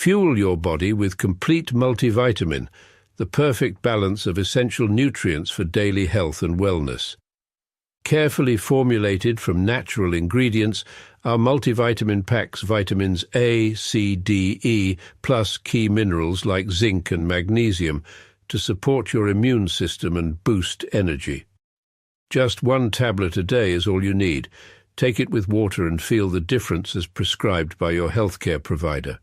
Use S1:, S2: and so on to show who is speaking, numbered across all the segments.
S1: Fuel your body with complete multivitamin, the perfect balance of essential nutrients for daily health and wellness. Carefully formulated from natural ingredients, our multivitamin packs vitamins A, C, D, E, plus key minerals like zinc and magnesium to support your immune system and boost energy. Just 1 tablet a day is all you need. Take it with water and feel the difference as prescribed by your healthcare provider.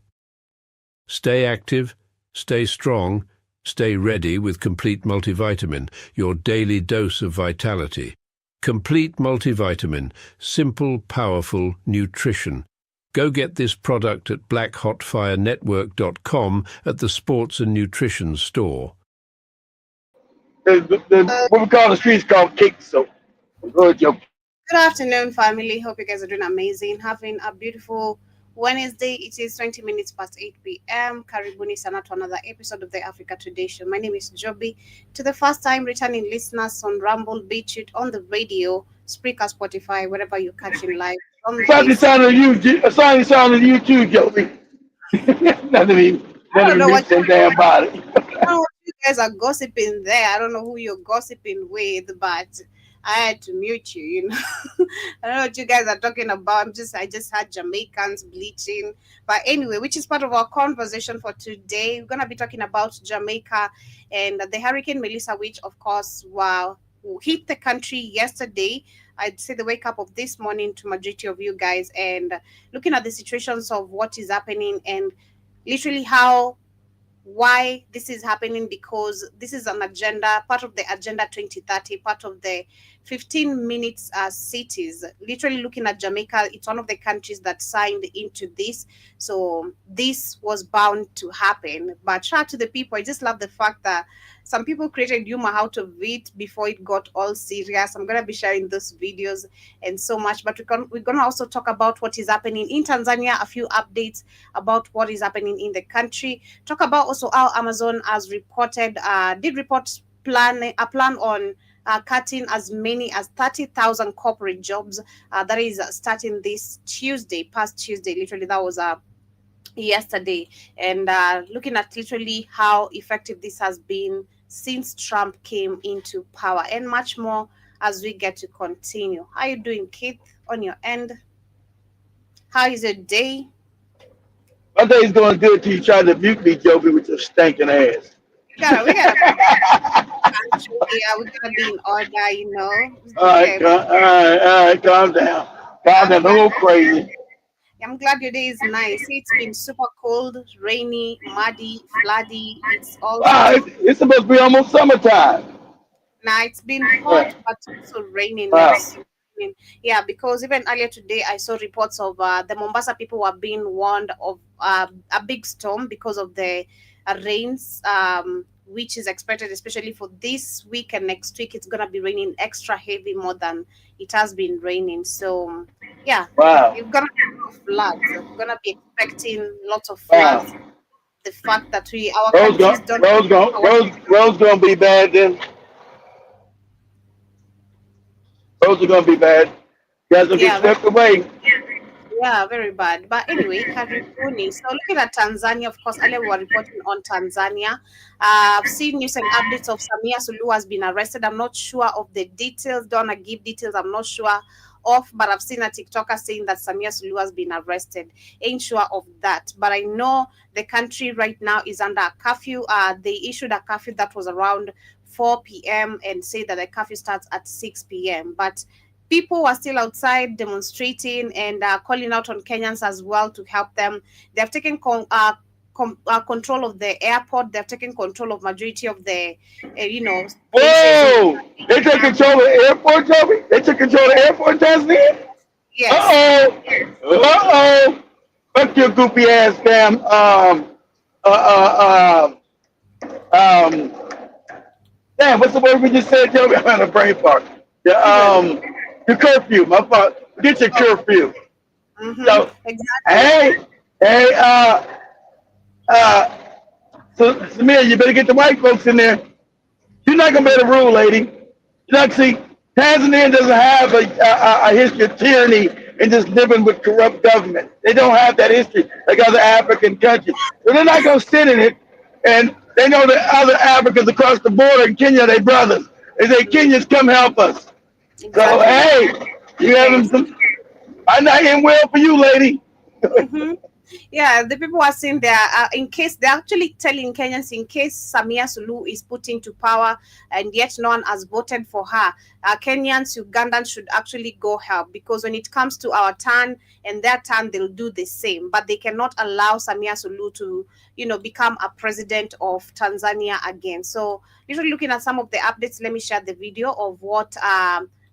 S1: Stay active, stay strong, stay ready with Complete Multivitamin, your daily dose of vitality. Complete Multivitamin, simple, powerful nutrition. Go get this product at blackhotfirenetwork.com at the Sports and Nutrition store.
S2: What we call the streets called kick soap. Good
S3: afternoon, family. Hope you guys are doing amazing. Having a beautiful Wednesday. It is 20 minutes past 8 p.m. Karibuni sana to another episode of the Africa Today Show. My name is Joby. To the first time returning listeners on Rumble, Beachwood, on the radio, Spreaker, Spotify, wherever you're catching live.
S2: Something sound of you too, Joby. None of me mention damn body.
S3: I don't know what you guys are gossiping there. I don't know who you're gossiping with, but I had to mute you, you know. I don't know what you guys are talking about. I just had Jamaicans bleaching. But anyway, which is part of our conversation for today. We're going to be talking about Jamaica and the Hurricane Melissa, which, of course, hit the country yesterday. I'd say the wake up of this morning to majority of you guys, and looking at the situations of what is happening and literally why this is happening, because this is an agenda, part of the Agenda 2030, part of the 15 minutes cities. Literally looking at Jamaica, it's one of the countries that signed into this. So this was bound to happen. But shout out to the people. I just love the fact that some people created humor out of it before it got all serious. I'm going to be sharing those videos and so much. But we're going to also talk about what is happening in Tanzania, a few updates about what is happening in the country. Talk about also how Amazon has did report a plan on cutting as many as 30,000 corporate jobs. That is starting this past Tuesday. Literally, that was yesterday. And looking at literally how effective this has been since Trump came into power, and much more as we get to continue. How are you doing, Keith, on your end? How is your day?
S2: My day's going good till you try to mute me, Joby, with your stinking ass.
S3: We gotta yeah, we're gonna be in order, you know.
S2: All right, calm down. Don't go crazy.
S3: I'm glad your day is nice. It's been super cold, rainy, muddy, floody. It's all
S2: it's supposed to be almost summertime.
S3: Nah, it's been hot, but also raining. Yeah, because even earlier today I saw reports of the Mombasa people were being warned of a big storm because of the rains, which is expected, especially for this week and next week. It's gonna be raining extra heavy, more than it has been raining. So yeah, You're gonna have floods. We're gonna be expecting lots of floods. Wow. The fact that
S2: roads gonna be bad then. Roads are gonna be bad. You guys will be swept away.
S3: Yeah, very bad. But anyway, Karibuni. So looking at Tanzania, of course, earlier we were reporting on Tanzania. I've seen news and updates of Samia Suluhu has been arrested. I'm not sure of the details. Don't want to give details. I'm not sure of, but I've seen a TikToker saying that Samia Suluhu has been arrested. Ain't sure of that. But I know the country right now is under a curfew. They issued a curfew that was around 4 p.m. and say that the curfew starts at 6 p.m. But people were still outside demonstrating and calling out on Kenyans as well to help them. They have taken control of the airport. They have taken control of majority of the,
S2: Whoa! They took control of the airport, Joby? They took control of the airport, Tanzania?
S3: Yes.
S2: Uh-oh. Fuck your goopy ass damn, damn, what's the word we just said, Joby? I'm on a brain fart. The curfew, my fault. Get your curfew.
S3: Mm-hmm.
S2: So,
S3: exactly.
S2: So Samir, you better get the white folks in there. You're not gonna be able to rule, lady. See, Tanzania doesn't have a history of tyranny and just living with corrupt government. They don't have that history like other African countries. So they're not going to sit in it. And they know that other Africans across the border in Kenya, they brothers. They say, Kenyans, come help us. So,
S3: Exactly.
S2: hey, you having
S3: Yes.
S2: some, I'm not in well for you, lady.
S3: Mm-hmm. Yeah, the people are saying there, in case they're actually telling Kenyans, in case Samia Suluhu is put into power and yet no one has voted for her, Kenyans, Ugandans should actually go help, because when it comes to our turn and their turn, they'll do the same. But they cannot allow Samia Suluhu to, become a president of Tanzania again. So, usually looking at some of the updates, let me share the video of what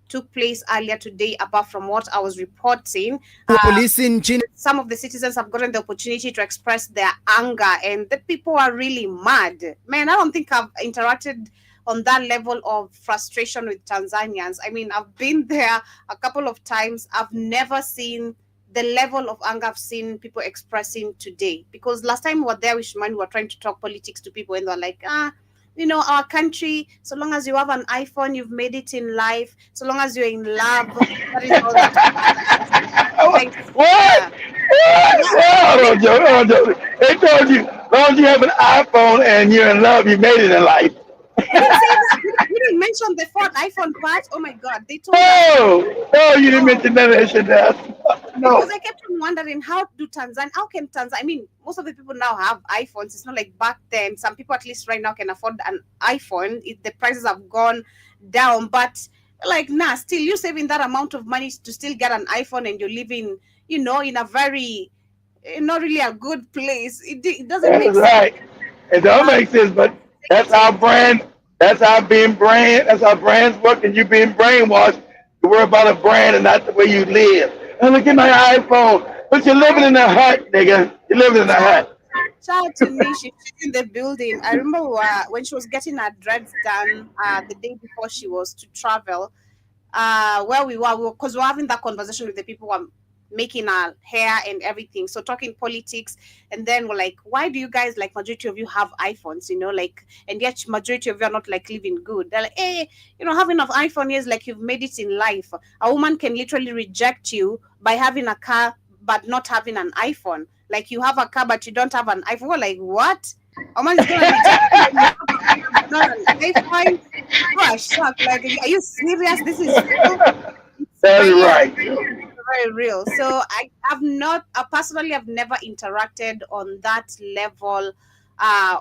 S3: took place earlier today, apart from what I was reporting.
S4: Polisi nchini
S3: Some of the citizens have gotten the opportunity to express their anger, and the people are really mad. Man, I don't think I've interacted on that level of frustration with Tanzanians. I mean, I've been there a couple of times. I've never seen the level of anger I've seen people expressing today. Because last time we were there, we were trying to talk politics to people, and they're like, our country, so long as you have an iPhone, you've made it in life. So long as you're in love, that is all that. Like,
S2: What?
S3: yeah.
S2: What? Oh, don't joke. Oh, joke. They told you, as long as you have an iPhone and you're in love, you made it in life.
S3: You didn't say that. You didn't mention the fourth iPhone part. Oh my God, they told us.
S2: No, you didn't mention none of that shit there. No.
S3: Because I kept on wondering, how can Tanzania, I mean, most of the people now have iPhones. It's not like back then. Some people, at least right now, can afford an iPhone. The prices have gone down. But like, still, you're saving that amount of money to still get an iPhone, and you're living, in a very, not really a good place. It doesn't make
S2: That's
S3: sense.
S2: right. It don't make sense, but that's our brand. That's our being brand. That's how brands work, and you being brainwashed to worry about a brand and not the way you live. And look at my iPhone. But you're living in a hut, nigga. You're living in a hut.
S3: Shout out to Nishi. She's in the building. I remember when she was getting her dreads done the day before she was to travel. Where we were, because we were having that conversation with the people who were making our hair and everything. So talking politics, and then we're like, why do you guys, like, majority of you have iPhones, and yet majority of you are not like living good. They're like, hey, having an iPhone is like you've made it in life. A woman can literally reject you by having a car but not having an iPhone. Like, you have a car but you don't have an iPhone. We're like, what? A woman is gonna reject you and you have not an iPhone? Gosh, like, are you serious? This is real.
S2: That's right.
S3: Very real. So I personally have never interacted on that level,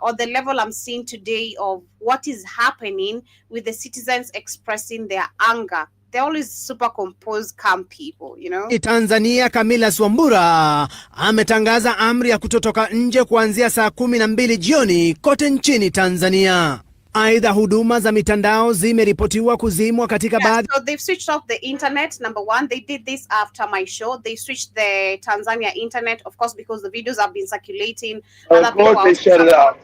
S3: or the level I'm seeing today of what is happening with the citizens expressing their anger. They're always super composed, calm people,
S4: Tanzania, Camila Swambura ametangaza amri ya kutotoka nje kuanzia saa 12 jioni kote nchini Tanzania. Aidha, huduma za mitandao zimeripotiwa kuzimwa katika baadhi.
S3: So they've switched off the internet. Number one, they did this after my show. They switched the Tanzania internet, of course, because the videos have been circulating.
S2: Of course, they shut it off.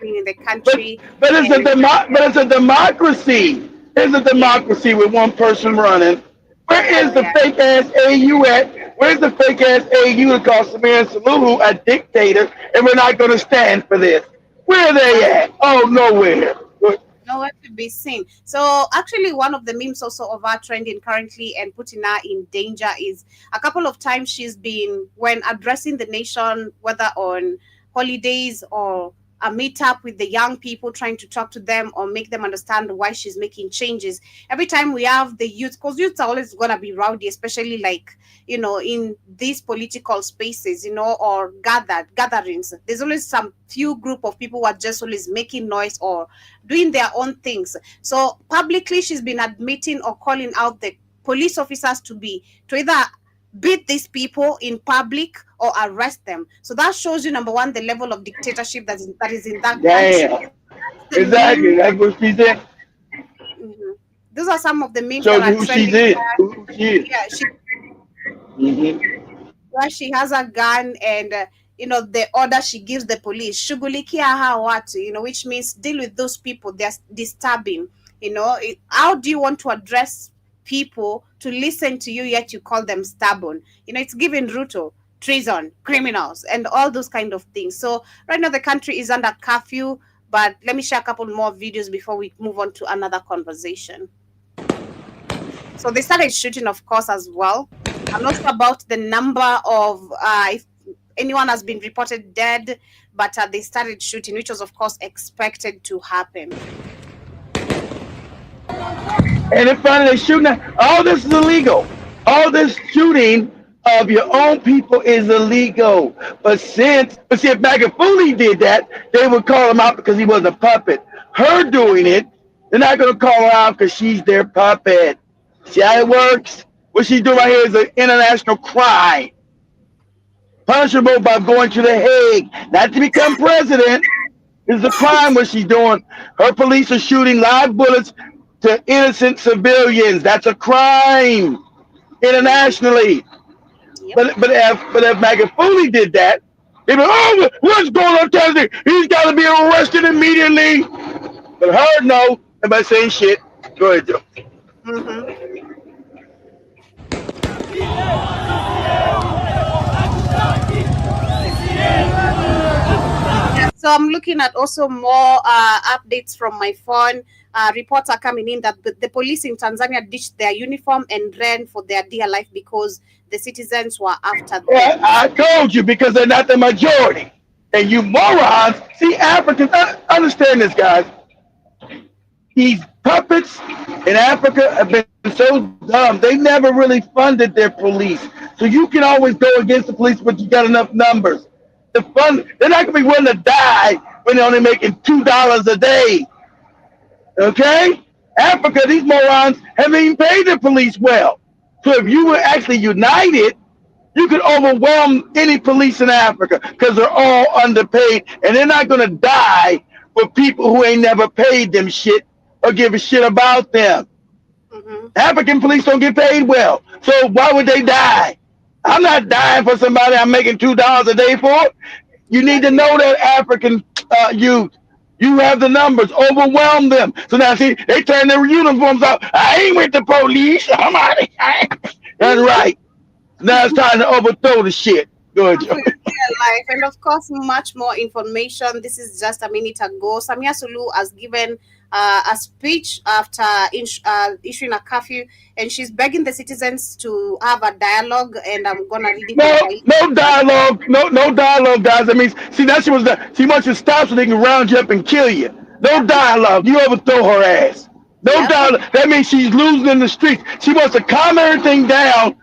S3: In the country.
S2: But it's a democracy. It's a democracy with one person running. Where is the fake ass AU at? Where's the fake ass AU that calls Samir Suluhu a dictator, and we're not going to stand for this? Where are they at? Oh, nowhere.
S3: Nowhere to be seen. So actually, one of the memes also of her trending currently and putting her in danger is a couple of times she's been, when addressing the nation, whether on holidays or a meetup with the young people, trying to talk to them or make them understand why she's making changes. Every time we have the youth, because youths are always going to be rowdy, especially like, in these political spaces, or gatherings. There's always some few group of people who are just always making noise or doing their own things. So publicly, she's been admitting or calling out the police officers to either beat these people in public or arrest them. So that shows you, number one, the level of dictatorship that is in that country.
S2: Exactly. That's what she said.
S3: Mm-hmm. Those are some of the memes
S2: Shows
S3: that are
S2: who
S3: trending.
S2: she is. Who she is.
S3: Yeah, where she has a gun and the order she gives the police, shughulikia hawa watu, which means deal with those people. They're disturbing. How do you want to address people to listen to you, yet you call them stubborn? It's giving Ruto treason, criminals, and all those kind of things. So right now the country is under curfew, but let me share a couple more videos before we move on to another conversation. So they started shooting, of course, as well. I'm not sure about the number of if anyone has been reported dead, but they started shooting, which was of course expected to happen.
S2: And then finally, they shooting. All this is illegal. All this shooting of your own people is illegal. But see, if Magufuli did that, they would call him out because he was a puppet. Her doing it, they're not going to call her out because she's their puppet. See how it works? What she's doing right here is an international crime, punishable by going to the Hague, not to become president. It's a crime what she's doing. Her police are shooting live bullets to innocent civilians. That's a crime internationally.
S3: Yep.
S2: But if Magufuli did that, they'd be, oh, what's going on, Thursday? He's got to be arrested immediately. But her, no. Everybody saying shit. Go ahead, Joe.
S3: So I'm looking at also more updates from my phone. Reports are coming in that the police in Tanzania ditched their uniform and ran for their dear life because the citizens were after them.
S2: Yeah, I told you, because they're not the majority. And you morons, see, Africans, understand this, guys. These puppets in Africa have been so dumb. They never really funded their police. So you can always go against the police, but you got enough numbers. They're not going to be willing to die when they're only making $2 a day. Okay? Africa, these morons haven't even paid their police well. So if you were actually united, you could overwhelm any police in Africa because they're all underpaid, and they're not going to die for people who ain't never paid them shit or give a shit about them. African police don't get paid well, so why would they die? I'm not dying for somebody I'm making $2 a day for. You need to know that, African youth. You have the numbers. Overwhelm them. So now, see, they turn their uniforms out. I ain't with the police. I'm out of here. That's right. Now it's time to overthrow the shit. Go ahead, Joe.
S3: Life. And of course, much more information. This is just a minute ago. Samia Suluhu has given a speech after issuing a curfew, and she's begging the citizens to have a dialogue. And I'm gonna read it.
S2: No dialogue, no dialogue, guys. I mean, see, that she wants to stop so they can round you up and kill you. No dialogue. You overthrow her ass. No dialogue. That means she's losing in the streets. She wants to calm everything down,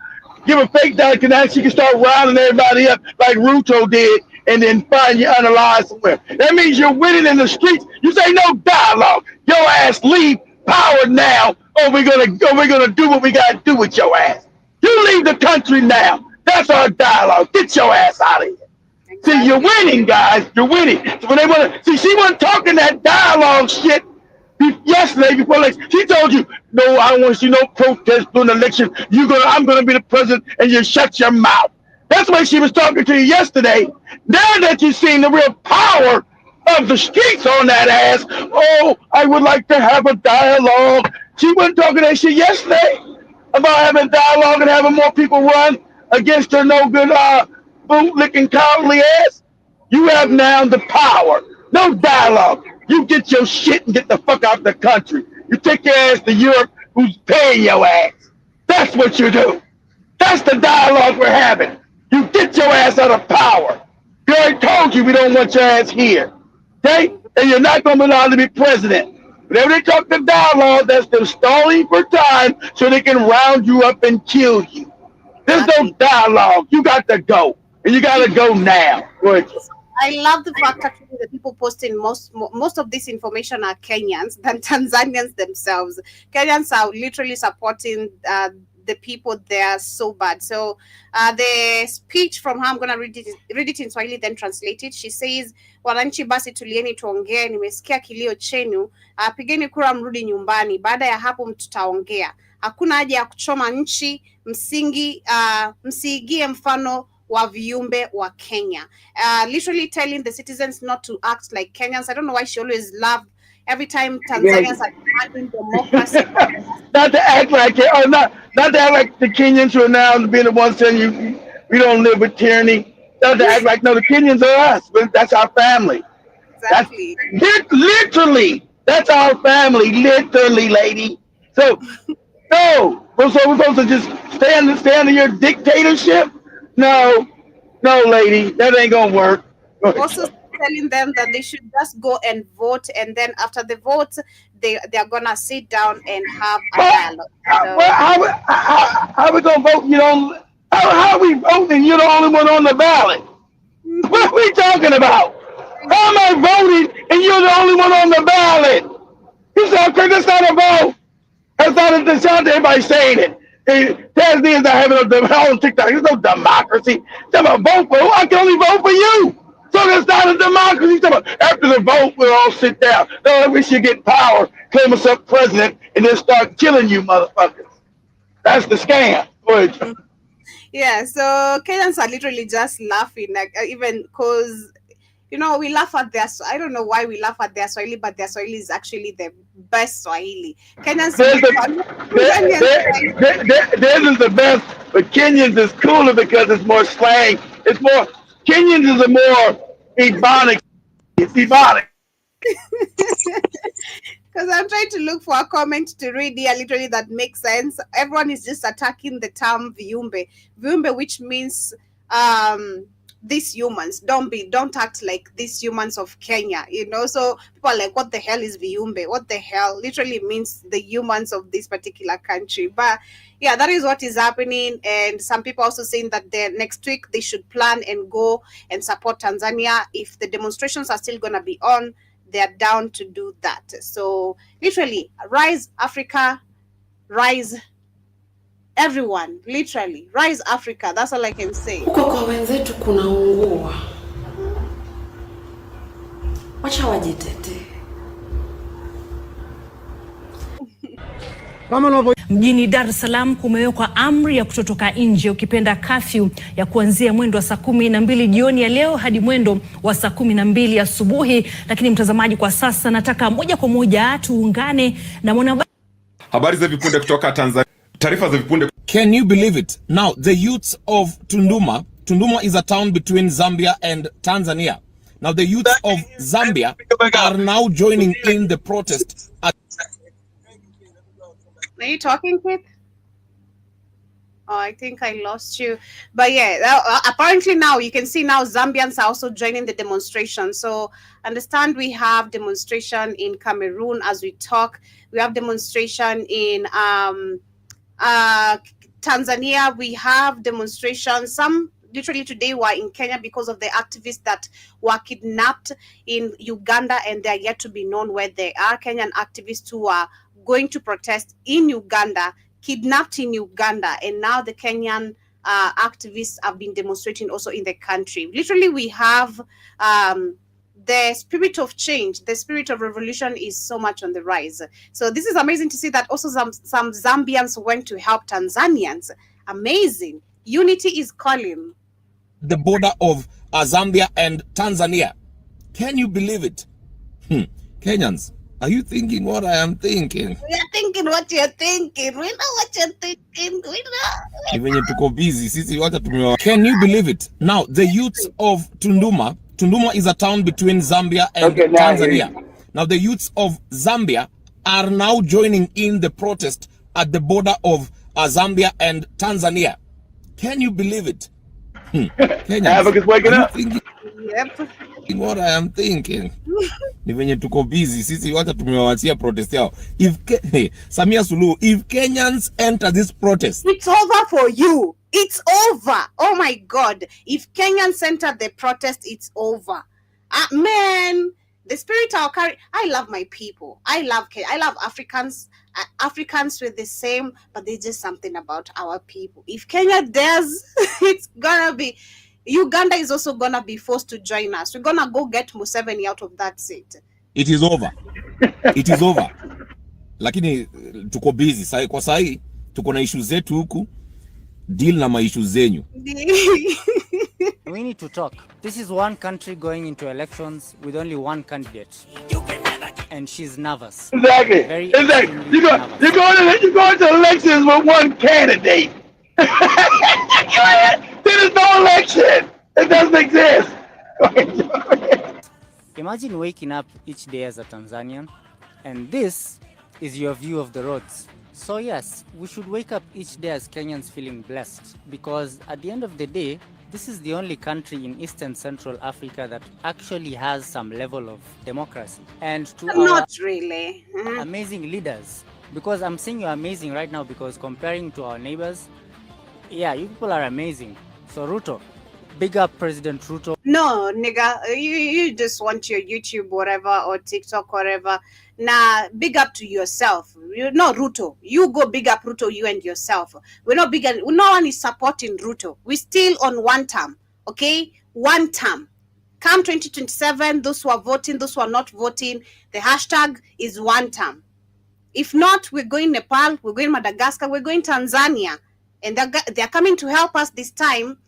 S2: give a fake dialogue, and now she can start rounding everybody up like Ruto did, and then find you unalive somewhere. That means you're winning in the streets. You say no dialogue. Your ass leave power now, or we're gonna do what we gotta do with your ass. You leave the country now. That's our dialogue. Get your ass out of here. Exactly. See, you're winning, guys. You're winning. So when they want to see, she wasn't talking that dialogue shit yesterday before election. She told you, no, I don't want to see no protest during the election. I'm gonna be the president, and you shut your mouth. That's why she was talking to you yesterday. Now that you've seen the real power of the streets on that ass, oh, I would like to have a dialogue. She wasn't talking that shit yesterday about having dialogue and having more people run against her no good boot-licking cowardly ass. You have now the power. No dialogue. You get your shit and get the fuck out of the country. You take your ass to Europe, who's paying your ass. That's what you do. That's the dialogue we're having. You get your ass out of power. We already told you we don't want your ass here. Okay? And you're not going to be allowed to be president. Whenever they talk the dialogue, that's them stalling for time so they can round you up and kill you. There's no dialogue. You got to go. And you got to go now. Go ahead.
S3: I love the fact that the people posting most of this information are Kenyans than Tanzanians themselves. Kenyans are literally supporting the people there so bad. So the speech from her, I'm going to read it in Swahili, then translate it. She says, wananchi basi tulieni tuongee, nimesikia kilio chenu, pigeni kura mrudi nyumbani, baada ya hapo mtutaongea. Hakuna haja ya kuchoma nchi, msiigie mfano wa viumbe wa Kenya. Literally telling the citizens not to act like Kenyans. I don't know why she always laughed every time Tanzanians are demanding democracy.
S2: Not to act like it, or not to act like the Kenyans who are now being the ones saying we don't live with tyranny. Not to act like, no, the Kenyans are us. That's our family.
S3: Exactly.
S2: Literally, that's our family. Literally, lady. So, no, So we're supposed to just stay under your dictatorship? No, no, lady, that ain't gonna work. Go ahead,
S3: Also
S2: Joe.
S3: telling them that they should just go and vote, and then after the vote, they're gonna sit down and have a
S2: Well,
S3: dialogue.
S2: well,
S3: So
S2: how we gonna vote? You don't. How we voting? You're the only one on the ballot. What are we talking about? How am I voting and you're the only one on the ballot? You said, okay, that's not a vote. That's not a decision. Everybody saying it. Tanzania's not having on TikTok. There's no democracy. Tell a vote for who? I can only vote for you. So that's not a democracy. After the vote, we'll all sit down. No, we should get power, claim us up president, and then start killing you motherfuckers. That's the scam. Go ahead.
S3: yeah, so Kenyans are literally just laughing, like even because we laugh at their. I don't know why we laugh at their Swahili, but their Swahili is actually the best Swahili. Kenyans,
S2: Theirs is the best, but Kenyans is cooler because it's more slang. It's more Kenyans is a more ebonic. It's ebonic.
S3: Because I'm trying to look for a comment to read here, literally that makes sense. Everyone is just attacking the term viumbe, which means these humans. Don't act like these humans of Kenya, So people are like, what the hell is viumbe? What the hell? Literally means the humans of this particular country. But yeah, that is what is happening. And some people also saying that next week they should plan and go and support Tanzania. If the demonstrations are still gonna be on, they're down to do that. So literally, rise Africa, rise everyone, literally rise Africa. That's all I can say.
S5: Huko kwa wenzetu kunaungua, wacha wajitete.
S6: Mjini Dar es Salaam kumewekwa amri ya kutotoka nje, ukipenda kafyu, ya kuanzia mwendo wa saa 12 jioni ya leo hadi mwendo wa saa 12 asubuhi. Lakini mtazamaji, kwa sasa nataka moja kwa moja tuungane na mwanahabari.
S7: Habari za vipunde kutoka Tanzania. Taarifa za vipunde.
S8: Can you believe it? Now, the youths of Tunduma is a town between Zambia and Tanzania. Now, the youths of Zambia are now joining in the protest.
S3: Are you talking, Kit? Oh, I think I lost you. But yeah, apparently now you can see now Zambians are also joining the demonstration. So understand we have demonstration in Cameroon as we talk. We have demonstration in Tanzania. We have demonstrations. Some literally today were in Kenya because of the activists that were kidnapped in Uganda, and they are yet to be known where they are. Kenyan activists who are going to protest in Uganda, kidnapped in Uganda, and now the Kenyan activists have been demonstrating also in the country. Literally, we have the spirit of change, the spirit of revolution is so much on the rise. So this is amazing to see that also some Zambians went to help Tanzanians. Amazing. Unity is calling.
S8: The border of Zambia and Tanzania. Can you believe it? Kenyans, are you thinking what I am thinking?
S3: We are thinking what you're thinking. We know what you're thinking. We know.
S8: Even if tuko busy, sisi wacha tumewa. Can you believe it? Now, the youths of Tunduma is a town between Zambia and Tanzania. Now, the youths of Zambia are now joining in the protest at the border of Zambia and Tanzania. Can you believe it? Kenyans,
S2: Africa's waking up.
S3: Yep.
S8: What I am thinking. Ni venye tuko busy, sisi wacha tumewachia protest yao. Samia Suluhu, if Kenyans enter this protest,
S3: it's over for you. It's over. Oh my God. If Kenyans enter the protest, it's over. Man, the spirit I'll carry. I love my people. I love Africans. Africans with the same, but there's just something about our people. If Kenya does, it's gonna be. Uganda is also gonna be forced to join us. We're gonna go get Museveni out of that seat.
S8: It is over. It is over. Lakini tuko busy. Kwa sahi tuko na issues zetu huku. Deal na ma issues zenyu.
S9: We need to talk. This is one country going into elections with only one candidate. And she's nervous.
S2: Exactly. Exactly. You're going to elections with one candidate. There is no election. It doesn't exist.
S9: Imagine waking up each day as a Tanzanian, and this is your view of the roads. So yes, we should wake up each day as Kenyans feeling blessed, because at the end of the day, this is the only country in Eastern Central Africa that actually has some level of democracy. And to our
S3: Not really.
S9: amazing leaders, because I'm saying you're amazing right now, because comparing to our neighbors, yeah, you people are amazing. So Ruto, big up President Ruto.
S3: No, nigga, you just want your YouTube, whatever, or TikTok, whatever. Nah, big up to yourself. You're not Ruto. You go big up Ruto, you and yourself. We're not big. No one is supporting Ruto. We're still on one term, okay? One term. Come 2027, those who are voting, those who are not voting, the hashtag is one term. If not, we're going Nepal, we're going Madagascar, we're going Tanzania, and they're coming to help us this time.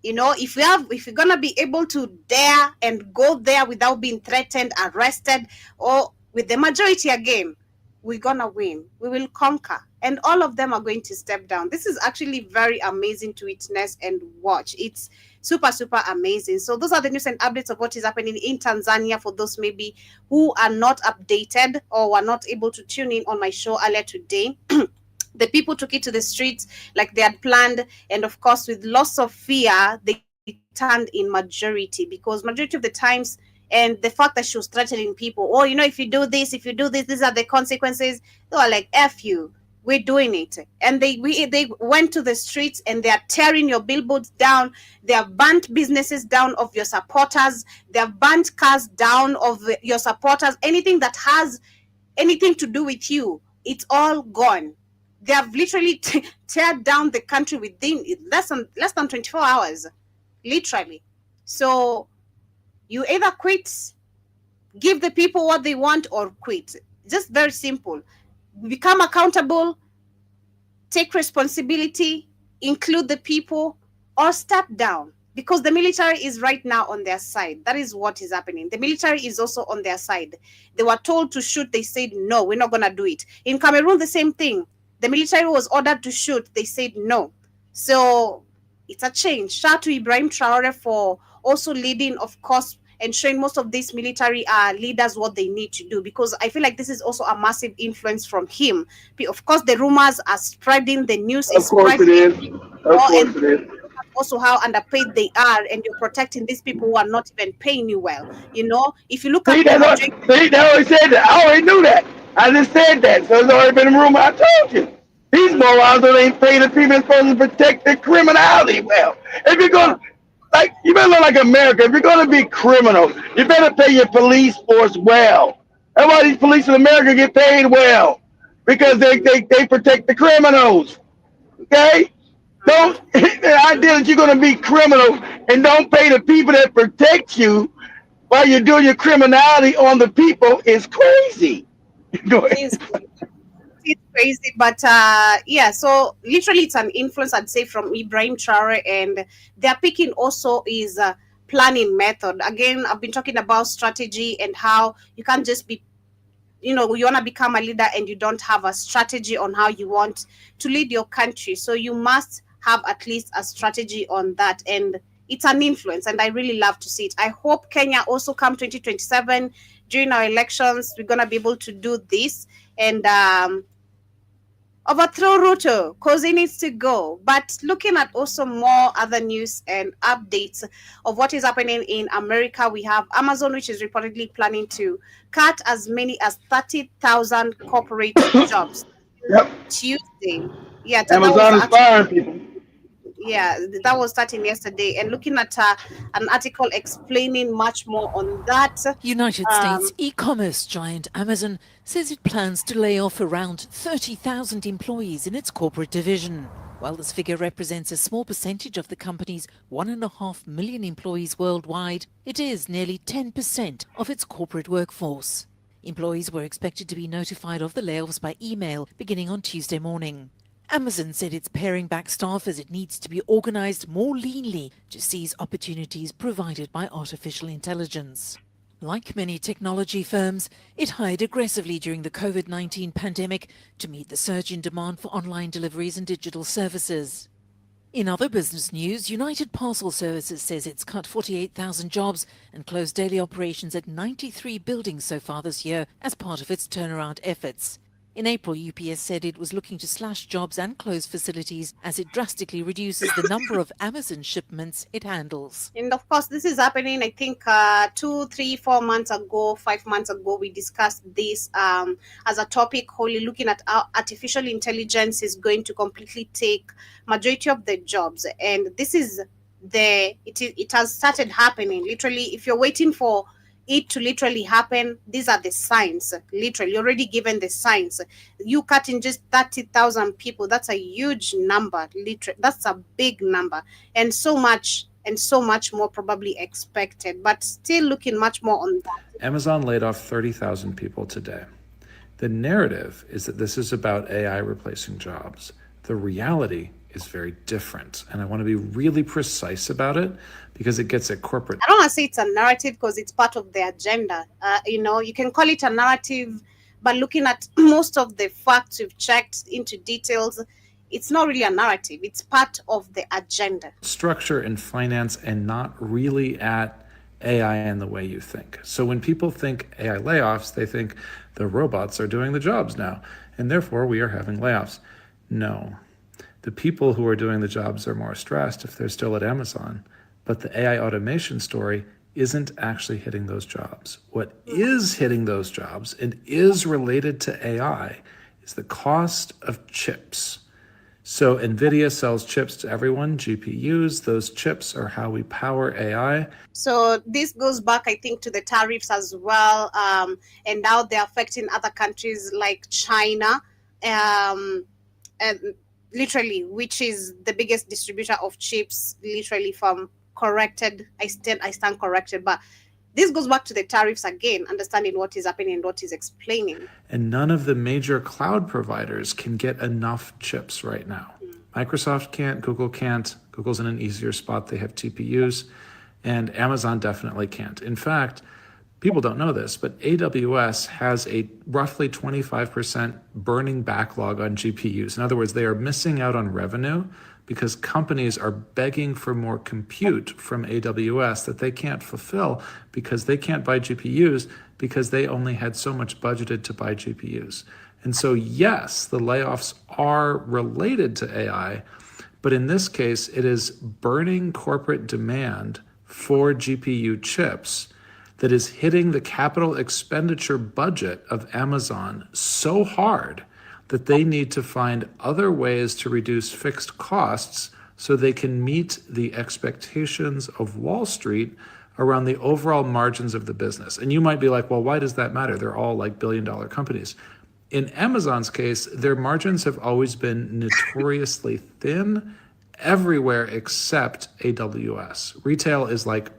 S3: You know, if we're gonna be able to dare and go there without being threatened, arrested, or with the majority again, we're gonna win. We will conquer, and all of them are going to step down. This is actually very amazing to witness and watch. It's super amazing. So those are the news and updates of what is happening in Tanzania for those maybe who are not updated or were not able to tune in on my show earlier today. The people took it to the streets like they had planned, and of course with lots of fear they turned in majority, because majority of the times, and the fact that she was threatening people, oh, you know, if you do this, these are the consequences. They were like, F you, we're doing it. And they went to the streets, and they are tearing your billboards down. They have burnt businesses down of your supporters. They have burnt cars down of your supporters. Anything that has anything to do with you, it's all gone. They have literally teared down the country within less than 24 hours, literally. So you either quit, give the people what they want, or quit. Just very simple. Become accountable, take responsibility, include the people, or step down. Because the military is right now on their side. That is what is happening. The military is also on their side. They were told to shoot. They said, no, we're not going to do it. In Cameroon, the same thing. The military was ordered to shoot. They said no. So it's a change. Shout out to Ibrahim for also leading, of course, and showing most of these military leaders what they need to do, because I feel like this is also a massive influence from him. Of course, the rumors are spreading. The news is spreading.
S2: Of course it is.
S3: Also how underpaid they are, and you're protecting these people who are not even paying you well. You know, if you look at
S2: they already said that. I already knew that. I just said that. So it's already been a rumor. I told you. These morons ain't paying the people that's supposed to protect their criminality well. If you're going to, like, you better look like America. If you're going to be criminal, you better pay your police force well. That's why these police in America get paid well, because they protect the criminals. Okay? Don't, the idea that you're going to be criminal and don't pay the people that protect you while you're doing your criminality on the people is crazy. Go ahead.
S3: It's crazy, but yeah, so literally it's an influence, I'd say, from Ibrahim Traore, and their picking also is planning method. Again, I've been talking about strategy and how you can't just be, you know, you want to become a leader and you don't have a strategy on how you want to lead your country. So you must have at least a strategy on that, and it's an influence, and I really love to see it. I hope Kenya also come 2027 during our elections, we're gonna be able to do this and overthrow Ruto, because he needs to go. But looking at also more other news and updates of what is happening in America, we have Amazon, which is reportedly planning to cut as many as 30,000 corporate jobs.
S2: Yep.
S3: Tuesday. Yeah,
S2: Amazon is firing people.
S3: Yeah, that was starting yesterday, and looking at an article explaining much more on that.
S10: United States e-commerce giant Amazon says it plans to lay off around 30,000 employees in its corporate division. While this figure represents a small percentage of the company's 1.5 million employees worldwide, it is nearly 10% of its corporate workforce. Employees were expected to be notified of the layoffs by email beginning on Tuesday morning. Amazon said it's paring back staff as it needs to be organized more leanly to seize opportunities provided by artificial intelligence. Like many technology firms, it hired aggressively during the COVID-19 pandemic to meet the surge in demand for online deliveries and digital services. In other business news, United Parcel Services says it's cut 48,000 jobs and closed daily operations at 93 buildings so far this year as part of its turnaround efforts. In April, UPS said it was looking to slash jobs and close facilities as it drastically reduces the number of Amazon shipments it handles.
S3: And of course, this is happening, I think, 2, 3, 4 months ago, 5 months ago, we discussed this as a topic, wholly looking at how artificial intelligence is going to completely take majority of the jobs. And this is it has started happening. Literally, if you're waiting for it to literally happen, these are the signs. Literally, already given the signs. You cutting just 30,000 people, that's a huge number. Literally, that's a big number, and so much more probably expected, but still looking much more on that.
S11: Amazon laid off 30,000 people today. The narrative is that this is about AI replacing jobs. The reality is very different, and I want to be really precise about it because it gets at corporate.
S3: I don't want to say it's a narrative because it's part of the agenda. You can call it a narrative, but looking at most of the facts we've checked into details, it's not really a narrative. It's part of the agenda.
S11: Structure and finance, and not really at AI in the way you think. So when people think AI layoffs, they think the robots are doing the jobs now, and therefore we are having layoffs. No. The people who are doing the jobs are more stressed if they're still at Amazon, but the AI automation story isn't actually hitting those jobs. What is hitting those jobs and is related to AI is the cost of chips. So NVIDIA sells chips to everyone, GPUs. Those chips are how we power AI.
S3: So this goes back, I think, to the tariffs as well, and now they're affecting other countries like China, and literally, which is the biggest distributor of chips, literally from corrected. I stand corrected, but this goes back to the tariffs again, understanding what is happening and what is explaining.
S11: And none of the major cloud providers can get enough chips right now. Microsoft can't, Google can't. Google's in an easier spot. They have TPUs, and Amazon definitely can't. In fact, people don't know this, but AWS has a roughly 25% burning backlog on GPUs. In other words, they are missing out on revenue because companies are begging for more compute from AWS that they can't fulfill because they can't buy GPUs because they only had so much budgeted to buy GPUs. And so, yes, the layoffs are related to AI, but in this case, it is burning corporate demand for GPU chips that is hitting the capital expenditure budget of Amazon so hard that they need to find other ways to reduce fixed costs so they can meet the expectations of Wall Street around the overall margins of the business. And you might be like, well, why does that matter? They're all like billion-dollar companies. In Amazon's case, their margins have always been notoriously thin everywhere except AWS. Retail is like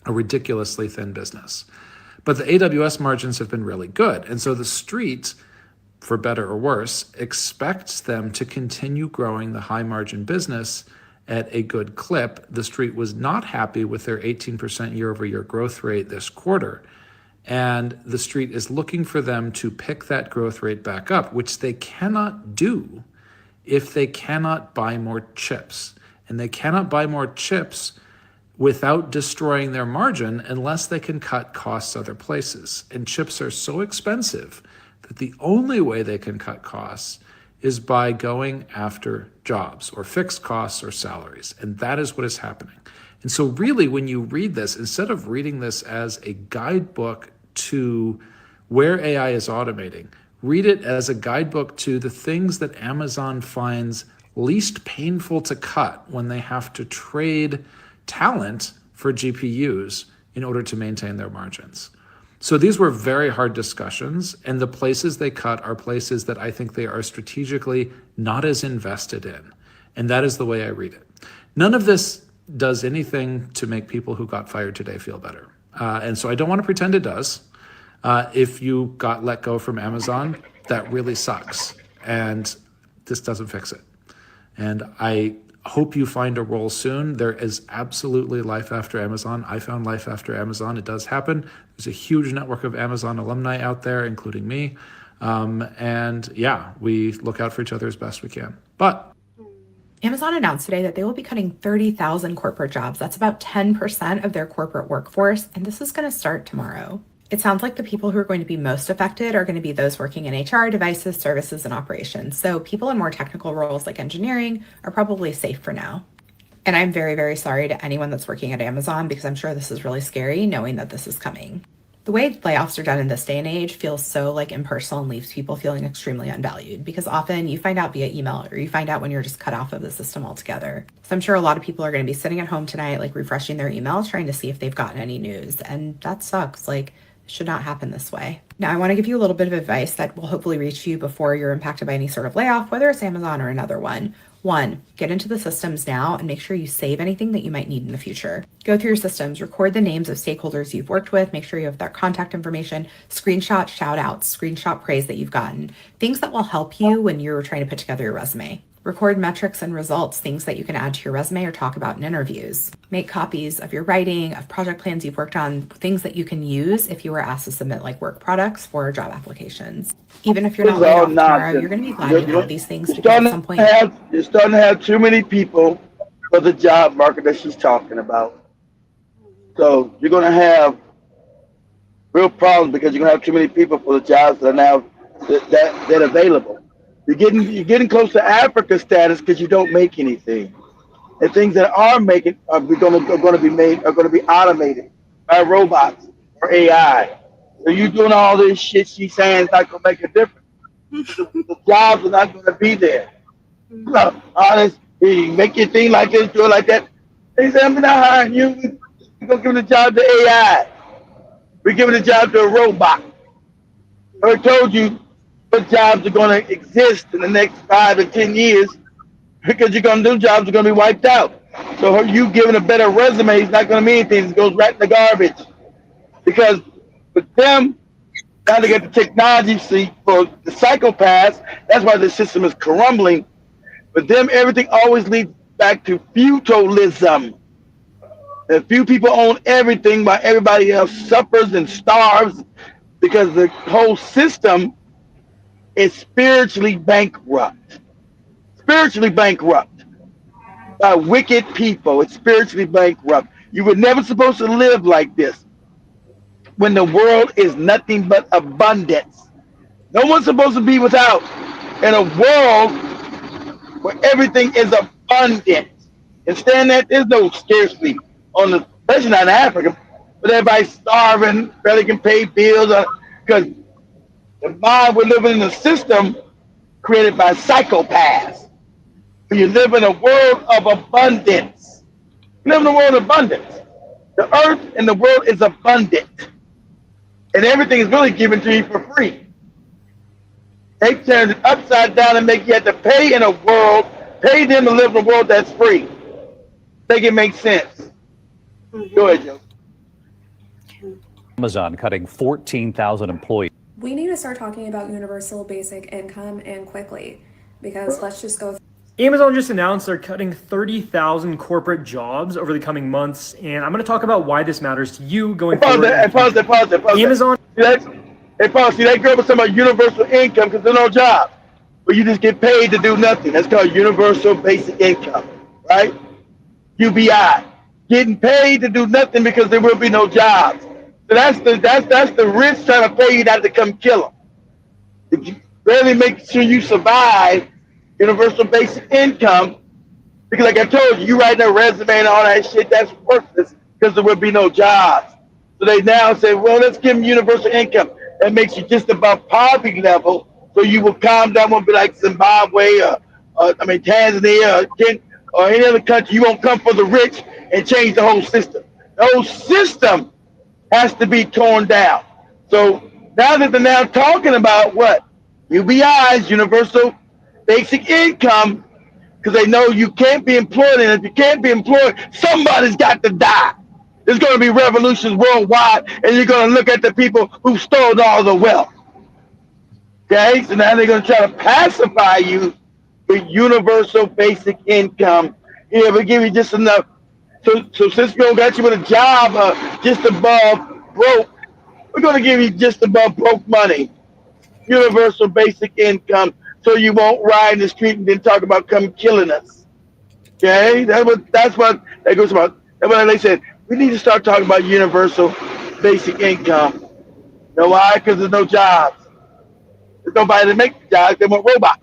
S11: a ridiculously thin business. But the AWS margins have been really good. And so the street, for better or worse, expects them to continue growing the high margin business at a good clip. The street was not happy with their 18% year over year growth rate this quarter. And the street is looking for them to pick that growth rate back up, which they cannot do if they cannot buy more chips. And they cannot buy more chips without destroying their margin unless they can cut costs other places. And chips are so expensive that the only way they can cut costs is by going after jobs or fixed costs or salaries. And that is what is happening. And so really, when you read this, instead of reading this as a guidebook to where AI is automating, read it as a guidebook to the things that Amazon finds least painful to cut when they have to trade talent for GPUs in order to maintain their margins. So these were very hard discussions, and the places they cut are places that I think they are strategically not as invested in. And that is the way I read it. None of this does anything to make people who got fired today feel better. And so I don't want to pretend it does. If you got let go from Amazon, that really sucks. And this doesn't fix it. And I hope you find a role soon. There is absolutely life after Amazon. I found life after Amazon. It does happen. There's a huge network of Amazon alumni out there, including me. And yeah, we look out for each other as best we can. But
S12: Amazon announced today that they will be cutting 30,000 corporate jobs. That's about 10% of their corporate workforce. And this is going to start tomorrow. It sounds like the people who are going to be most affected are going to be those working in HR, devices, services, and operations. So people in more technical roles like engineering are probably safe for now. And I'm very, very sorry to anyone that's working at Amazon because I'm sure this is really scary knowing that this is coming. The way layoffs are done in this day and age feels so like impersonal and leaves people feeling extremely unvalued because often you find out via email or you find out when you're just cut off of the system altogether. So I'm sure a lot of people are going to be sitting at home tonight, like refreshing their emails, trying to see if they've gotten any news. And that sucks. Like, it should not happen this way. Now, I want to give you a little bit of advice that will hopefully reach you before you're impacted by any sort of layoff, whether it's Amazon or another one. 1, get into the systems now and make sure you save anything that you might need in the future. Go through your systems, record the names of stakeholders you've worked with, make sure you have their contact information, screenshot shout outs, screenshot praise that you've gotten, things that will help you when you're trying to put together your resume. Record metrics and results, things that you can add to your resume or talk about in interviews. Make copies of your writing, of project plans you've worked on, things that you can use if you were asked to submit like work products for job applications. Even if you're not laid off tomorrow, you're going to be glad you have these things because at some point...
S2: You're starting to have too many people for the job market that she's talking about. So you're going to have real problems because you're going to have too many people for the jobs that are now that are available. You're getting close to Africa status because you don't make anything. And things that are making are going to be automated by robots or AI. So you doing all this shit she's saying is not going to make a difference. The jobs are not going to be there. So, honest, you make your thing like this, do it like that. They say, I'm not hiring you. We're going to give the job to AI. We're giving the job to a robot. I told you what jobs are going to exist in the next 5 to 10 years because you're going to do jobs are going to be wiped out. So you giving a better resume is not going to mean anything. It goes right in the garbage. Because with them, now they get the technology for the psychopaths. That's why the system is crumbling. With them, everything always leads back to feudalism. The few people own everything while everybody else suffers and starves because the whole system is spiritually bankrupt. Spiritually bankrupt by wicked people. It's spiritually bankrupt. You were never supposed to live like this when the world is nothing but abundance. No one's supposed to be without. In a world where everything is abundant. Instead of that, there's no scarcity especially not in Africa, but everybody's starving, barely can pay bills because the mind we're living in a system created by psychopaths. You live in a world of abundance. You live in a world of abundance. The earth and the world is abundant. And everything is really given to you for free. They turned it upside down and make you have to pay in a world, pay them to live in a world that's free. Make it make sense. Go ahead, Joe.
S13: Amazon cutting 14,000 employees.
S14: We need to start talking about universal basic income and quickly because let's just go.
S15: Amazon just announced they're cutting 30,000 corporate jobs over the coming months, and I'm going to talk about why this matters to you going forward.
S2: Pause that.
S15: Amazon.
S2: See, that girl was talking about universal income because there's no job. But you just get paid to do nothing. That's called universal basic income, right? UBI. Getting paid to do nothing because there will be no jobs. So that's the rich trying to pay you not to come kill them. If you barely make sure you survive universal basic income, because like I told you, you write a resume and all that shit, that's worthless because there will be no jobs. So they now say, well, let's give them universal income. That makes you just above poverty level, so you will calm down, won't be like Zimbabwe or Tanzania or any other country. You won't come for the rich and change the whole system. The whole system has to be torn down. So now that they're now talking about what? UBIs, universal basic income, because they know you can't be employed, and if you can't be employed, somebody's got to die. There's going to be revolutions worldwide, and you're going to look at the people who stole all the wealth. Okay, so now they're going to try to pacify you with universal basic income. Yeah, we give you just enough. So since we don't got you with a job just above broke, we're going to give you just above broke money. Universal basic income, so you won't ride in the street and then talk about come killing us. Okay, that's what that goes about. That's what they said. We need to start talking about universal basic income You know why? Because there's no jobs. There's nobody to make the jobs. They want robots.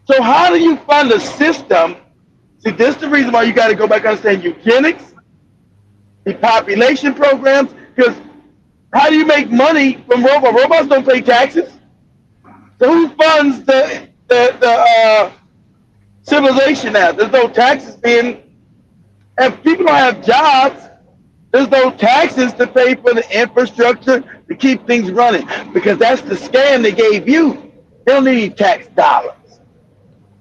S2: So how do you fund a system? See, this is the reason why you got to go back and understand eugenics, depopulation programs, because how do you make money from robots? Robots don't pay taxes. So who funds the civilization now? There's no taxes being. If people don't have jobs, there's no taxes to pay for the infrastructure to keep things running, because that's the scam they gave you. They don't need tax dollars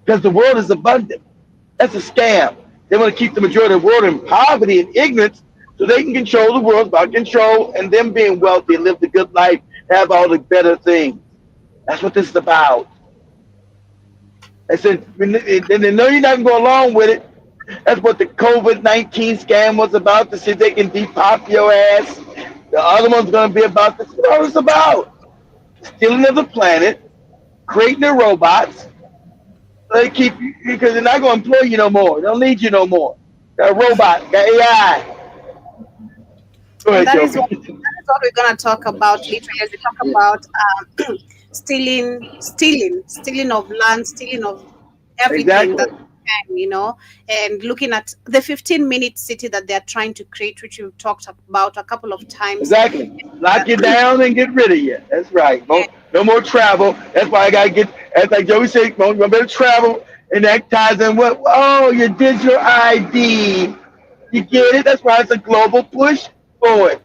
S2: because the world is abundant. That's a scam. They want to keep the majority of the world in poverty and ignorance so they can control the world by control and them being wealthy and live the good life, have all the better things. That's what this is about. I said, they know you're not going to go along with it. That's what the COVID-19 scam was about, to see if they can depop your ass. The other one's going to be about, this is what it's about. Stealing of the planet, creating the robots. So they keep you, because they're not going to employ you no more. They don't need you no more. Got a robot, got AI. Go ahead,
S3: that is what we're going to talk about literally as we talk about stealing of land, stealing of everything.
S2: Exactly.
S3: That you know, and looking at the 15-minute city that they're trying to create, which we've talked about a couple of times.
S2: Exactly. Lock you down and get rid of you. That's right. No more travel. That's why I got to get, as like Joey said, you better travel. And that ties in what? Oh, your digital ID. You get it? That's why it's a global push for it.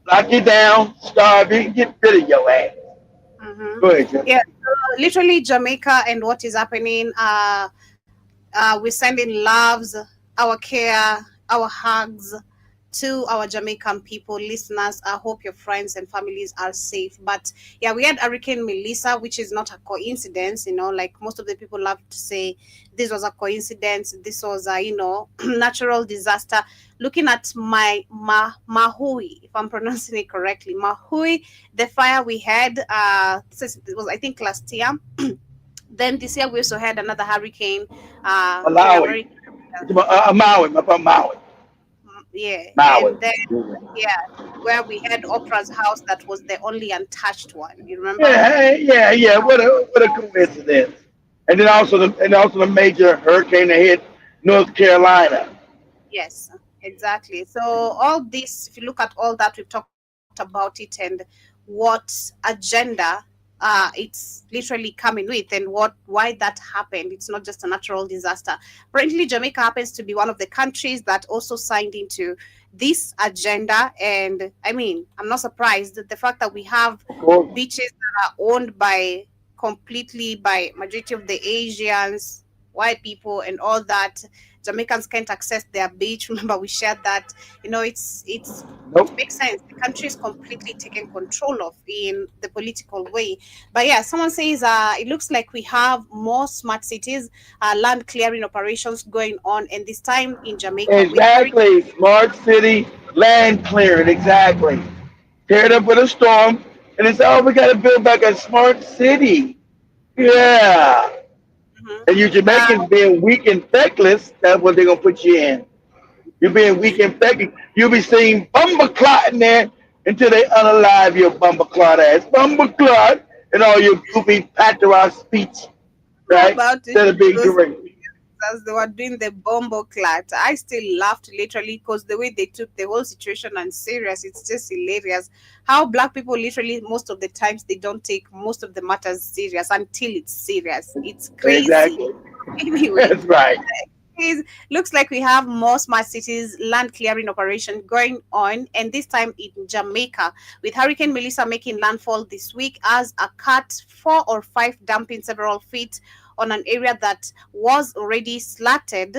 S2: Lock you down, starve you, get rid of your ass.
S3: Mm-hmm.
S2: Go ahead, Jim.
S3: Yeah, literally Jamaica and what is happening. We're sending loves, our care, our hugs to our Jamaican people, listeners. I hope your friends and families are safe. But yeah, we had Hurricane Melissa, which is not a coincidence, you know, like most of the people love to say this was a coincidence. This was a, you know, natural disaster. Looking at Maui, if I'm pronouncing it correctly, Maui, the fire we had, it was, I think, last year. Then this year we also had another hurricane.
S2: Malawi. Maui.
S3: Yeah,
S2: Maui.
S3: and then where we had Oprah's house, that was the only untouched one. You remember?
S2: Yeah. What a coincidence. And then also the major hurricane that hit North Carolina.
S3: Yes, exactly. So all this, if you look at all that, we've talked about it and what agenda it's literally coming with, and why that happened. It's not just a natural disaster. Apparently, Jamaica happens to be one of the countries that also signed into this agenda. And I mean, I'm not surprised that the fact that we have beaches that are owned completely by majority of the Asians, white people, and all that. Jamaicans can't access their beach. Remember, we shared that. You know, it makes sense. The country is completely taken control of in the political way. But yeah, someone says it looks like we have more smart cities, land clearing operations going on, and this time in Jamaica.
S2: Exactly, smart city land clearing. Exactly, tear it up with a storm, and it's we got to build back a smart city. Yeah. And you Jamaicans being weak and feckless, that's what they're going to put you in. You're being weak and feckless. You'll be seeing bumperclot in there until they unalive your bumperclot ass. Bumperclot and all your goofy patois speech. Right? Instead of being direct.
S3: As they were doing the bombo clat, I still laughed literally because the way they took the whole situation and serious, it's just hilarious. How black people literally most of the times they don't take most of the matters serious until it's serious. It's crazy.
S2: Exactly.
S3: Anyway,
S2: that's right.
S3: It looks like we have more smart cities land clearing operation going on, and this time in Jamaica, with Hurricane Melissa making landfall this week as a Cat 4 or 5 dumping several feet on an area that was already slated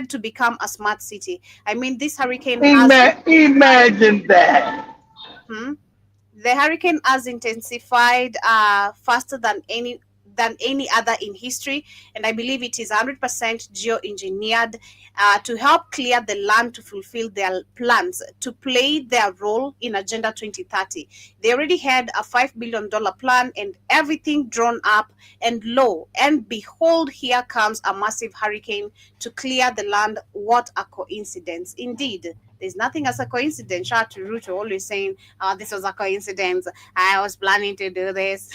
S3: to become a smart city. I mean, this hurricane
S2: imagine that.
S3: The hurricane has intensified faster than any other in history, and I believe it is 100% geoengineered to help clear the land to fulfill their plans to play their role in Agenda 2030. They already had a $5 billion plan and everything drawn up, and lo and behold, here comes a massive hurricane to clear the land. What a coincidence indeed. There's nothing as a coincidence. Shout out to Ruto always saying, "Oh, this was a coincidence. I was planning to do this."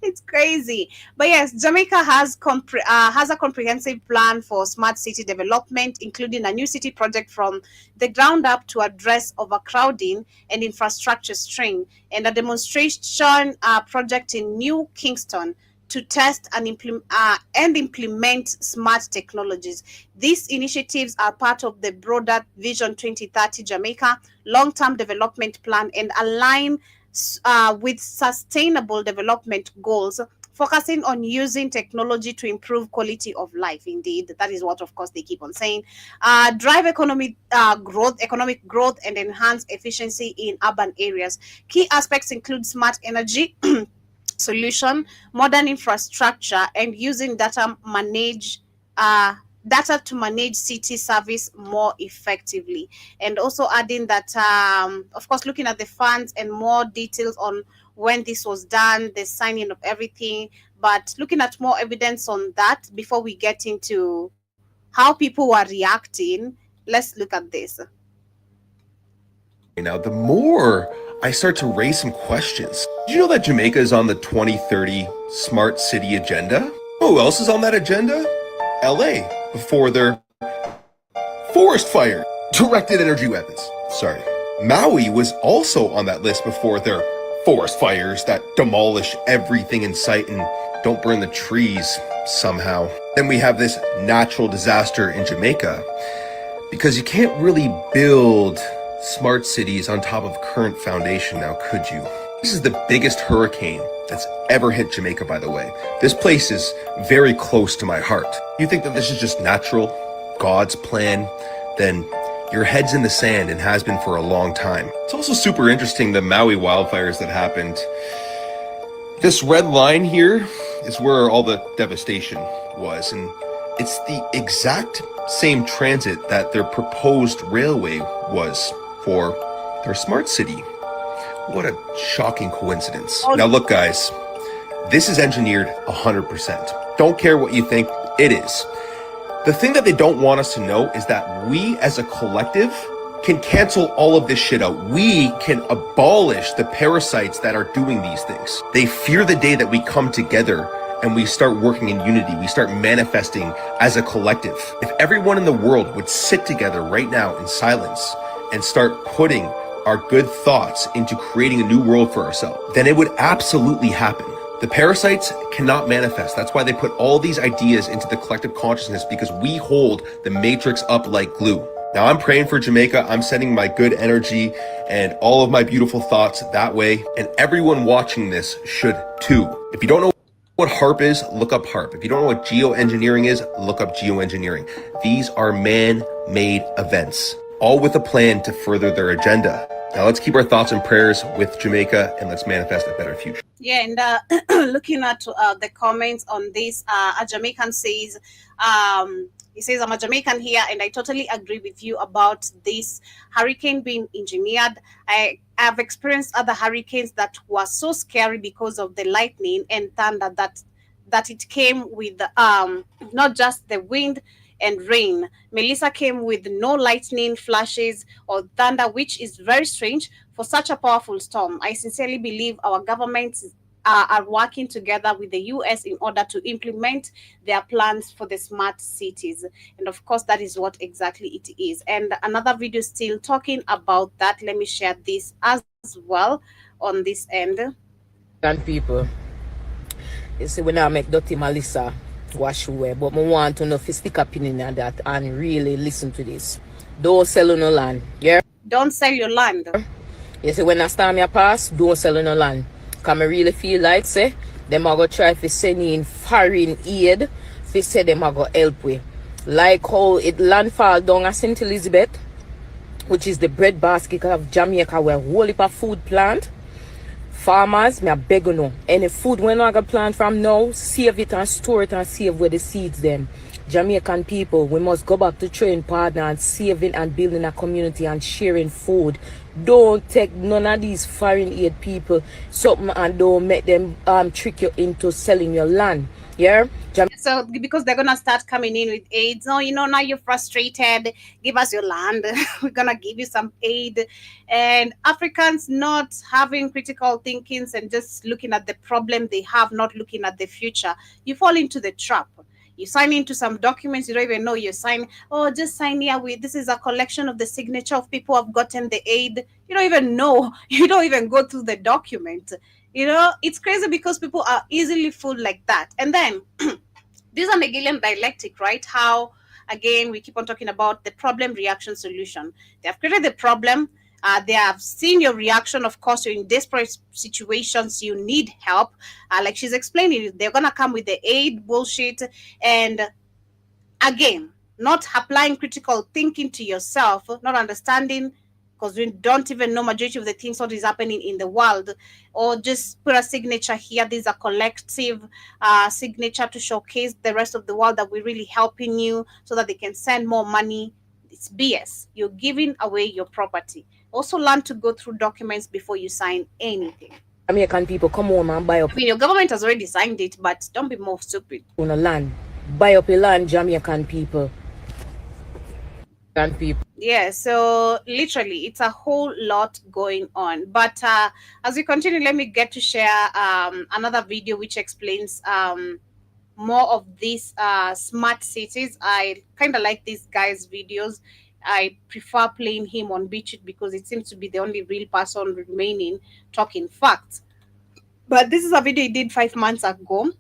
S3: It's crazy. But yes, Jamaica has a comprehensive plan for smart city development, including a new city project from the ground up to address overcrowding and infrastructure strain, and a demonstration project in New Kingston to test and implement smart technologies. These initiatives are part of the broader Vision 2030 Jamaica long-term development plan and align with sustainable development goals, focusing on using technology to improve quality of life. Indeed, that is what, of course, they keep on saying. Drive economic growth, and enhance efficiency in urban areas. Key aspects include smart energy solution, modern infrastructure, and using data to manage city service more effectively. And also adding that, of course, looking at the funds and more details on when this was done, the signing of everything, but looking at more evidence on that before we get into how people were reacting. Let's look at this.
S16: Now, the more I start to raise some questions. Did you know that Jamaica is on the 2030 Smart City Agenda? Who else is on that agenda? LA, before their forest fire, directed energy weapons. Sorry. Maui was also on that list before their forest fires that demolish everything in sight and don't burn the trees somehow. Then we have this natural disaster in Jamaica because you can't really build smart cities on top of current foundation now, could you? This is the biggest hurricane that's ever hit Jamaica, by the way. This place is very close to my heart. You think that this is just natural, God's plan? Then your head's in the sand and has been for a long time. It's also super interesting, the Maui wildfires that happened. This red line here is where all the devastation was, and it's the exact same transit that their proposed railway was for their smart city. What a shocking coincidence. Now look, guys, this is engineered 100%. Don't care what you think, it is. The thing that they don't want us to know is that we as a collective can cancel all of this shit out. We can abolish the parasites that are doing these things. They fear the day that we come together and we start working in unity. We start manifesting as a collective. If everyone in the world would sit together right now in silence and start putting our good thoughts into creating a new world for ourselves, then it would absolutely happen. The parasites cannot manifest. That's why they put all these ideas into the collective consciousness, because we hold the matrix up like glue. Now I'm praying for Jamaica. I'm sending my good energy and all of my beautiful thoughts that way. And everyone watching this should too. If you don't know what HARP is, look up HARP. If you don't know what geoengineering is, look up geoengineering. These are man-made events, all with a plan to further their agenda. Now let's keep our thoughts and prayers with Jamaica and let's manifest a better future.
S3: Yeah, and looking at the comments on this, a Jamaican says, he says, I'm a Jamaican here and I totally agree with you about this hurricane being engineered. I've experienced other hurricanes that were so scary because of the lightning and thunder that it came with not just the wind and rain. Melissa came with no lightning flashes or thunder, which is very strange for such a powerful storm. I sincerely believe our governments are working together with the US in order to implement their plans for the smart cities. And of course, that is what exactly it is. And another video still talking about that. Let me share this as well on this end.
S17: And people, you see, when I make dirty Melissa wash away, but I want to know if you stick up in that and really listen to this. Don't sell no land. Yeah? Don't sell your land. You see, when I storm your pass, don't sell no land. Because I really feel like, say, them are going to try to send in foreign aid, to say them are going to help with. Like how it landfall down at St. Elizabeth, which is the bread basket of Jamaica, where whole heap of food plant. Farmers, me beg you know, any food when I got plant from now, save it and store it and save where the seeds them. Jamaican people, we must go back to train partner and saving and building a community and sharing food. Don't take none of these foreign aid people something and don't make them trick you into selling your land. Yeah.
S3: So because they're gonna start coming in with aids. Oh, now you're frustrated. Give us your land. We're gonna give you some aid. And Africans not having critical thinkings and just looking at the problem they have, not looking at the future. You fall into the trap. You sign into some documents you don't even know you're signing. Oh, just sign here with this is a collection of the signature of people who have gotten the aid. You don't even know. You don't even go through the document. It's crazy because people are easily fooled like that. And then this is a Hegelian dialectic, right? How, again, we keep on talking about the problem, reaction, solution. They have created the problem. They have seen your reaction. Of course, you're in desperate situations. You need help. Like she's explaining, they're going to come with the aid bullshit. And again, not applying critical thinking to yourself, not understanding, because we don't even know majority of the things what is happening in the world, or just put a signature here. These are collective signature to showcase the rest of the world that we're really helping you so that they can send more money. It's BS. You're giving away your property. Also learn to go through documents before you sign anything.
S17: Jamaican people, come home and buy up.
S3: I mean, your government has already signed it, but don't be more stupid.
S17: On a land. Buy up a land, Jamaican people.
S3: Yeah, so literally it's a whole lot going on. But as we continue, let me get to share another video which explains more of these smart cities. I kind of like this guy's videos. I prefer playing him on Beach because it seems to be the only real person remaining talking facts. But this is a video he did 5 months ago,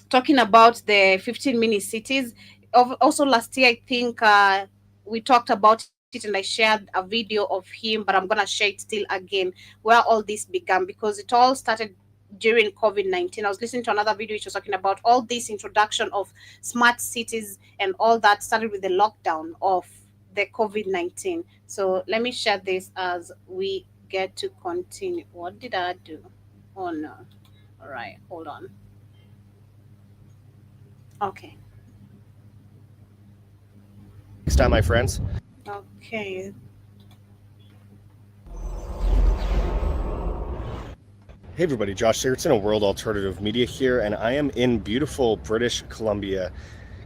S3: talking about the 15-minute cities. Also last year, I think we talked about it and I shared a video of him, but I'm going to share it still again, where all this began, because it all started during COVID-19. I was listening to another video which was talking about all this introduction of smart cities and all that started with the lockdown of the COVID-19. So let me share this as we get to continue. What did I do? Oh no. All right, hold on. Okay.
S18: Next time, my friends.
S3: Okay.
S18: Hey everybody, Josh Sigurdsson of World Alternative Media here, and I am in beautiful British Columbia,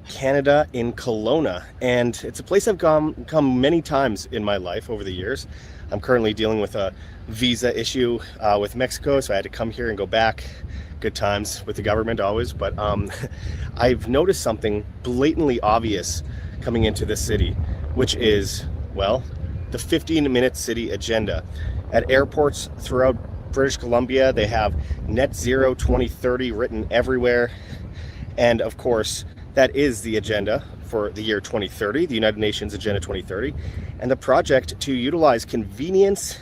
S18: Canada, in Kelowna, and it's a place I've come many times in my life over the years. I'm currently dealing with a visa issue with Mexico, so I had to come here and go back. Good times with the government always, but I've noticed something blatantly obvious coming into this city, which is, well, the 15-minute city agenda. At airports throughout British Columbia, they have net zero 2030 written everywhere. And of course, that is the agenda for the year 2030, the United Nations Agenda 2030. And the project to utilize convenience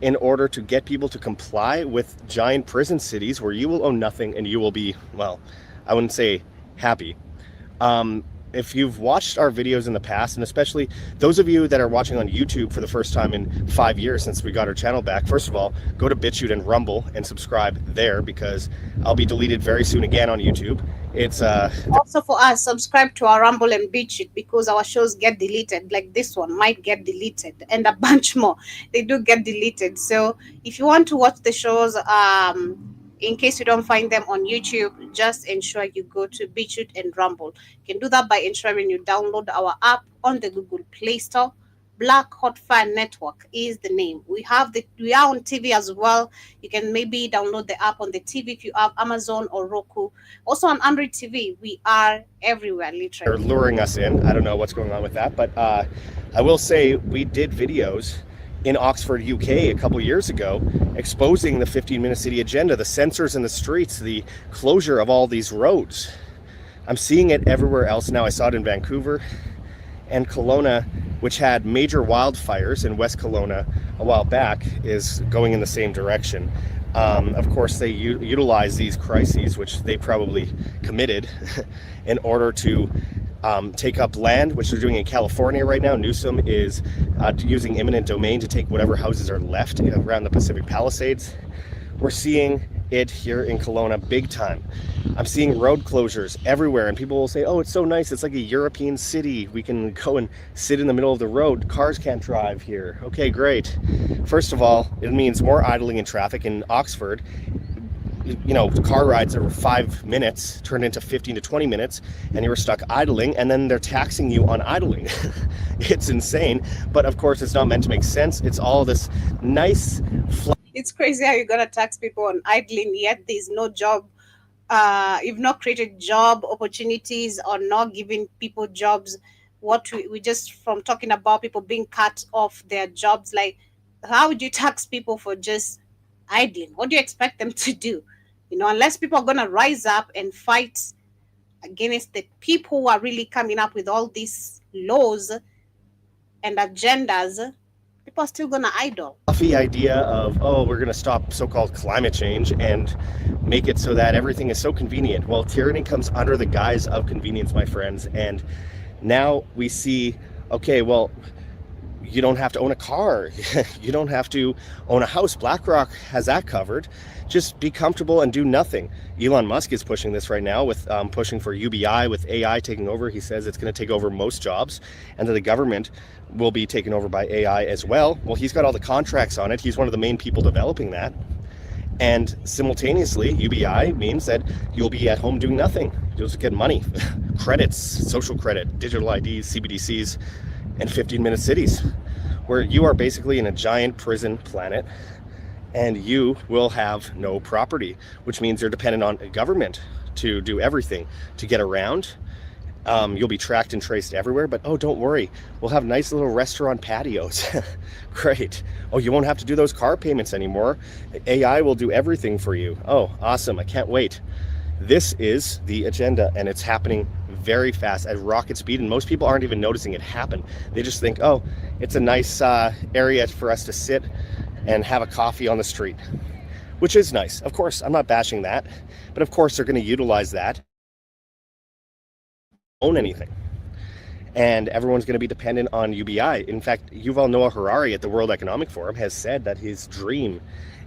S18: in order to get people to comply with giant prison cities where you will own nothing and you will be, well, I wouldn't say happy. If you've watched our videos in the past, and especially those of you that are watching on YouTube for the first time in 5 years since we got our channel back, first of all, go to BitChute and Rumble and subscribe there, because I'll be deleted very soon again on YouTube. It's
S3: also for us, subscribe to our Rumble and BitChute, because our shows get deleted, like this one might get deleted, and a bunch more. They do get deleted. So if you want to watch the shows, in case you don't find them on YouTube, just ensure you go to BitChute and Rumble. You can do that by ensuring you download our app on the Google Play Store. Black Hot Fire Network is the name. We are on TV as well. You can maybe download the app on the TV if you have Amazon or Roku. Also on Android TV, we are everywhere, literally.
S18: They're luring us in. I don't know what's going on with that, but I will say we did videos in Oxford, UK a couple years ago, exposing the 15-minute city agenda, the sensors in the streets, the closure of all these roads. I'm seeing it everywhere else now. I saw it in Vancouver, and Kelowna, which had major wildfires in West Kelowna a while back, is going in the same direction. Of course, they utilize these crises, which they probably committed, in order to take up land, which they're doing in California right now. Newsom is using eminent domain to take whatever houses are left around the Pacific Palisades. We're seeing it here in Kelowna big time. I'm seeing road closures everywhere, and people will say, oh, it's so nice, it's like a European city, we can go and sit in the middle of the road, cars can't drive here. Okay, great. First of all, it means more idling in traffic. In Oxford, car rides that were 5 minutes turned into 15 to 20 minutes, and you were stuck idling, and then they're taxing you on idling. It's insane, but of course it's not meant to make sense. It's all this nice
S3: It's crazy how you're gonna tax people on idling, yet there's no job. You've not created job opportunities or not giving people jobs. What we just from talking about people being cut off their jobs, like how would you tax people for just idling? What do you expect them to do? Unless people are gonna rise up and fight against the people who are really coming up with all these laws and agendas, people are still gonna idle.
S18: Fluffy idea of, oh, we're going to stop so-called climate change and make it so that everything is so convenient. Well, tyranny comes under the guise of convenience, my friends. And now we see, okay, well, you don't have to own a car. You don't have to own a house. BlackRock has that covered. Just be comfortable and do nothing. Elon Musk is pushing this right now with pushing for UBI with AI taking over. He says it's going to take over most jobs and that the government will be taken over by AI as well. Well, he's got all the contracts on it. He's one of the main people developing that. And simultaneously, UBI means that you'll be at home doing nothing. You'll just get money, credits, social credit, digital IDs, CBDCs, and 15-minute cities, where you are basically in a giant prison planet and you will have no property, which means you're dependent on a government to do everything to get around. You'll be tracked and traced everywhere, but oh, don't worry, we'll have nice little restaurant patios. Great. Oh, you won't have to do those car payments anymore. AI will do everything for you. Oh, awesome. I can't wait. This is the agenda, and it's happening very fast at rocket speed, and most people aren't even noticing it happen. They just think, oh, it's a nice area for us to sit and have a coffee on the street, which is nice. Of course, I'm not bashing that, but of course they're going to utilize that. Own anything, and everyone's going to be dependent on UBI. In fact, Yuval Noah Harari at the World Economic Forum has said that his dream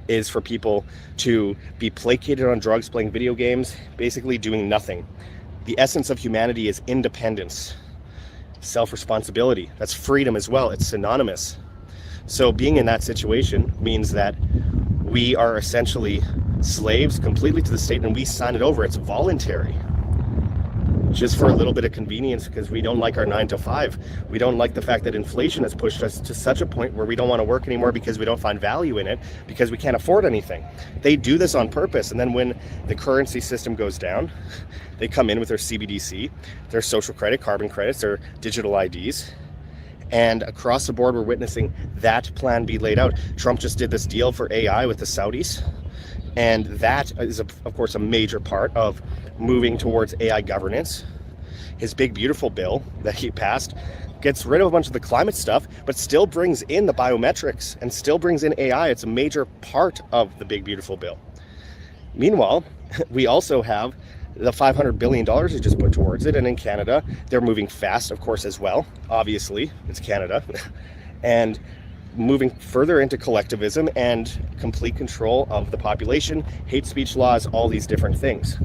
S18: is for people to be placated on drugs, playing video games, basically doing nothing. The essence of humanity is independence, self-responsibility. That's freedom as well. It's synonymous. So being in that situation means that we are essentially slaves completely to the state, and we sign it over. It's voluntary, just for a little bit of convenience, because we don't like our 9 to 5. We don't like the fact that inflation has pushed us to such a point where we don't want to work anymore because we don't find value in it, because we can't afford anything. They do this on purpose, and then when the currency system goes down, they come in with their CBDC, their social credit, carbon credits, their digital IDs, and across the board we're witnessing that plan be laid out. Trump just did this deal for AI with the Saudis, and that is, of course, a major part of moving towards AI governance. His big beautiful bill that he passed gets rid of a bunch of the climate stuff, but still brings in the biometrics and still brings in AI. It's a major part of the big beautiful bill. Meanwhile, we also have the $500 billion he just put towards it, and in Canada they're moving fast, of course, as well. Obviously, it's Canada. And moving further into collectivism and complete control of the population, hate speech laws, all these different things.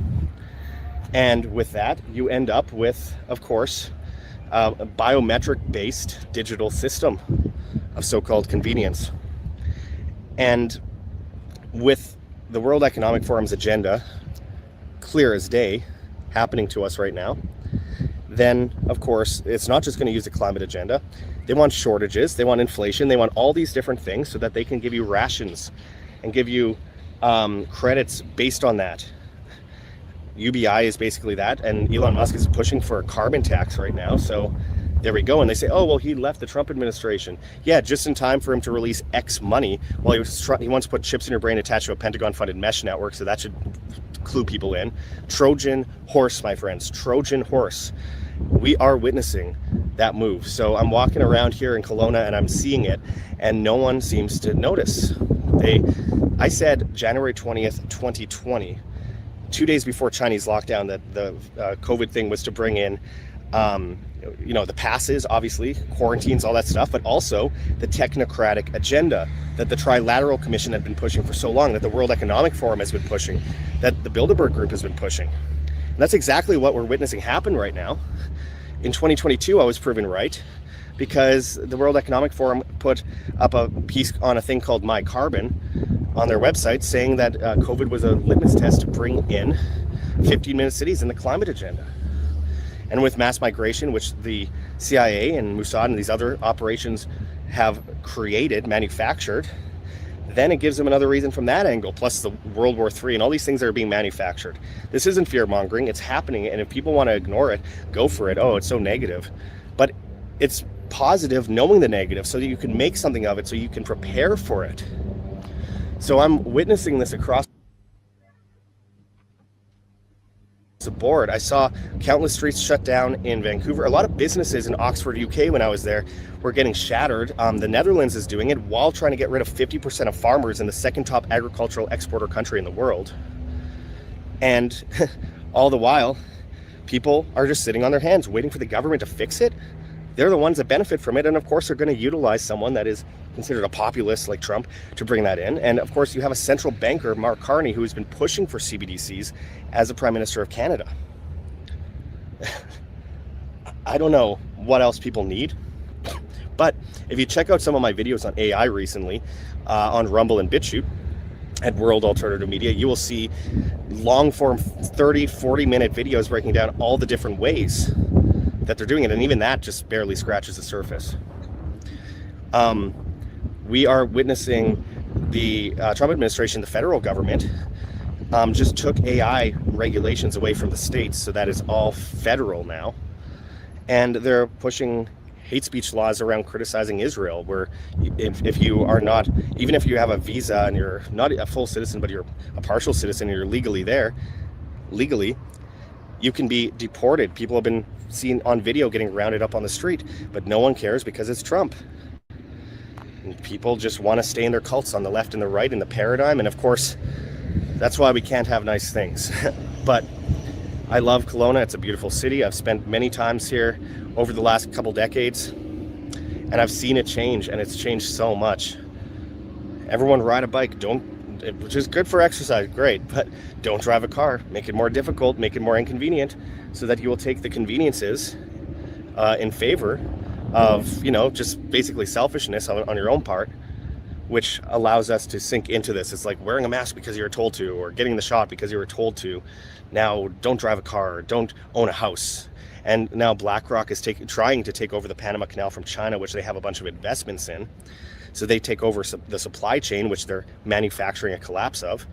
S18: And with that, you end up with, of course, a biometric-based digital system of so-called convenience. And with the World Economic Forum's agenda, clear as day, happening to us right now, then, of course, it's not just going to use the climate agenda. They want shortages, they want inflation, they want all these different things so that they can give you rations and give you credits based on that. UBI is basically that, and Elon Musk is pushing for a carbon tax right now. So there we go. And they say, oh, well, he left the Trump administration. Yeah, just in time for him to release X money. Well, he wants to put chips in your brain attached to a Pentagon-funded mesh network, so that should clue people in. Trojan horse, my friends, Trojan horse. We are witnessing that move. So I'm walking around here in Kelowna and I'm seeing it, and no one seems to notice. I said January 20th, 2020, 2 days before Chinese lockdown, that the COVID thing was to bring in, the passes, obviously, quarantines, all that stuff, but also the technocratic agenda that the Trilateral Commission had been pushing for so long, that the World Economic Forum has been pushing, that the Bilderberg Group has been pushing. And that's exactly what we're witnessing happen right now. In 2022, I was proven right, because the World Economic Forum put up a piece on a thing called My Carbon, on their website saying that COVID was a litmus test to bring in 15-minute cities in the climate agenda. And with mass migration, which the CIA and Mossad and these other operations have created, manufactured, then it gives them another reason from that angle, plus the World War III and all these things that are being manufactured. This isn't fear-mongering, it's happening, and if people want to ignore it, go for it. Oh, it's so negative. But it's positive knowing the negative so that you can make something of it, so you can prepare for it. So I'm witnessing this across the board. I saw countless streets shut down in Vancouver. A lot of businesses in Oxford, UK, when I was there, were getting shattered. The Netherlands is doing it while trying to get rid of 50% of farmers in the second top agricultural exporter country in the world. And all the while, people are just sitting on their hands waiting for the government to fix it. They're the ones that benefit from it, and of course they're going to utilize someone that is considered a populist like Trump to bring that in. And of course you have a central banker, Mark Carney, who has been pushing for CBDCs as the Prime Minister of Canada. I don't know what else people need, but if you check out some of my videos on AI recently on Rumble and BitChute at World Alternative Media, you will see long form 30-40 minute videos breaking down all the different ways that they're doing it, and even that just barely scratches the surface. We are witnessing the Trump administration, the federal government, just took AI regulations away from the states, so that is all federal now, and they're pushing hate speech laws around criticizing Israel, where if you are not, even if you have a visa and you're not a full citizen but you're a partial citizen and you're legally there, you can be deported. People have been seen on video getting rounded up on the street, but no one cares because it's Trump. And people just want to stay in their cults on the left and the right in the paradigm, and of course that's why we can't have nice things. But I love Kelowna. It's a beautiful city. I've spent many times here over the last couple decades, and I've seen it change, and it's changed so much. Everyone ride a bike, which is good for exercise, great, but don't drive a car. Make it more difficult, make it more inconvenient, so that you will take the conveniences in favor of, just basically selfishness on your own part, which allows us to sink into this. It's like wearing a mask because you were told to, or getting the shot because you were told to. Now, don't drive a car, don't own a house. And now BlackRock is trying to take over the Panama Canal from China, which they have a bunch of investments in. So they take over the supply chain, which they're manufacturing a collapse of.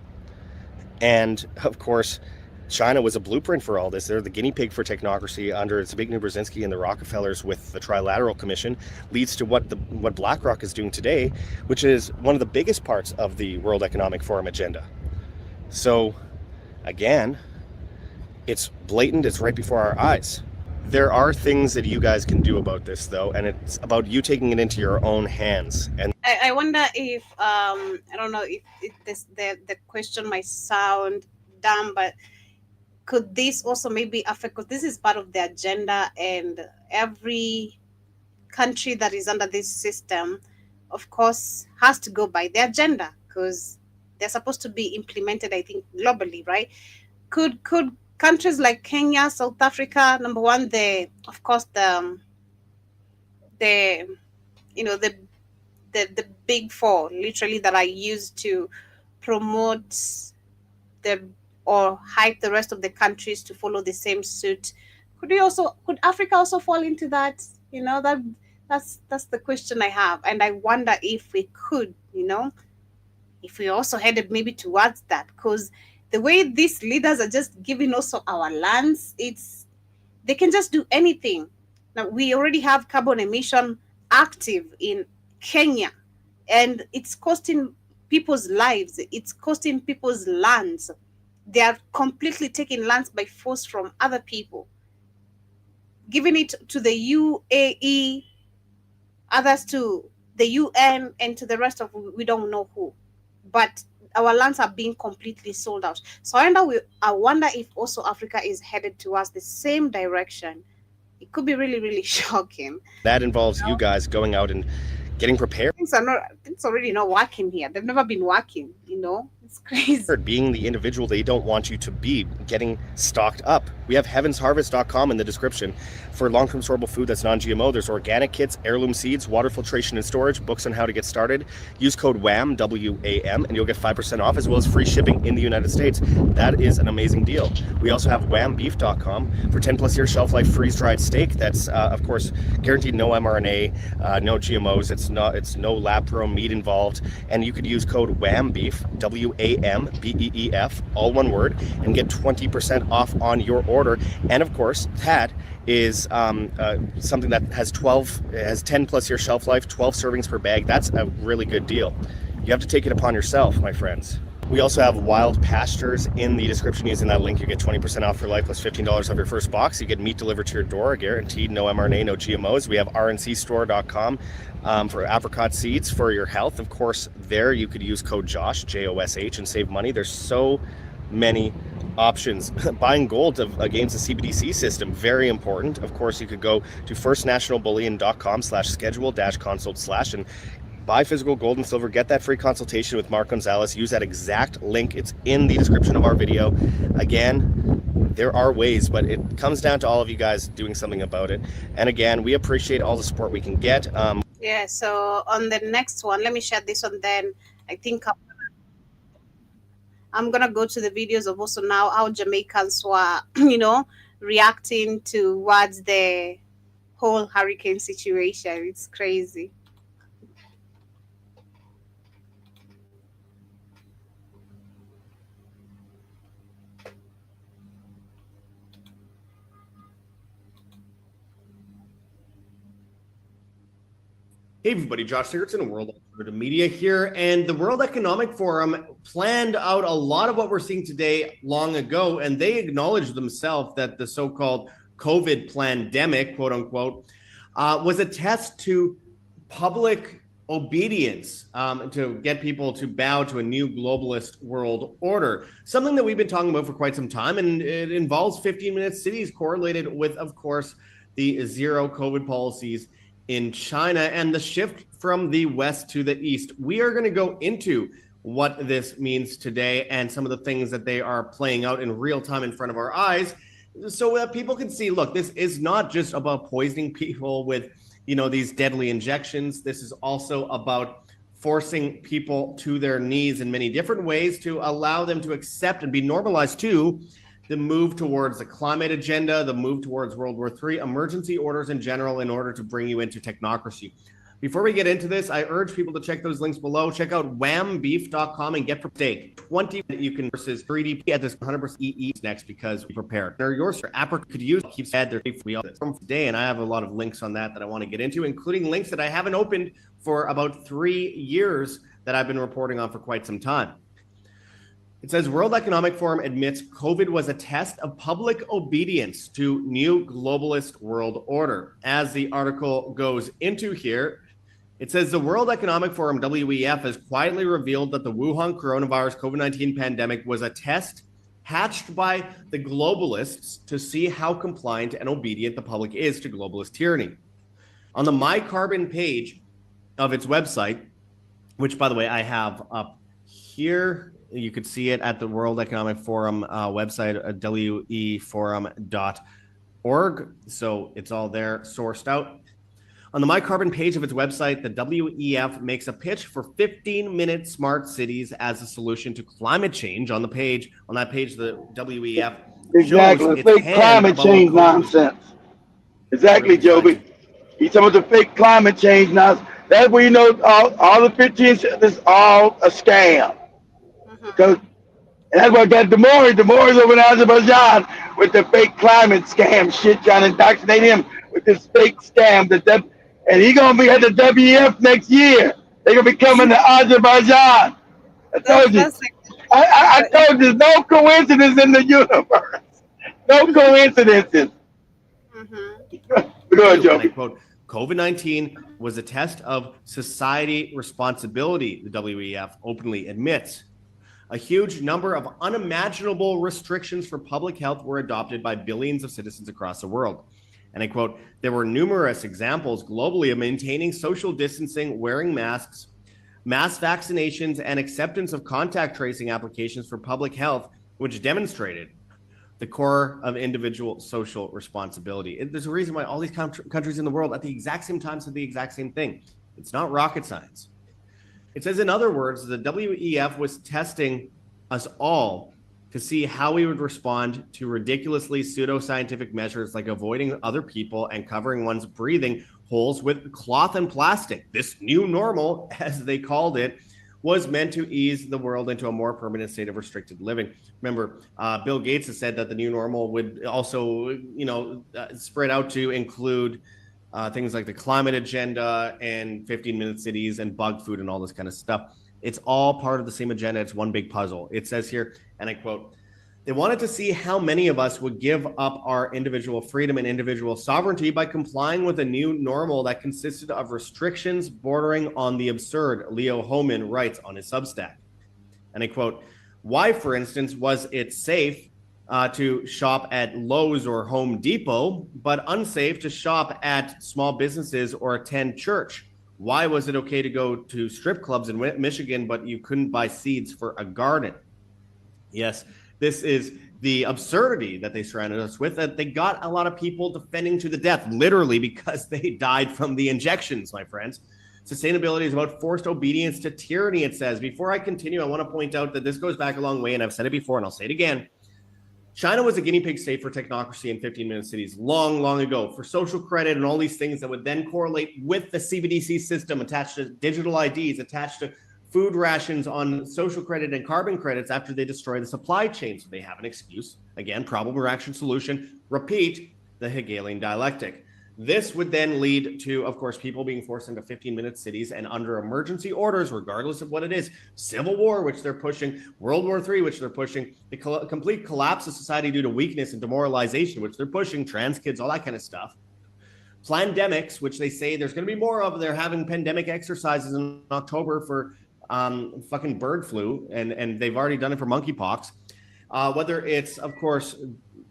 S18: And of course, China was a blueprint for all this. They're the guinea pig for technocracy under Zbigniew Brzezinski and the Rockefellers with the Trilateral Commission, leads to what BlackRock is doing today, which is one of the biggest parts of the World Economic Forum agenda. So again, it's blatant, it's right before our eyes. There are things that you guys can do about this, though, and it's about you taking it into your own hands. And
S3: I wonder if I don't know if the question might sound dumb, but could this also maybe affect, because this is part of the agenda, and every country that is under this system, of course, has to go by the agenda because they're supposed to be implemented, I think, globally, right? Could countries like Kenya, South Africa, number one, the big four, literally, that are used to promote or hype the rest of the countries to follow the same suit. Could Africa also fall into that? That's the question I have, and I wonder if we could, if we also headed maybe towards that, because the way these leaders are just giving also our lands, they can just do anything. Now, we already have carbon emission active in Kenya, and it's costing people's lives. It's costing people's lands. They are completely taking lands by force from other people, giving it to the UAE, others to the UN, and to the rest of we don't know who. But our lands are being completely sold out. So I wonder if also Africa is headed towards the same direction. It could be really, really shocking.
S18: that involves you guys going out and getting prepared.
S3: Things already not working here. They've never been working, It's crazy.
S18: Being the individual they don't want you to be, getting stocked up. We have heavensharvest.com in the description for long-term storable food that's non-GMO. There's organic kits, heirloom seeds, water filtration and storage, books on how to get started. Use code WAM, W-A-M, and you'll get 5% off, as well as free shipping in the United States. That is an amazing deal. We also have whambeef.com for 10 plus year shelf life freeze-dried steak. That's of course guaranteed no mRNA, no GMOs. It's no lab pro meat involved, and you could use code WAMBEEF, WAMBEEF, all one word, and get 20% off on your order. And of course, that is something that has 10 plus year shelf life, 12 servings per bag. That's a really good deal. You have to take it upon yourself, my friends. We also have Wild Pastures in the description. Using that link, you get 20% off for life plus $15 off your first box. You get meat delivered to your door, guaranteed, no mRNA, no GMOs. We have rncstore.com for apricot seeds for your health. Of course, there you could use code JOSH, J-O-S-H, and save money. There's so many options. Buying gold against the CBDC system, very important. Of course, you could go to firstnationalbullion.com/schedule-consult/ and buy physical gold and silver. Get that free consultation with Mark Gonzalez. Use that exact link. It's in the description of our video. Again, there are ways, but it comes down to all of you guys doing something about it. And again, we appreciate all the support we can get.
S3: Yeah, so on the next one, let me share this one then. I think I'm gonna go to the videos of also now how Jamaicans were, reacting towards the whole hurricane situation. It's crazy.
S19: Hey everybody, Josh Sigurdsson, World Alternative Media here, and the World Economic Forum planned out a lot of what we're seeing today long ago, and they acknowledged themselves that the so-called COVID pandemic, quote unquote, was a test to public obedience, to get people to bow to a new globalist world order, something that we've been talking about for quite some time, and it involves 15-minute cities correlated with, of course, the zero COVID policies in China and the shift from the west to the east. We are going to go into what this means today and some of the things that they are playing out in real time in front of our eyes, so that people can see, look, this is not just about poisoning people with, these deadly injections. This is also about forcing people to their knees in many different ways to allow them to accept and be normalized to the move towards the climate agenda, the move towards World War III, emergency orders in general, in order to bring you into technocracy. Before we get into this, I urge people to check those links below. Check out whambeef.com and get for steak 20 that you can versus 3D at this 100% EE next, because we prepared. They're yours. Your app could use keeps had their free from today, and I have a lot of links on that I want to get into, including links that I haven't opened for about 3 years that I've been reporting on for quite some time. It says World Economic Forum admits COVID was a test of public obedience to new globalist world order. As the article goes into here, it says the World Economic Forum, WEF, has quietly revealed that the Wuhan coronavirus COVID-19 pandemic was a test hatched by the globalists to see how compliant and obedient the public is to globalist tyranny. On the My Carbon page of its website, which, by the way, I have up here, you could see it at the World Economic Forum website, weforum.org. So it's all there, sourced out. On the My Carbon page of its website, the WEF makes a pitch for 15-minute smart cities as a solution to climate change. On that page, the WEF
S2: exactly fake climate change nonsense. Exactly, Joby. He's talking about the fake climate change nonsense. That's where all the 15. This is all a scam. Because that's what got Demore. Demore's over in Azerbaijan with the fake climate scam shit, trying to indoctrinate him with this fake scam. And he's going to be at the WEF next year. They're going to be coming to Azerbaijan. I told you. I told you, there's no coincidence in the universe. No coincidences. Go ahead, Joe.
S19: Quote, COVID-19 was a test of society responsibility, the WEF openly admits. A huge number of unimaginable restrictions for public health were adopted by billions of citizens across the world. And I quote, there were numerous examples globally of maintaining social distancing, wearing masks, mass vaccinations, and acceptance of contact tracing applications for public health, which demonstrated the core of individual social responsibility. There's a reason why all these countries in the world at the exact same time said the exact same thing. It's not rocket science. It says, in other words, the WEF was testing us all to see how we would respond to ridiculously pseudoscientific measures like avoiding other people and covering one's breathing holes with cloth and plastic. This new normal, as they called it, was meant to ease the world into a more permanent state of restricted living. Remember, Bill Gates has said that the new normal would also, spread out to include things like the climate agenda and 15-minute cities and bug food and all this kind of stuff. It's all part of the same agenda. It's one big puzzle. It says here, and I quote, "They wanted to see how many of us would give up our individual freedom and individual sovereignty by complying with a new normal that consisted of restrictions bordering on the absurd," Leo Hohmann writes on his Substack. And I quote, "Why, for instance, was it safe to shop at Lowe's or Home Depot, but unsafe to shop at small businesses or attend church? Why was it okay to go to strip clubs in Michigan, but you couldn't buy seeds for a garden?" Yes, this is the absurdity that they surrounded us with, that they got a lot of people defending to the death, literally because they died from the injections, my friends. Sustainability is about forced obedience to tyranny, it says. Before I continue, I want to point out that this goes back a long way, and I've said it before, and I'll say it again. China was a guinea pig state for technocracy in 15-minute cities long, long ago, for social credit and all these things that would then correlate with the CBDC system attached to digital IDs, attached to food rations on social credit and carbon credits after they destroy the supply chain. So they have an excuse. Again, problem, reaction, solution. Repeat the Hegelian dialectic. This would then lead to, of course, people being forced into 15-minute cities and under emergency orders, regardless of what it is. Civil war, which they're pushing. World War III, which they're pushing. The complete collapse of society due to weakness and demoralization, which they're pushing. Trans kids, all that kind of stuff. Plandemics, which they say there's going to be more of. They're having pandemic exercises in October for fucking bird flu, and they've already done it for monkeypox. Whether it's, of course,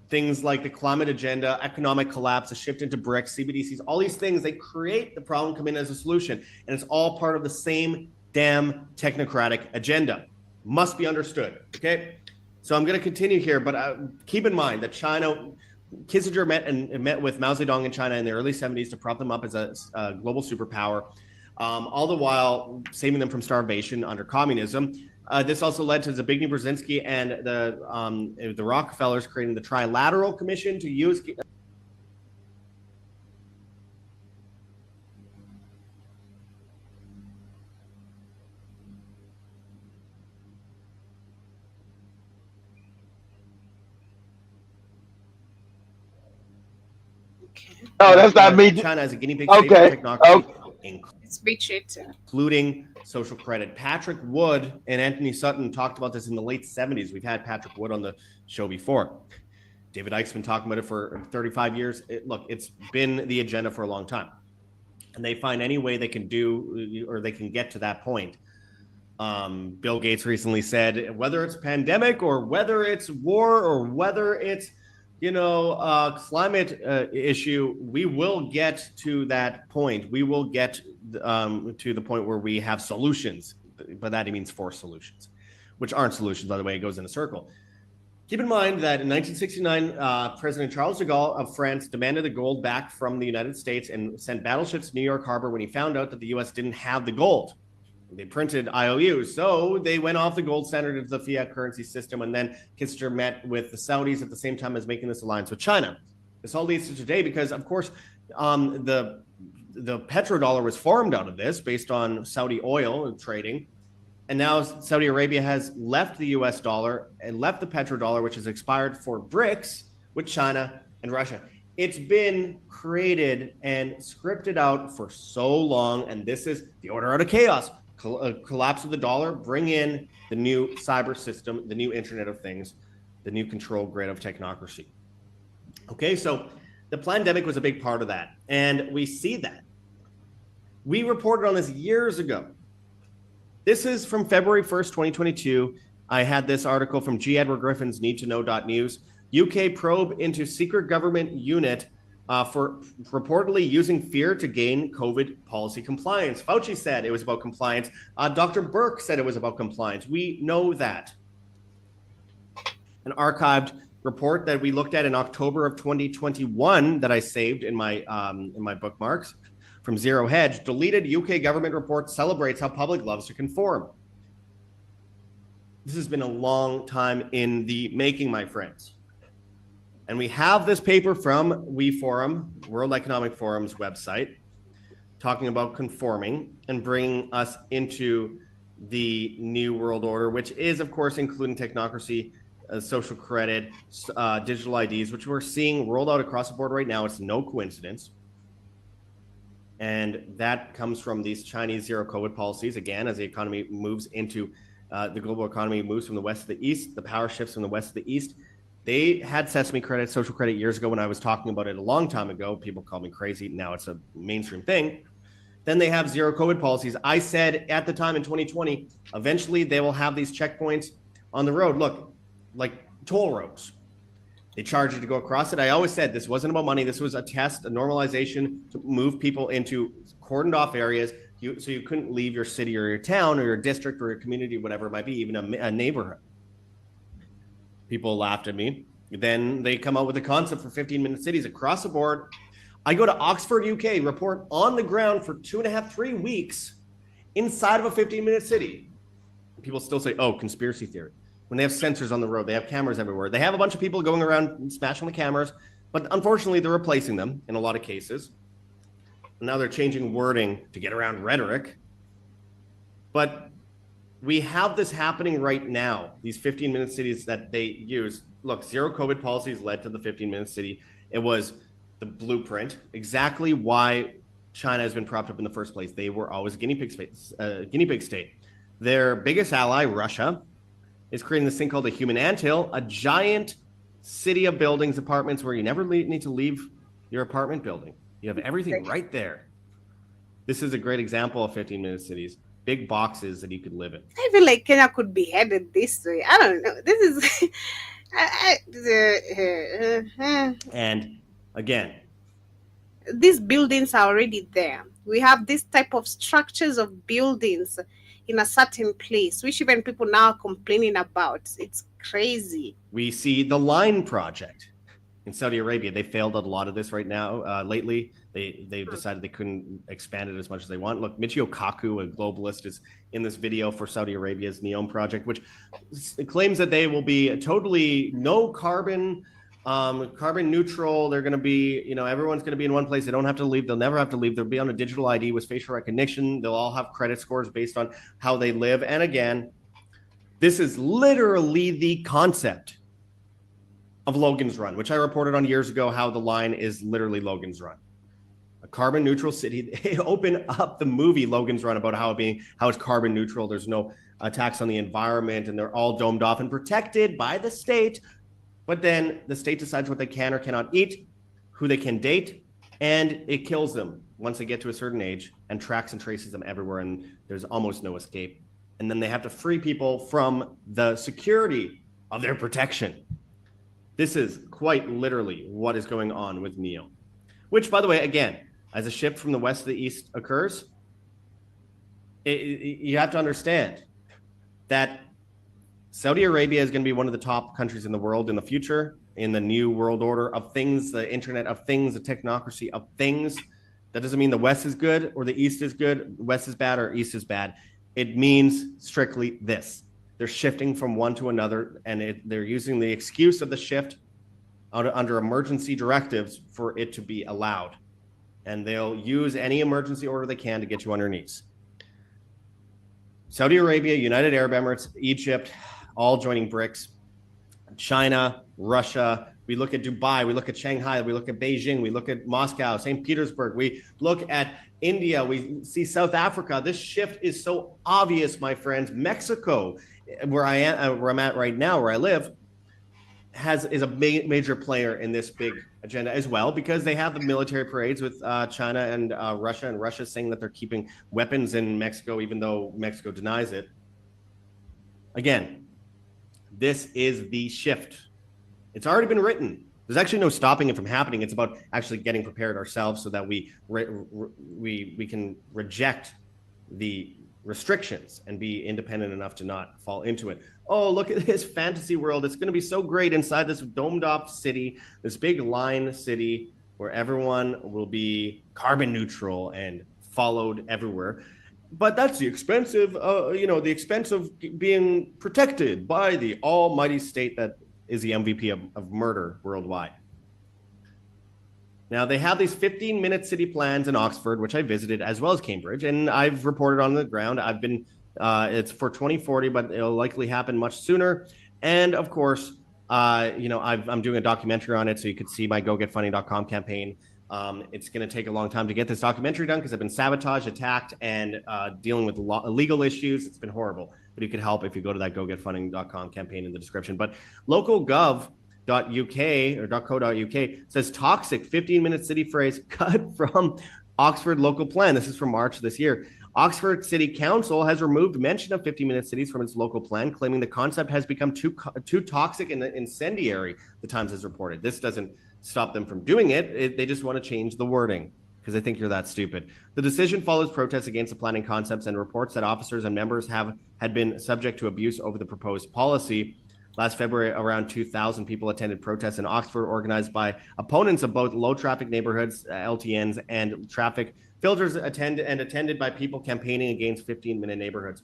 S19: things like the climate agenda, economic collapse, a shift into BRICS, CBDCs, all these things, they create the problem, come in as a solution. And it's all part of the same damn technocratic agenda. Must be understood, okay? So I'm going to continue here, but keep in mind that China, Kissinger met with Mao Zedong in China in the early 70s to prop them up as a global superpower, all the while saving them from starvation under communism. This also led to Zbigniew Brzezinski and the Rockefellers creating the Trilateral Commission to use.
S2: Oh, that's not me.
S19: China as a guinea pig.
S2: Okay.
S19: Including social credit. Patrick Wood and Anthony Sutton talked about this in the late 70s. We've had Patrick Wood on the show before. David Icke's been talking about it for 35 years. Look, it's been the agenda for a long time. And they find any way they can do, or they can get to that point. Bill Gates recently said, whether it's pandemic or whether it's war or whether it's climate issue, we will get to that point. We will get to the point where we have solutions. By that, he means forced solutions, which aren't solutions, by the way. It goes in a circle. Keep in mind that in 1969, President Charles de Gaulle of France demanded the gold back from the United States and sent battleships to New York Harbor when he found out that the U.S. didn't have the gold. They printed IOUs, so they went off the gold standard into the fiat currency system, and then Kissinger met with the Saudis at the same time as making this alliance with China. This all leads to today because, of course, the petrodollar was formed out of this based on Saudi oil trading, and now Saudi Arabia has left the U.S. dollar and left the petrodollar, which has expired for BRICS with China and Russia. It's been created and scripted out for so long, and this is the order out of chaos. Collapse of the dollar, bring in the new cyber system, the new Internet of Things, the new control grid of technocracy. Okay, so the pandemic was a big part of that, and we see that. We reported on this years ago. This is from February 1st, 2022. I had this article from G. Edward Griffin's Need to Know.news. UK probe into secret government unit for reportedly using fear to gain COVID policy compliance. Fauci said it was about compliance. Dr. Burke said it was about compliance. We know that. An archived report that we looked at in October of 2021 that I saved in my bookmarks from Zero Hedge, deleted UK government report celebrates how public loves to conform. This has been a long time in the making, my friends. And we have this paper from WeForum, World Economic Forum's website, talking about conforming and bringing us into the new world order, which is, of course, including technocracy, social credit, digital IDs, which we're seeing rolled out across the board right now. It's no coincidence. And that comes from these Chinese zero COVID policies. Again, as the economy moves into the global economy moves from the west to the east, the power shifts from the west to the east. They had sesame credit, social credit years ago when I was talking about it a long time ago. People call me crazy. Now it's a mainstream thing. Then they have zero COVID policies. I said at the time in 2020, eventually they will have these checkpoints on the road. Look, like toll roads. They charge you to go across it. I always said this wasn't about money. This was a test, a normalization to move people into cordoned off areas so you couldn't leave your city or your town or your district or your community, whatever it might be, even a neighborhood. People laughed at me. Then they come out with a concept for 15-minute cities across the board. I go to Oxford, UK, report on the ground for 2.5, 3 weeks inside of a 15-minute city. People still say, oh, conspiracy theory. When they have sensors on the road, they have cameras everywhere. They have a bunch of people going around and smashing the cameras, but unfortunately, they're replacing them in a lot of cases. Now they're changing wording to get around rhetoric. But we have this happening right now, these 15-minute cities that they use. Look, zero COVID policies led to the 15-minute city. It was the blueprint, exactly why China has been propped up in the first place. They were always a guinea pig state. Their biggest ally, Russia, is creating this thing called a human anthill, a giant city of buildings, apartments where you never need to leave your apartment building. You have everything right there. This is a great example of 15-minute cities, big boxes that you could live in.
S3: I feel like Kenya could be headed this way. I don't know. This is...
S19: And again,
S3: these buildings are already there. We have this type of structures of buildings in a certain place, which even people now are complaining about. It's crazy.
S19: We see the Line project in Saudi Arabia. They failed at a lot of this right now. Lately, they decided they couldn't expand it as much as they want. Look, Michio Kaku, a globalist, is in this video for Saudi Arabia's NEOM project, which claims that they will be totally no carbon neutral. They're going to be, everyone's going to be in one place. They don't have to leave. They'll never have to leave. They'll be on a digital ID with facial recognition. They'll all have credit scores based on how they live. And again, this is literally the concept of Logan's Run, which I reported on years ago, how the Line is literally Logan's Run. A carbon neutral city. They open up the movie Logan's Run about how it's carbon neutral. There's no attacks on the environment, and they're all domed off and protected by the state. But then the state decides what they can or cannot eat, who they can date, and it kills them once they get to a certain age and tracks and traces them everywhere, and there's almost no escape. And then they have to free people from the security of their protection. This is quite literally what is going on with NEO, which, by the way, again, as a shift from the west to the east occurs, you have to understand that Saudi Arabia is going to be one of the top countries in the world in the future, in the new world order of things, the internet of things, the technocracy of things. That doesn't mean the West is good or the East is good, West is bad or East is bad. It means strictly this. They're shifting from one to another, and they're using the excuse of the shift under emergency directives for it to be allowed. And they'll use any emergency order they can to get you on your knees. Saudi Arabia, United Arab Emirates, Egypt, all joining BRICS. China, Russia, we look at Dubai, we look at Shanghai, we look at Beijing, we look at Moscow, St. Petersburg, we look at India, we see South Africa. This shift is so obvious, my friends. Mexico, where I'm at right now, where I live, is a major player in this big agenda as well, because they have the military parades with China and Russia saying that they're keeping weapons in Mexico, even though Mexico denies it. Again, this is the shift. It's already been written. There's actually no stopping it from happening. It's about actually getting prepared ourselves so that we can reject the restrictions and be independent enough to not fall into it. Oh, look at this fantasy world. It's going to be so great inside this domed off city, this big line city where everyone will be carbon neutral and followed everywhere. But that's the expense of, the expense of being protected by the almighty state that is the MVP of murder worldwide. Now, they have these 15-minute city plans in Oxford, which I visited, as well as Cambridge, and I've reported on the ground. I've been, it's for 2040, but it'll likely happen much sooner. And of course, I'm doing a documentary on it, so you could see my GoGetFunding.com campaign. It's going to take a long time to get this documentary done because I've been sabotaged, attacked, and dealing with legal issues. It's been horrible, but you could help if you go to that GoGetFunding.com campaign in the description. But localgov.uk or .co.uk says toxic 15-minute city phrase cut from Oxford local plan. This is from March this year. Oxford City Council has removed mention of 15-minute cities from its local plan, claiming the concept has become too toxic and incendiary, the Times has reported. This doesn't stop them from doing it. They just want to change the wording because they think you're that stupid. The decision follows protests against the planning concepts and reports that officers and members had been subject to abuse over the proposed policy. Last February, around 2,000 people attended protests in Oxford, organized by opponents of both low traffic neighborhoods, LTNs, and traffic filters, attended by people campaigning against 15-minute neighborhoods.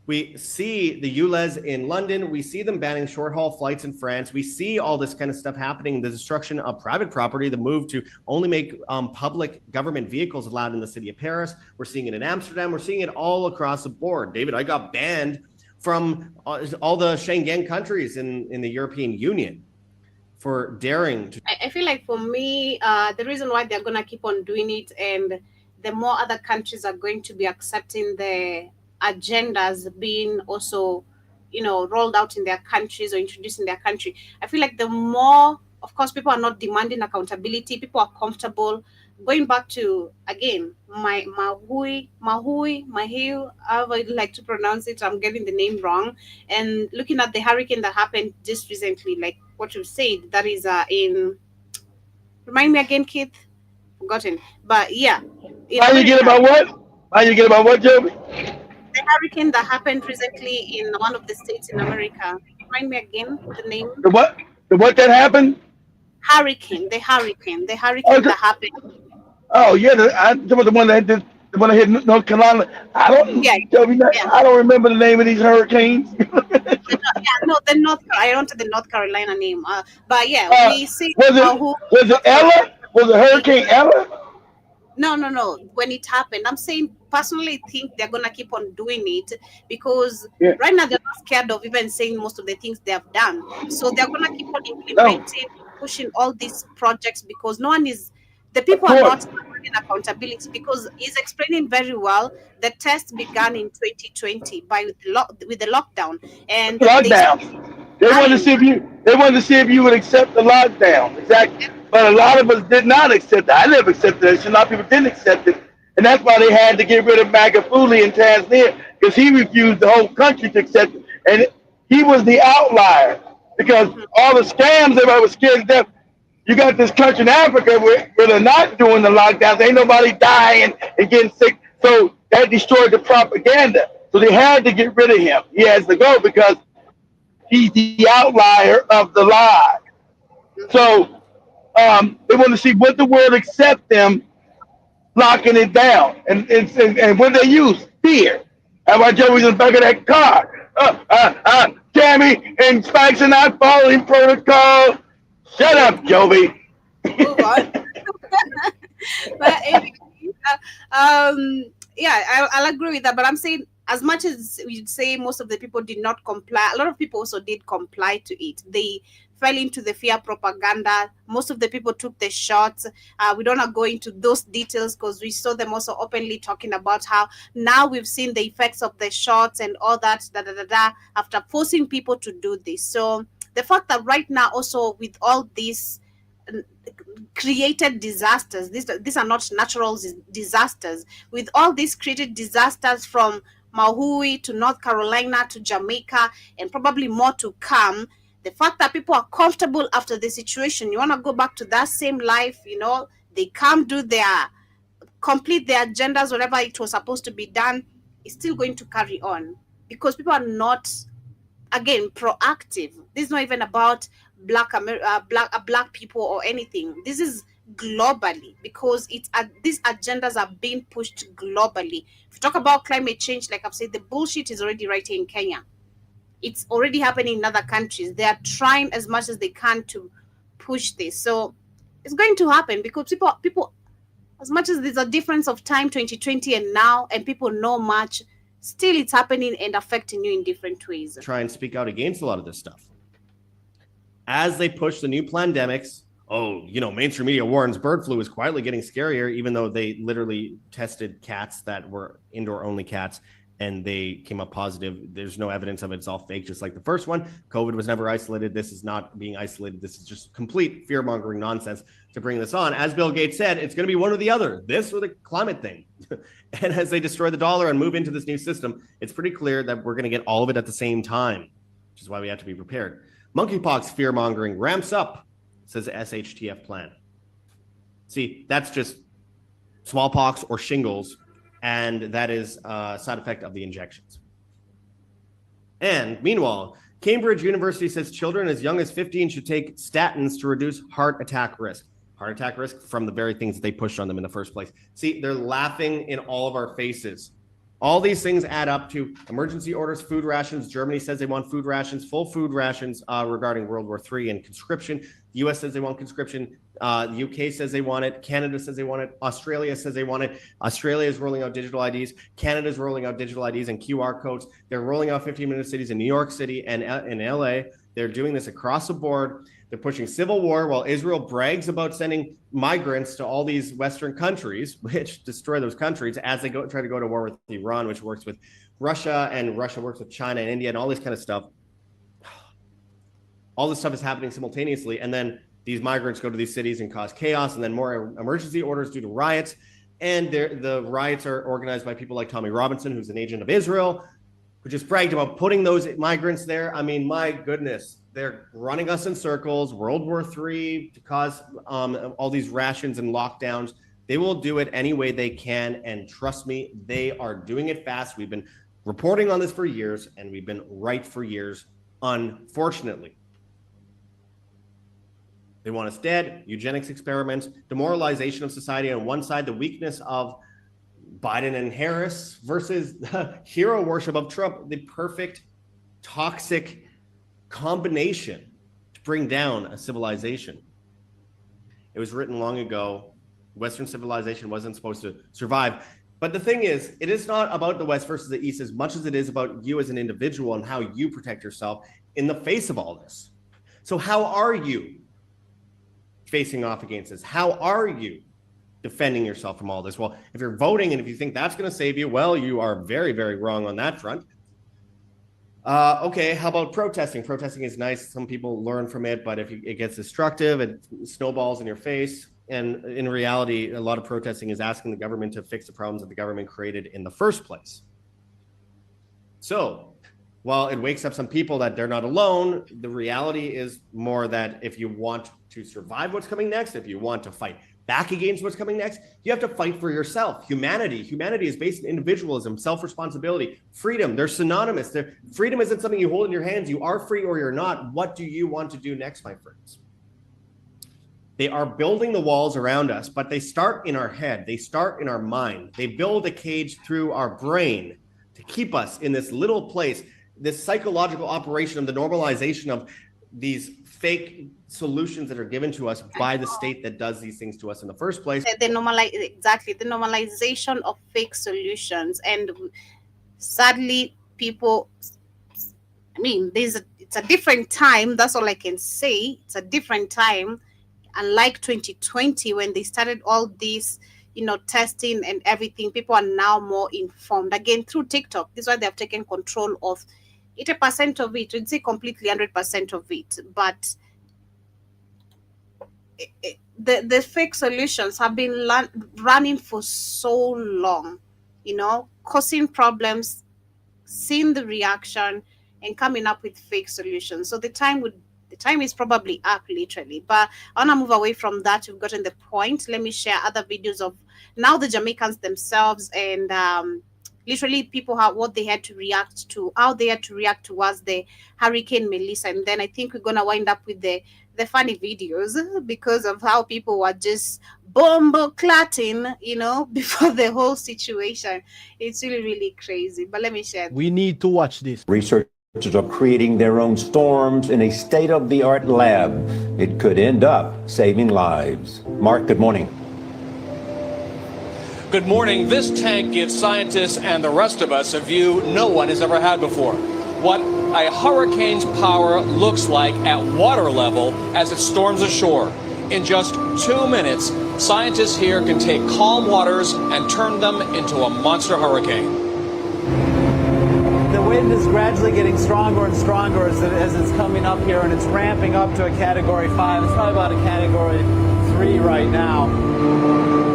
S19: We see the ULEZ in London. We see them banning short-haul flights in France. We see all this kind of stuff happening, the destruction of private property, the move to only make public government vehicles allowed in the city of Paris. We're seeing it in Amsterdam. We're seeing it all across the board. David, I got banned from all the Schengen countries in the European Union for daring to.
S3: I feel like for me, the reason why they're going to keep on doing it, and the more other countries are going to be accepting the agendas being also, rolled out in their countries or introduced in their country, I feel like the more, of course, people are not demanding accountability. People are comfortable going back to, again, Mahiu, however you like to pronounce it. I'm getting the name wrong. And looking at the hurricane that happened just recently, like what you said, that is in, remind me again, Keith? Forgotten. But yeah.
S2: How you get about what, Joby?
S3: The hurricane that happened recently in one of the states in America. Remind me again the name.
S2: The what? The what that happened?
S3: The hurricane that happened.
S2: Oh yeah, the one that hit North Carolina. I don't remember the name of these hurricanes.
S3: The I don't know the North Carolina name. But yeah, we see.
S2: Was it Ella? Was it Hurricane Ella?
S3: No. When it happened, I'm saying personally think they're gonna keep on doing it because right now they're not scared of even saying most of the things they have done. So they're gonna keep on implementing, pushing all these projects because the people are not taking accountability because he's explaining very well. The test began in 2020 with the lockdown and
S2: They wanted to see if you would accept the lockdown. Exactly. But a lot of us did not accept it. I never accepted it. A lot of people didn't accept it. And that's why they had to get rid of Magufuli in Tanzania because he refused the whole country to accept it. And he was the outlier because all the scams, everybody was scared to death. You got this country in Africa where they're not doing the lockdowns. Ain't nobody dying and getting sick. So that destroyed the propaganda. So they had to get rid of him. He has to go because he's the outlier of the lie. So they want to see would the world accept them locking it down. And what they use? Fear. How about Joey's in the back of that car? Tammy and Spikes are not following protocol. Shut up, Joby.
S3: But I'll agree with that. But I'm saying, as much as you'd say most of the people did not comply, a lot of people also did comply to it. They fell into the fear propaganda. Most of the people took the shots. We don't go into those details because we saw them also openly talking about how now we've seen the effects of the shots and all that, after forcing people to do this. So the fact that right now also with all these created disasters, these are not natural disasters, with all these created disasters from Maui to North Carolina to Jamaica and probably more to come, The fact that people are comfortable after the situation, you want to go back to that same life, they can't complete their agendas, whatever it was supposed to be done, is still going to carry on because people are not, again, proactive. This is not even about black people or anything. This is globally because these agendas are being pushed globally. If you talk about climate change, like I've said, the bullshit is already right here in Kenya. It's already happening in other countries. They are trying as much as they can to push this. So it's going to happen because people, as much as there's a difference of time, 2020 and now, and people know much, still it's happening and affecting you in different ways.
S19: Try and speak out against a lot of this stuff. As they push the new pandemics, mainstream media warns bird flu is quietly getting scarier, even though they literally tested cats that were indoor-only cats, and they came up positive. There's no evidence of it. It's all fake, just like the first one. COVID was never isolated. This is not being isolated. This is just complete fear-mongering nonsense to bring this on. As Bill Gates said, it's going to be one or the other, this or the climate thing. And as they destroy the dollar and move into this new system, it's pretty clear that we're going to get all of it at the same time, which is why we have to be prepared. Monkeypox fear-mongering ramps up, says the SHTF plan. See, that's just smallpox or shingles, and that is a side effect of the injections. And meanwhile, Cambridge University says children as young as 15 should take statins to reduce heart attack risk. Heart attack risk from the very things that they pushed on them in the first place. See, they're laughing in all of our faces. All these things add up to emergency orders, food rations. Germany says they want food rations, full food rations regarding World War III and conscription. The US says they want conscription. The UK says they want it. Canada says they want it. Australia says they want it. Australia is rolling out digital IDs. Canada is rolling out digital IDs and QR codes. They're rolling out 15-minute cities in New York City and in LA. They're doing this across the board. They're pushing civil war while Israel brags about sending migrants to all these Western countries, which destroy those countries as they try to go to war with Iran, which works with Russia, and Russia works with China and India and all this kind of stuff. All this stuff is happening simultaneously. And then these migrants go to these cities and cause chaos, and then more emergency orders due to riots. And the riots are organized by people like Tommy Robinson, who's an agent of Israel, who just bragged about putting those migrants there. I mean, my goodness, they're running us in circles. World War III to cause all these rations and lockdowns. They will do it any way they can. And trust me, they are doing it fast. We've been reporting on this for years, and we've been right for years, unfortunately. They want us dead, eugenics experiments, demoralization of society on one side, the weakness of Biden and Harris versus the hero worship of Trump, the perfect toxic combination to bring down a civilization. It was written long ago. Western civilization wasn't supposed to survive. But the thing is, it is not about the West versus the East as much as it is about you as an individual and how you protect yourself in the face of all this. So how are you facing off against this? How are you defending yourself from all this? Well, if you're voting and if you think that's going to save you, well, you are very, very wrong on that front. Okay, how about protesting? Protesting is nice. Some people learn from it, but if it gets destructive, it snowballs in your face. And in reality, a lot of protesting is asking the government to fix the problems that the government created in the first place. So while it wakes up some people that they're not alone, the reality is more that if you want to survive what's coming next, if you want to fight back against what's coming next, you have to fight for yourself. Humanity is based in individualism, self-responsibility, freedom. They're synonymous. Freedom isn't something you hold in your hands. You are free or you're not. What do you want to do next, my friends? They are building the walls around us, but they start in our head. They start in our mind. They build a cage through our brain to keep us in this little place, this psychological operation of the normalization of these fake solutions that are given to us by the state that does these things to us in the first place.
S3: The normalization of fake solutions. And sadly, people, it's a different time. That's all I can say. It's a different time. Unlike 2020, when they started all this, testing and everything, people are now more informed. Again, through TikTok. This is why they have taken control of 80% of it. We'd say completely 100% of it. But the fake solutions have been running for so long, causing problems, seeing the reaction, and coming up with fake solutions. So the time would time is probably up, literally. But I want to move away from that. We've gotten the point. Let me share other videos of now the Jamaicans themselves and literally people what they had to react to, how they had to react towards the Hurricane Melissa. And then I think we're going to wind up with the funny videos because of how people were just bomb-clatting, you know, before the whole situation. It's really, really crazy. But let me share.
S20: We need to watch this.
S21: Researchers are creating their own storms in a state-of-the-art lab. It could end up saving lives. Mark, good morning.
S22: Good morning. This tank gives scientists and the rest of us a view no one has ever had before. What a hurricane's power looks like at water level as it storms ashore. In just 2 minutes, scientists here can take calm waters and turn them into a monster hurricane.
S23: The wind is gradually getting stronger and stronger as it's coming up here, and it's ramping up to a Category 5. It's probably about a Category 3 right now.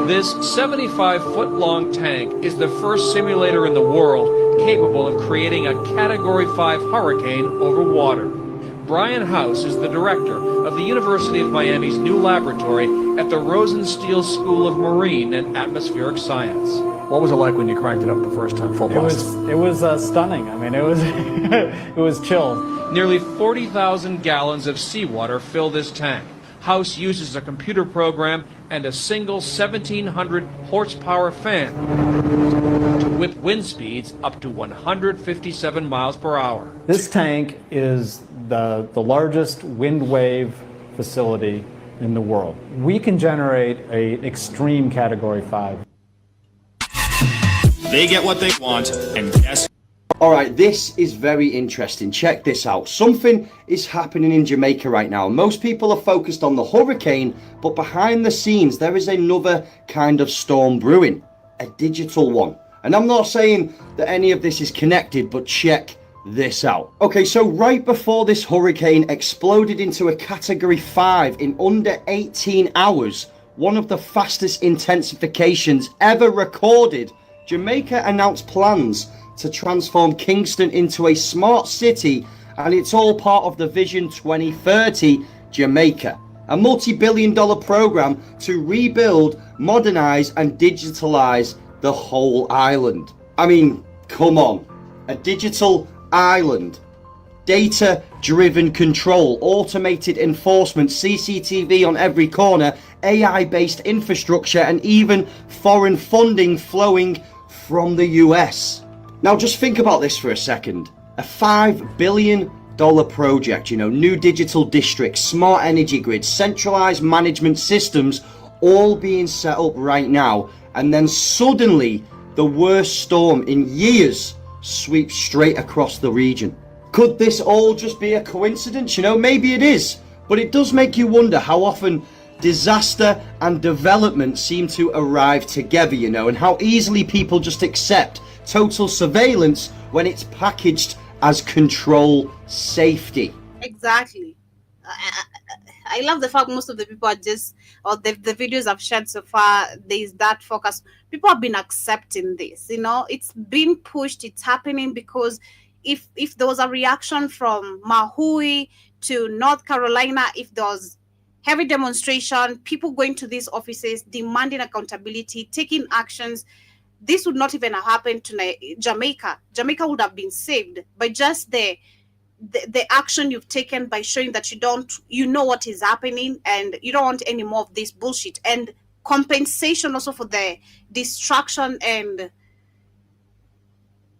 S22: This 75-foot-long tank is the first simulator in the world capable of creating a Category 5 hurricane over water. Brian House is the director of the University of Miami's new laboratory at the Rosenstiel School of Marine and Atmospheric Science.
S11: What was it like when you cranked it up the first time, full blast?
S23: It was stunning. I mean, it was it was chilled.
S22: Nearly 40,000 gallons of seawater fill this tank. House uses a computer program and a single 1,700 horsepower fan to whip wind speeds up to 157 miles per hour.
S23: This tank is the largest wind wave facility in the world. We can generate an extreme Category 5.
S24: They get what they want, and guess.
S25: All right, this is very interesting. Check this out. Something is happening in Jamaica right now. Most people are focused on the hurricane, but behind the scenes, there is another kind of storm brewing, a digital one. And I'm not saying that any of this is connected, but check this out. Okay, so right before this hurricane exploded into a Category 5 in under 18 hours, one of the fastest intensifications ever recorded, Jamaica announced plans to transform Kingston into a smart city, and it's all part of the Vision 2030 Jamaica, a multi-billion-dollar program to rebuild, modernize, and digitalize the whole island. I mean, come on, a digital island, data-driven control, automated enforcement, CCTV on every corner, AI-based infrastructure, and even foreign funding flowing from the US. Now just think about this for a second. A $5 billion project, you know, new digital districts, smart energy grids, centralized management systems, all being set up right now, and then suddenly the worst storm in years sweeps straight across the region. Could this all just be a coincidence? You know, maybe it is, but it does make you wonder how often disaster and development seem to arrive together, you know, and how easily people just accept total surveillance when it's packaged as control safety.
S3: Exactly. I love the fact most of the people are just, or the videos I've shared so far, there's that focus. People have been accepting this, you know, it's been pushed, it's happening because if there was a reaction from Maui to North Carolina, if there was heavy demonstration, people going to these offices, demanding accountability, taking actions, this would not even have happened to Jamaica. Jamaica would have been saved by just the action you've taken by showing that you know what is happening and you don't want any more of this bullshit, and compensation also for the distraction and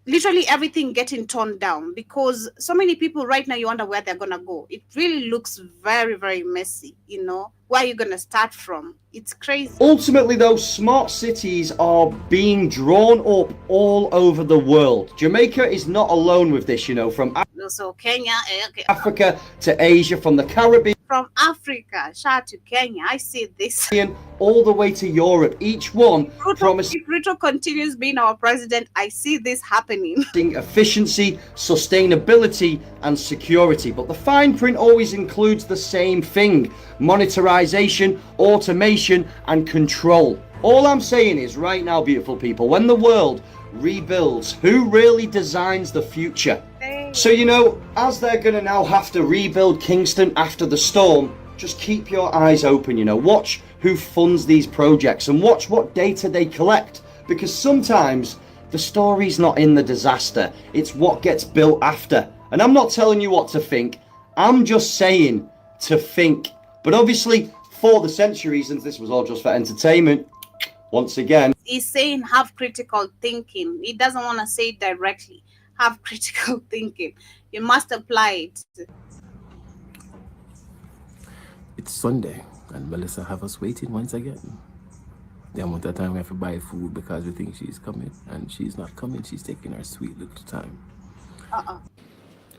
S3: literally everything getting torn down, because so many people right now, you wonder where they're gonna go. It really looks very, very messy, you know. Where are you gonna start from? It's crazy.
S25: Ultimately though, smart cities are being drawn up all over the world. Jamaica is not alone with this, you know, from
S3: so Kenya,
S25: Africa to Asia, from the Caribbean,
S3: from Africa, shout out to Kenya, I see this,
S25: all the way to Europe. Each one promising,
S3: if Ruto continues being our president, I see this happening.
S25: Efficiency, sustainability, and security. But the fine print always includes the same thing: monetization, automation, and control. All I'm saying is, right now, beautiful people, when the world rebuilds, who really designs the future? So, you know, as they're going to now have to rebuild Kingston after the storm, just keep your eyes open, you know, watch who funds these projects and watch what data they collect, because sometimes the story's not in the disaster, it's what gets built after. And I'm not telling you what to think, I'm just saying to think. But obviously, for the Century reasons, this was all just for entertainment. Once again,
S3: He's saying have critical thinking. He doesn't want to say it directly. Have critical thinking. You must apply it.
S1: It's Sunday, and Melissa have us waiting once again. The amount of time we have to buy food because we think she's coming, and she's not coming. She's taking her sweet little time.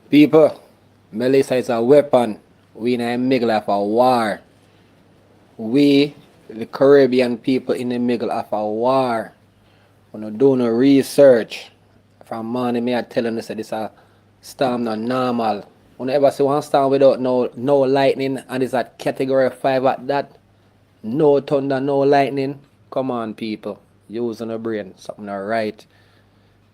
S4: People, Melissa is a weapon. We in the middle of a war. We, the Caribbean people, in the middle of a war. When I do no research, from morning me I telling you that this a storm not normal. When I ever see one storm without no lightning and it's at category 5 at that, no thunder, no lightning. Come on, people, using a brain, something not right.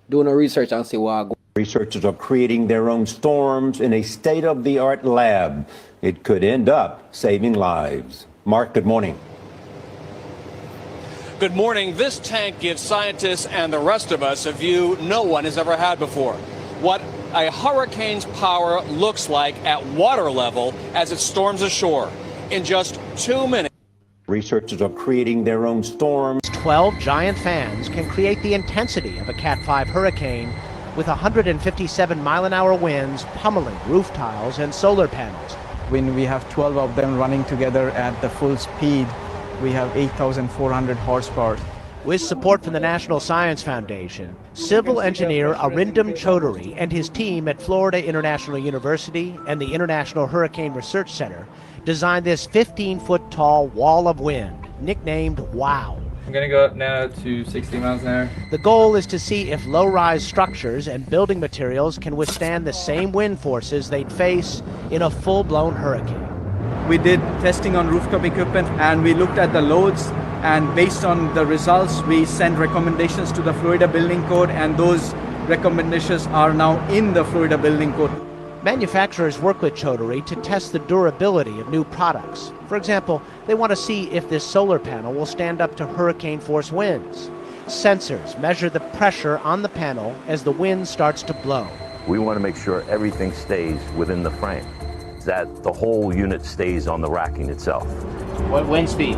S4: Do no research and see what I go.
S21: Researchers are creating their own storms in a state-of-the-art lab. It could end up saving lives. Mark, good morning.
S22: Good morning. This tank gives scientists and the rest of us a view no one has ever had before. What a hurricane's power looks like at water level as it storms ashore. In just 2 minutes.
S21: Researchers are creating their own storms.
S5: 12 giant fans can create the intensity of a Cat 5 hurricane with 157-mile-an-hour winds pummeling roof tiles and solar panels.
S6: When we have 12 of them running together at the full speed, we have 8,400 horsepower.
S5: With support from the National Science Foundation, civil engineer Arindam Chaudhary and his team at Florida International University and the International Hurricane Research Center designed this 15-foot tall wall of wind, nicknamed WOW.
S20: I'm gonna go up now to 60 miles an hour.
S5: The goal is to see if low-rise structures and building materials can withstand the same wind forces they'd face in a full-blown hurricane.
S6: We did testing on rooftop equipment and we looked at the loads, and based on the results we sent recommendations to the Florida Building Code, and those recommendations are now in the Florida Building Code.
S5: Manufacturers work with Chaudhary to test the durability of new products. For example, they want to see if this solar panel will stand up to hurricane-force winds. Sensors measure the pressure on the panel as the wind starts to blow.
S26: We want to make sure everything stays within the frame, that the whole unit stays on the racking itself.
S20: What wind speed?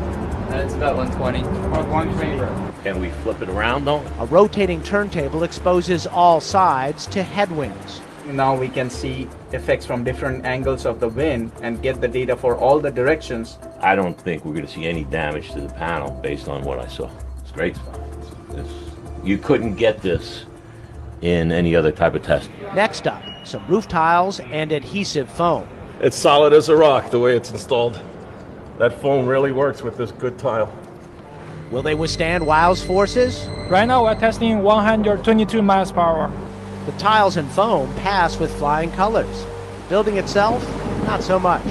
S20: It's about 120. About 120.
S26: Can we flip it around though?
S5: A rotating turntable exposes all sides to headwinds.
S6: Now we can see effects from different angles of the wind and get the data for all the directions.
S26: I don't think we're going to see any damage to the panel based on what I saw. It's great stuff. You couldn't get this in any other type of test.
S5: Next up, some roof tiles and adhesive foam.
S27: It's solid as a rock the way it's installed. That foam really works with this good tile.
S5: Will they withstand WOW's forces?
S28: Right now we're testing 122 miles per hour.
S5: The tiles and foam pass with flying colors. Building itself, not so much.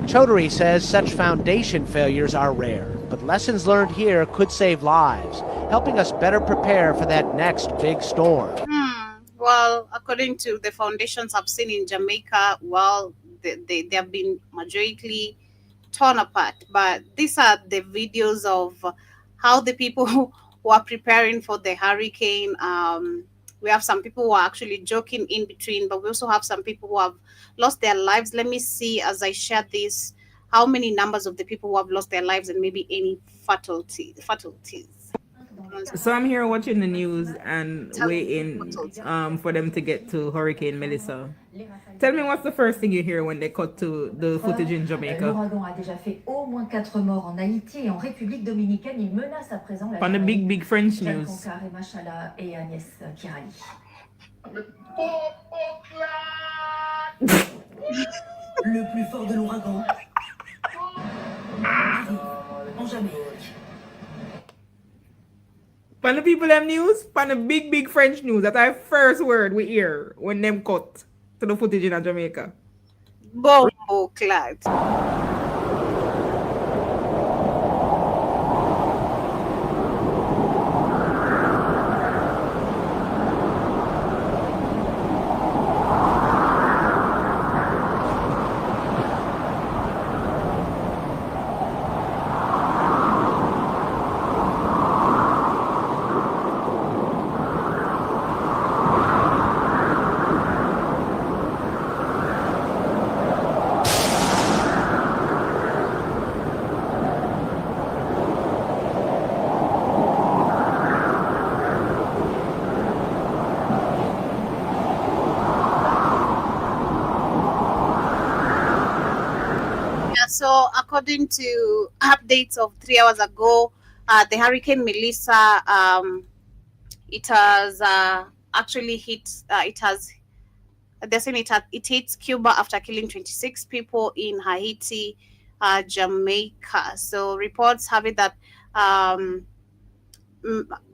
S5: Chaudhary says such foundation failures are rare, but lessons learned here could save lives, helping us better prepare for that next big storm.
S3: Well, according to the foundations I've seen in Jamaica, well, they have been majorly torn apart. But these are the videos of how the people who are preparing for the hurricane. We have some people who are actually joking in between, but we also have some people who have lost their lives. Let me see, as I share this, how many numbers of the people who have lost their lives and maybe any fatalities.
S29: So I'm here watching the news and waiting for them to get to Hurricane Melissa. Tell me, what's the first thing you hear when they cut to the footage in Jamaica? On the big French news.
S30: Le plus fort de l'ouragan arrive en Jamaïque.
S29: Pan the people them news, pan the big French news, that our first word we hear when them cut to the footage in Jamaica.
S3: Bombo clad. according to updates of 3 hours ago, the Hurricane Melissa, it has actually hit. They're saying it hits Cuba after killing 26 people in Haiti, Jamaica. So reports have it that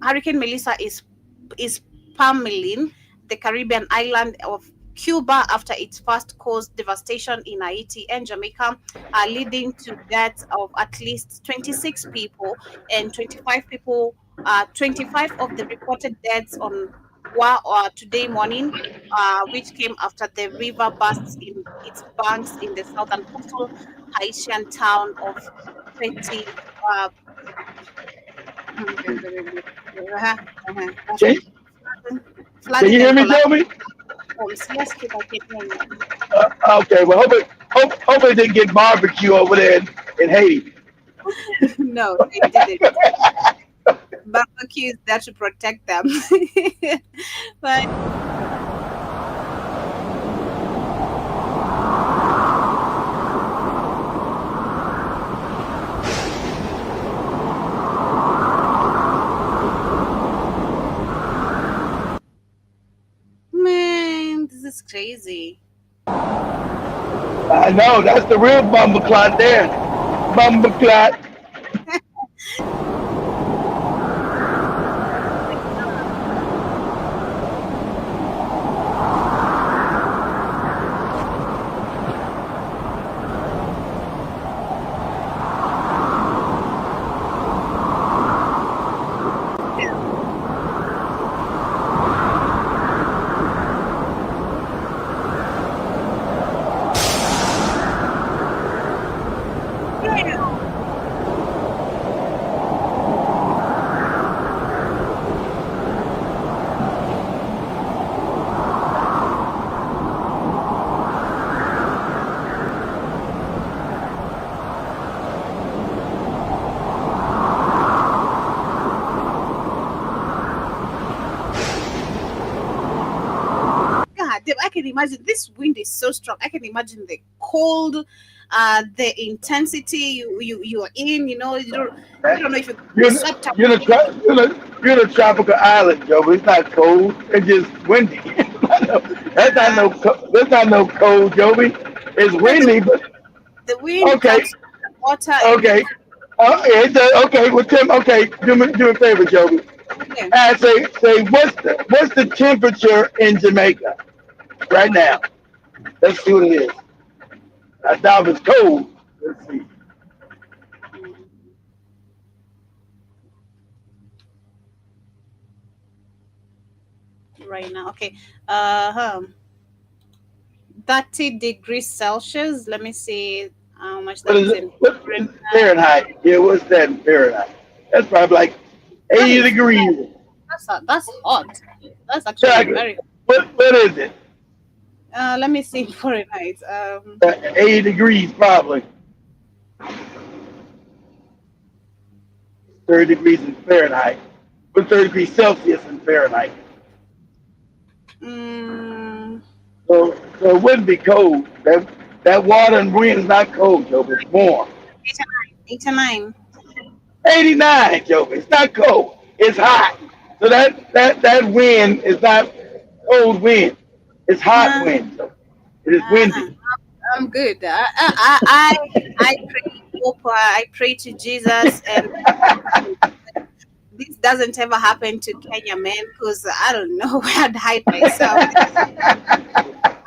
S3: Hurricane Melissa is pummeling the Caribbean island of Cuba after it first caused devastation in Haiti and Jamaica, leading to deaths of at least 26 people and 25 people. 25 of the reported deaths were today morning, which came after the river burst in its banks in the southern coastal Haitian town of Petit.
S2: Can, can
S3: Flooding
S2: you hear
S3: and
S2: me,
S3: collapse
S2: Joby?
S3: homes. Yes, Kid, I can hear you.
S2: Okay, well, hope it didn't get barbecue over there in Haiti.
S3: No, they didn't. Barbecue is there to protect them. But man, this is crazy.
S2: I know, that's the real bumbleclot there. Bumbleclot.
S3: God damn, I can imagine this wind is so strong. I can imagine the cold, the intensity you're in. You don't know if you're
S2: You're,
S3: swept up.
S2: you're in a tropical island, Joby. It's not cold. It's just windy. That's not no cold, Joby. It's
S3: No,
S2: windy, but
S3: the wind
S2: okay,
S3: comes from the water and the
S2: okay. Yeah, it does. Okay, well, Tim. Okay, do me a favor, Joby.
S3: yeah.
S2: Say what's the temperature in Jamaica right now? Let's see what it is. I doubt it's cold. Let's see.
S3: Right now. Okay. 30 degrees Celsius. Let me see how much
S2: What
S3: that
S2: is
S3: is
S2: it?
S3: in
S2: What is Fahrenheit? Yeah, what's that in Fahrenheit? That's probably like
S3: that
S2: 80
S3: is
S2: degrees.
S3: that's hot. That's actually
S2: Exactly.
S3: very
S2: What is it?
S3: let me see Fahrenheit.
S2: 80 degrees probably. 30 degrees in Fahrenheit. What's 30 degrees Celsius in Fahrenheit?
S3: mm,
S2: So it wouldn't be cold. That water and wind is not cold, Joe. It's warm.
S3: 89.
S2: 89, Joe. It's not cold. It's hot. So that wind is not cold wind. It's hot
S3: Uh,
S2: wind. So it is windy.
S3: I'm good. I pray, hope, I pray to Jesus, and this doesn't ever happen to Kenya, man, because I don't know where I'd hide myself.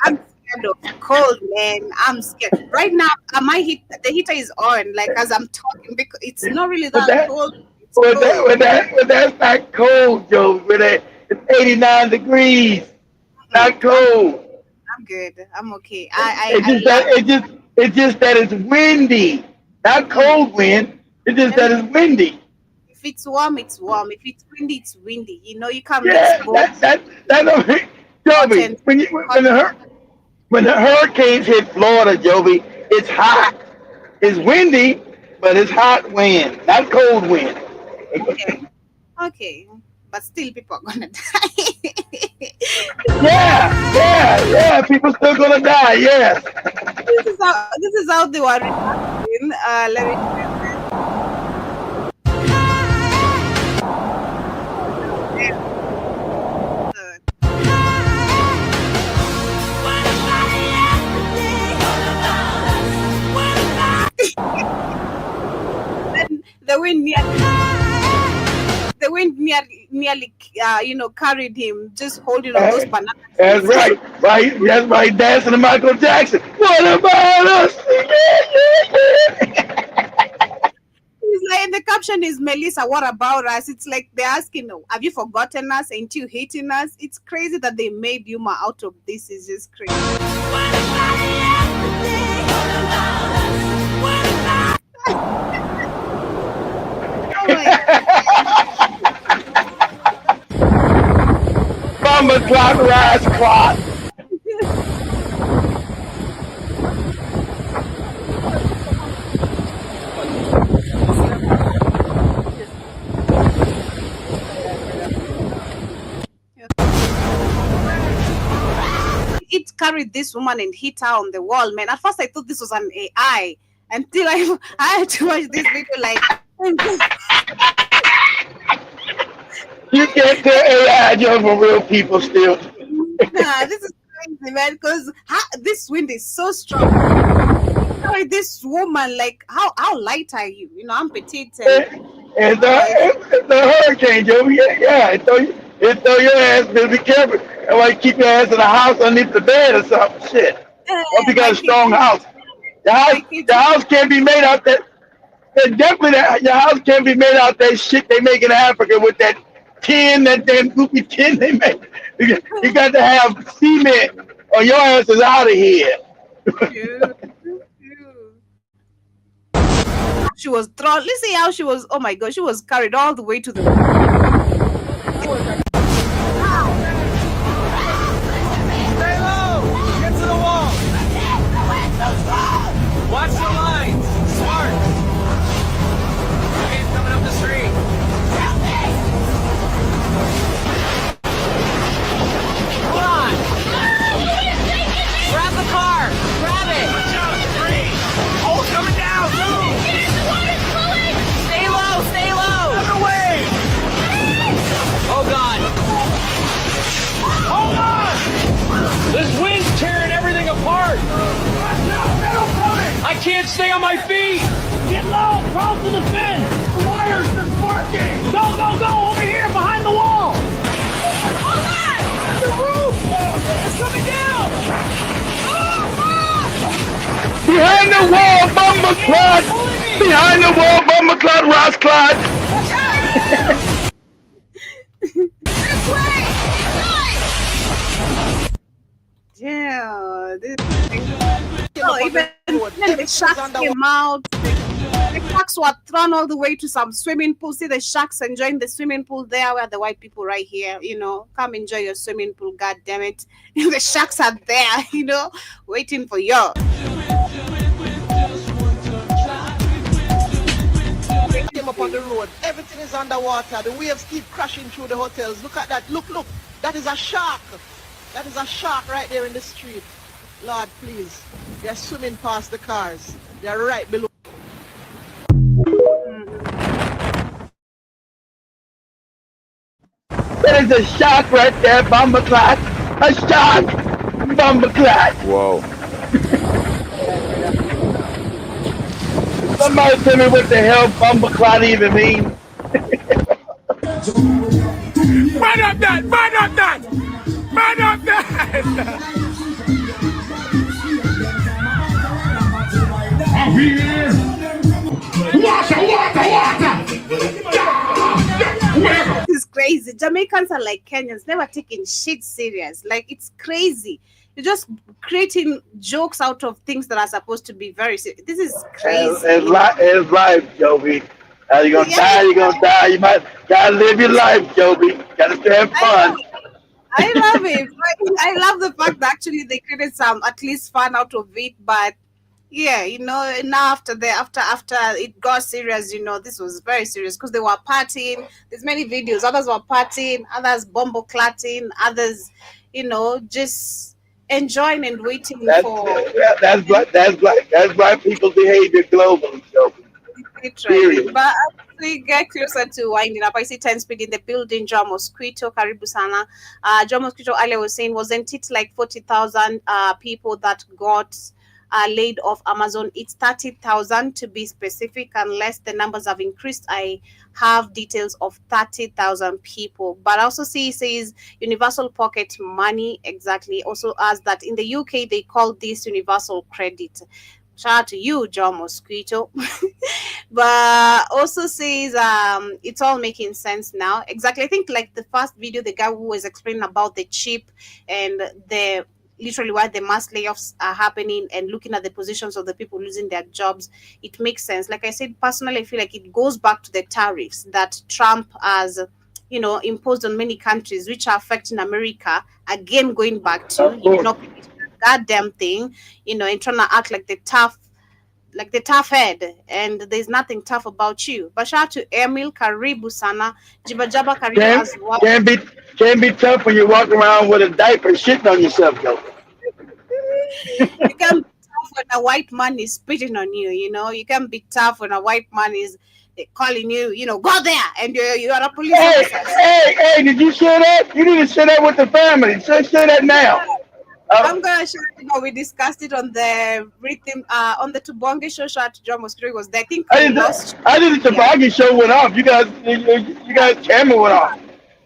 S3: I'm scared of cold, man. I'm scared. Right now, the heater is on, like as I'm talking, because it's not really
S2: But
S3: that
S2: that,
S3: cold. It's
S2: but
S3: cold.
S2: that's not cold, Joe. It's 89 degrees. Not cold.
S3: I'm good. I'm okay.
S2: It's just
S3: I
S2: that it's just that it's windy. Not cold wind. It's just that
S3: love.
S2: it's windy.
S3: If it's warm, it's warm. If it's windy, it's windy. You can mix
S2: Yeah,
S3: both
S2: that don't make
S3: hot
S2: Joby.
S3: and
S2: When
S3: hot.
S2: the hurricanes hit Florida, Joby, it's hot. It's windy, but it's hot wind, not cold wind.
S3: Okay. Okay. But still, people are gonna die.
S2: Yeah. People still gonna die. Yes.
S3: This is how they were reacting. Let me. Then the wind nearly carried him, just holding on those bananas.
S2: That's right. Right. That's right. Dancing to Michael Jackson. What about us?
S3: He's like, and the caption is Melissa, what about us? It's like they're asking, have you forgotten us? Ain't you hating us? It's crazy that they made humor out of this. It's just crazy.
S2: Bomber clock, rise clock.
S3: It carried this woman and hit her on the wall, man. At first I thought this was an AI until I had to watch this video like
S2: You can't tell AI jokes from real people still.
S3: nah, this is crazy, man, because this wind is so strong. Like this woman, like how light are you? You know, I'm petite.
S2: It's a hurricane, Joe. Yeah. It throw your ass, but be careful. That's why you keep your ass in the house underneath the bed or something. Shit. Hope you got a strong house. The house can't be made out that. Your house can't be made out that shit they make in Africa with that tin, that damn goopy tin they make. You got to have cement or your ass is out of here.
S3: She was thrown. Let's see how she was. Oh my god, she was carried all the way to the.
S7: Stay low! Get to the wall! Watch the lines! Smart! Okay, coming up the street. Hold on! Grab the car! Grab it! Oh, it's coming down! Stay low! Stay low! Out of the way! Oh god! Hold on!
S22: This wind's tearing everything apart. I can't stay on my feet.
S7: Get low! Crawl to the fence! The wires are sparking! Go, go, go! Over here, behind the wall! Hold on! The roof! It's coming down!
S2: Behind the wall, Bumba Clot! Behind the wall, Bumba Clot, Ross Clot!
S3: Yeah, even the sharks came out. The sharks were thrown all the way to some swimming pool. See the sharks enjoying the swimming pool there, where the white people right here, come enjoy your swimming pool. God damn it! The sharks are there, waiting for you.
S7: Came up on the road. Everything is underwater. The waves keep crashing through the hotels. Look at that. Look. That is a shark. That is a shark right there in the street. Lord, please. They're swimming past the cars. They're right below.
S2: That is a shark right there, Bumba Clot. A shark! Bumba Clot.
S8: Whoa.
S2: Somebody tell me what the hell Bumba Clot even means.
S7: Man up that! Man up that! Man up that!
S22: I'm here. Water!
S3: This is crazy. Jamaicans are like Kenyans, never taking shit serious. Like, it's crazy. You're just creating jokes out of things that are supposed to be very serious. This is crazy.
S2: It's life, Joby. You're gonna die, you're gonna die. You gotta live your life, Joby. Gotta still have fun.
S3: I love it. I love the fact that actually they created some at least fun out of it. But yeah, now after it got serious, this was very serious because they were partying. There's many videos. Others were partying, others bombo clatting, others, just enjoying and waiting
S2: That's
S3: for
S2: that's black people's behavior globally. So
S3: literally.
S2: period.
S3: But as we get closer to winding up, I see 10 speed in the building. John Mosquito, Karibu Sana. John Mosquito earlier was saying, wasn't it like 40,000 people that got laid off Amazon? It's 30,000 to be specific, unless the numbers have increased. I have details of 30,000 people. But I also see, it says universal pocket money, exactly. Also, as that in the UK, they call this universal credit. Shout out to you, John Mosquito. But also says it's all making sense now. Exactly. I think like the first video, the guy who was explaining about the chip and the literally why the mass layoffs are happening and looking at the positions of the people losing their jobs, it makes sense. Like I said, personally, I feel like it goes back to the tariffs that Trump has, imposed on many countries, which are affecting America. Again, going back to
S2: Of
S3: you did
S2: course.
S3: not pay that damn thing, and trying to act like the tough head, and there's nothing tough about you. But shout out to Emil, Karibu Sana, Jiba Jaba Karibu
S2: Can't
S3: as well.
S2: can't be can't be tough when you walk around with a diaper shitting on yourself, though.
S3: You can be tough when a white man is spitting on you, you can be tough when a white man is calling you, go there, and you are a police
S2: Hey,
S3: officer.
S2: hey, did you share that? You need to share that with the family. Share that now.
S3: I'm gonna share it now. We discussed it on the rhythm, on the Tubonge show. Shout out to John Mosquito was there. I think we lost.
S2: I did the
S3: Yeah,
S2: toboggan show went off. You guys camera went off.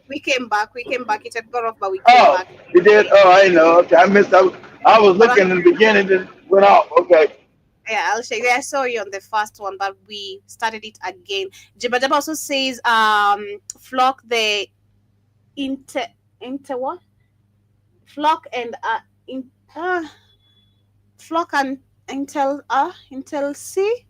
S3: we came back. We came back. It had got off, but we came
S2: Oh,
S3: back.
S2: you did? Oh, I know. Okay, I missed. I was
S3: But
S2: looking in the beginning, then went off. Okay.
S3: yeah, I'll share. Yeah, I saw you on the first one, but we started it again. Jibadaba also says, flock the inter what? Flock and in flock and intel C.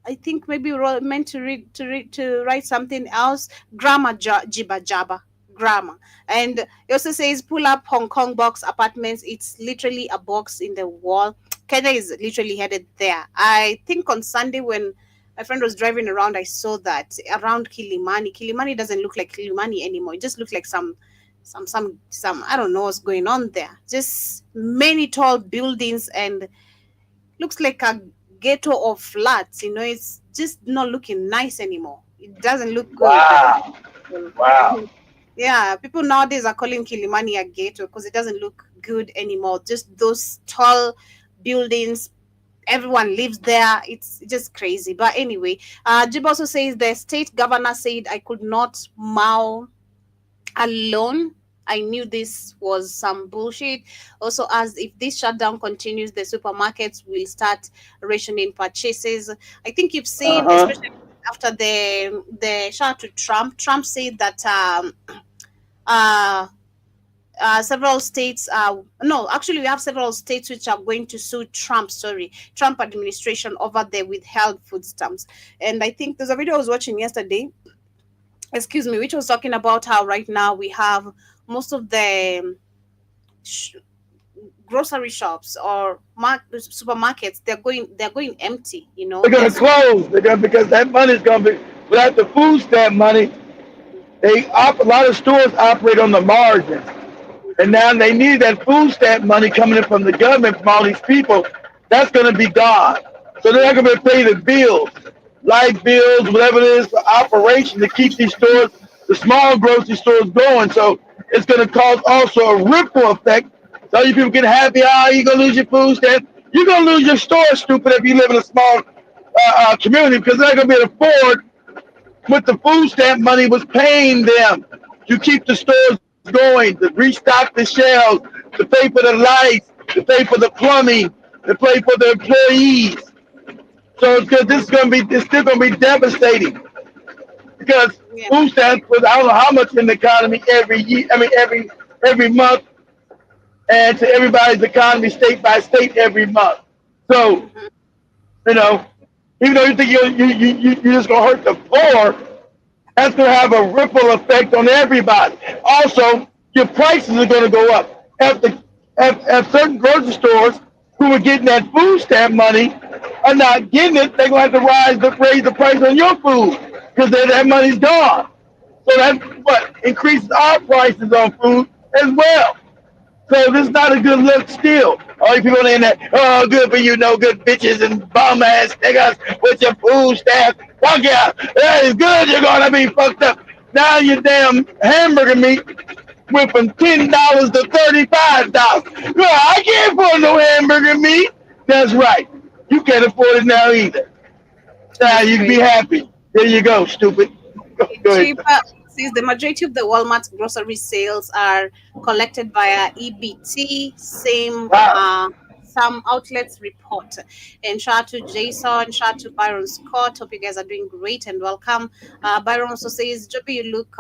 S3: I think maybe we meant to write something else. Grammar jibba jabba grammar. And it also says pull up Hong Kong box apartments. It's literally a box in the wall. Kenya is literally headed there. I think on Sunday when my friend was driving around, I saw that around Kilimani. Kilimani doesn't look like Kilimani anymore. It just looks like some I don't know what's going on there. Just many tall buildings and looks like a ghetto of flats. It's just not looking nice anymore. It doesn't look good.
S2: Wow. Wow.
S3: Yeah, people nowadays are calling Kilimani a ghetto because it doesn't look good anymore. Just those tall buildings. Everyone lives there. It's just crazy. But anyway, Jib also says the state governor said I could not mow alone. I knew this was some bullshit. Also, as if this shutdown continues, the supermarkets will start rationing purchases. I think you've seen, especially after the shout out to Trump. Trump said that several states no, actually we have several states which are going to sue Trump administration over the withheld food stamps. And I think there's a video I was watching yesterday, excuse me, which was talking about how right now we have most of the grocery shops or supermarkets, they're going empty.
S2: They're gonna close. Because that money's gonna be without the food stamp money. A lot of stores operate on the margin, and now they need that food stamp money coming in from the government from all these people. That's gonna be gone. So they're not gonna pay the bills, light bills, whatever it is for operation to keep these stores, the small grocery stores going. So it's gonna cause also a ripple effect. So you people get happy, you're gonna lose your food stamp. You're gonna lose your store, stupid, if you live in a small community, because they're not gonna be able to afford what the food stamp money was paying them to keep the stores going, to restock the shelves, to pay for the lights, to pay for the plumbing, to pay for the employees. So it's still gonna be devastating because food stamps was I don't know how much in the economy every year. I mean every month, and to everybody's economy state by state every month. So even though you think you're just gonna hurt the poor, that's going to have a ripple effect on everybody. Also, your prices are going to go up. If certain grocery stores who are getting that food stamp money are not getting it, they're going to have to raise the price on your food because that money's gone. So that's what increases our prices on food as well. So this is not a good look still. All you people on the internet, oh, good for you, no good bitches and bum ass niggas with your food stamps. Fuck yeah, that is good. You're gonna be fucked up. Now your damn hamburger meat went from $10 to $35. No, I can't afford no hamburger meat. That's right. You can't afford it now either. Now
S3: That's
S2: you can be
S3: great.
S2: happy. There you go, stupid. Go ahead.
S3: Cheaper says the majority of the Walmart's grocery sales are collected via EBT. Same,
S2: Wow.
S3: some outlets report. And shout out to Jason, shout out to Byron Scott. Hope you guys are doing great and welcome. Byron also says, Joby, you look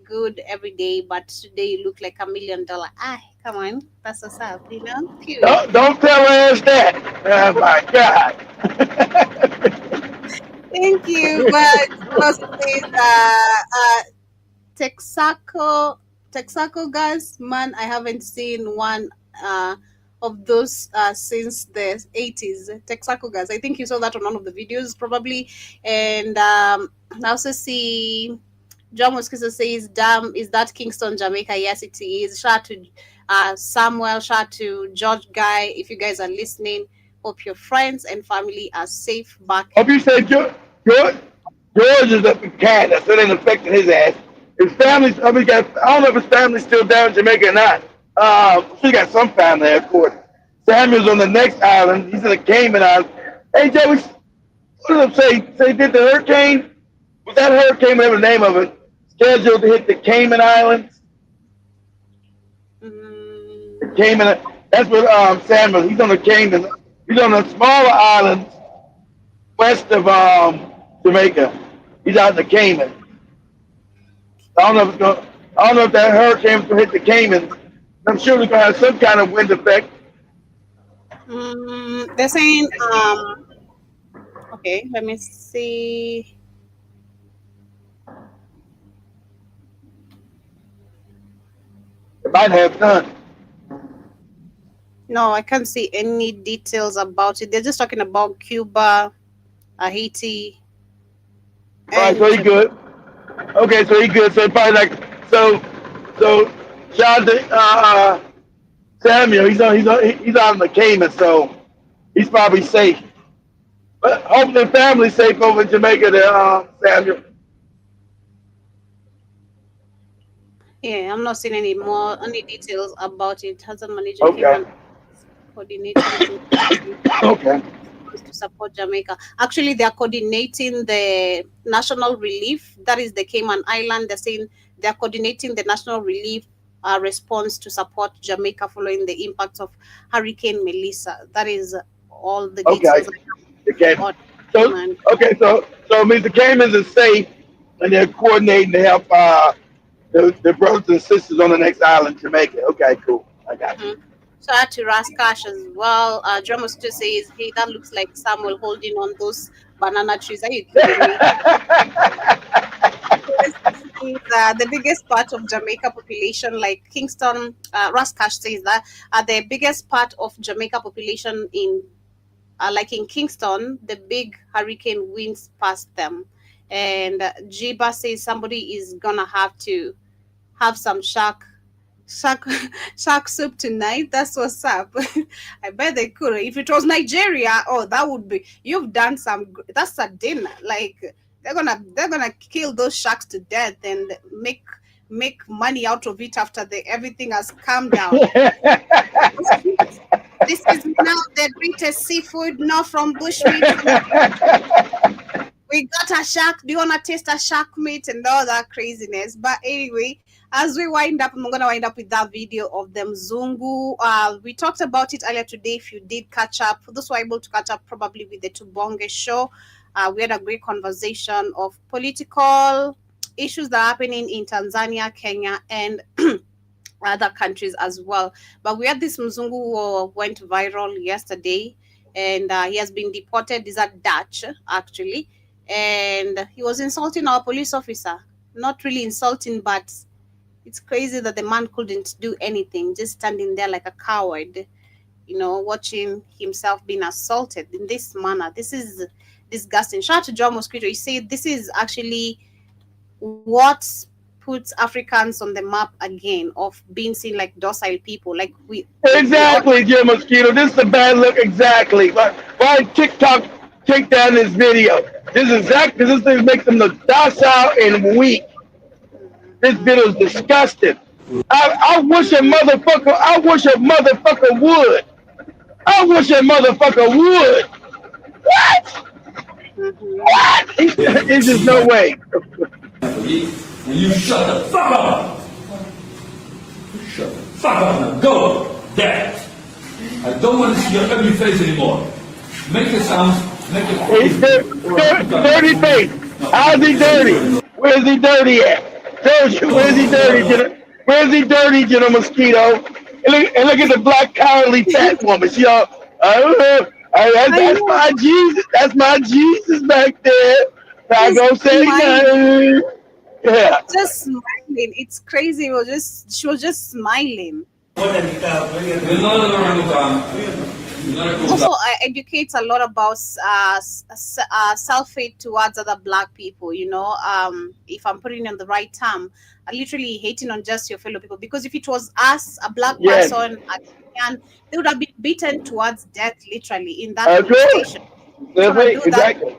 S3: good every day, but today you look like $1 million. Ah, come on, that's what's up, Period.
S2: Don't tell us that. Oh my God.
S3: Thank you. But also says, Texaco, Texaco gas, man, I haven't seen one of those since the 80s. Texaco gas. I think you saw that on one of the videos, probably. And I also see John Mosquito says, "Damn, is that Kingston, Jamaica?" Yes, it is. Shout out to Samuel. Shout out to George Guy. If you guys are listening, hope your friends and family are safe back.
S2: Hope you say George, George is up in Canada, so it ain't affecting his ass. His family, I don't know if his family's still down in Jamaica or not. He got some family there, of course. Samuel's on the next island. He's in the Cayman Islands. Hey, Joey, what did say did the hurricane? Was that hurricane, whatever the name of it, scheduled to hit the Cayman Islands? The Cayman, that's what Samuel, he's on the Cayman. He's on the smaller islands west of Jamaica. He's out in the Cayman. I don't know if it's going. I don't know if that hurricane's gonna hit the Caymans. I'm sure it's gonna have some kind of wind effect.
S3: They're saying, okay, let me see.
S2: It might have none.
S3: No, I can't see any details about it. They're just talking about Cuba, Haiti,
S2: All right,
S3: and
S2: so he good. Okay, so he good. So probably so. Shout out to Samuel. He's out in the Cayman, so he's probably safe. But hopefully the family's safe over in Jamaica there, Samuel.
S3: yeah, I'm not seeing any details about it. Has a manager came
S2: Okay.
S3: and coordinating
S2: Okay.
S3: to support Jamaica. Actually, they are coordinating the national relief. That is the Cayman Island. They're saying they are coordinating the national relief response to support Jamaica following the impacts of Hurricane Melissa. That is all the
S2: Okay.
S3: details
S2: The Cayman.
S3: on
S2: So
S3: Cayman.
S2: okay, so Mr. Caymans is safe, and they're coordinating to help the brothers and sisters on the next island, Jamaica. Okay, cool. I got you.
S3: Mhm. So I had to Raskash as well. Drummer still says, "Hey, that looks like Samuel holding on those banana trees. Are you kidding me?" Yes, the biggest part of Jamaica population, like Kingston, Raskash says that the biggest part of Jamaica population in, like in Kingston, the big hurricane winds past them. And Jiba says somebody is gonna have to have some shark shark soup tonight. That's what's up. I bet they could. If it was Nigeria, oh, that would be. You've done some. That's a dinner. Like they're gonna kill those sharks to death and make money out of it after everything has calmed down. This is now the greatest seafood, not from bushmeat. We got a shark. Do you want to taste a shark meat and all that craziness? But anyway, as we wind up, I'm going to wind up with that video of them Zungu. We talked about it earlier today. If you did catch up, for those who are able to catch up probably with the Tubonge show, we had a great conversation of political issues that are happening in Tanzania, Kenya, and other countries as well. But we had this Mzungu who went viral yesterday, and he has been deported. He's a Dutch, actually, and he was insulting our police officer. Not really insulting, but it's crazy that the man couldn't do anything, just standing there like a coward, watching himself being assaulted in this manner. This is disgusting. Shout out to John Mosquito. He said this is actually what puts Africans on the map again of being seen like docile people. Like we
S2: Exactly, Jim Mosquito. This is a bad look. Exactly. Why TikTok take down this video? This thing makes them look docile and weak. This video is disgusting. I wish a motherfucker. I wish a motherfucker would. I wish a motherfucker would. What? What? It's just no way.
S8: You shut the fuck up! Shut the fuck up now. Go! There! I don't want to see your ugly face anymore. Make it sound. Make it.
S2: Dirty face. How's he dirty? Where's he dirty at? Told you. Where's he dirty? Where's he dirty, General Mosquito? And look at the black cowardly fat woman. She all. I don't know. That's my Jesus. That's my Jesus back there. I go say nothing. Yeah.
S3: Just smiling. It's crazy. She was just smiling. Also, I educate a lot about self-hate towards other black people. You know, if I'm putting in the right term, literally hating on just your fellow people. Because if it was us, a black person, and they would have been beaten towards death, literally in that station.
S2: Exactly.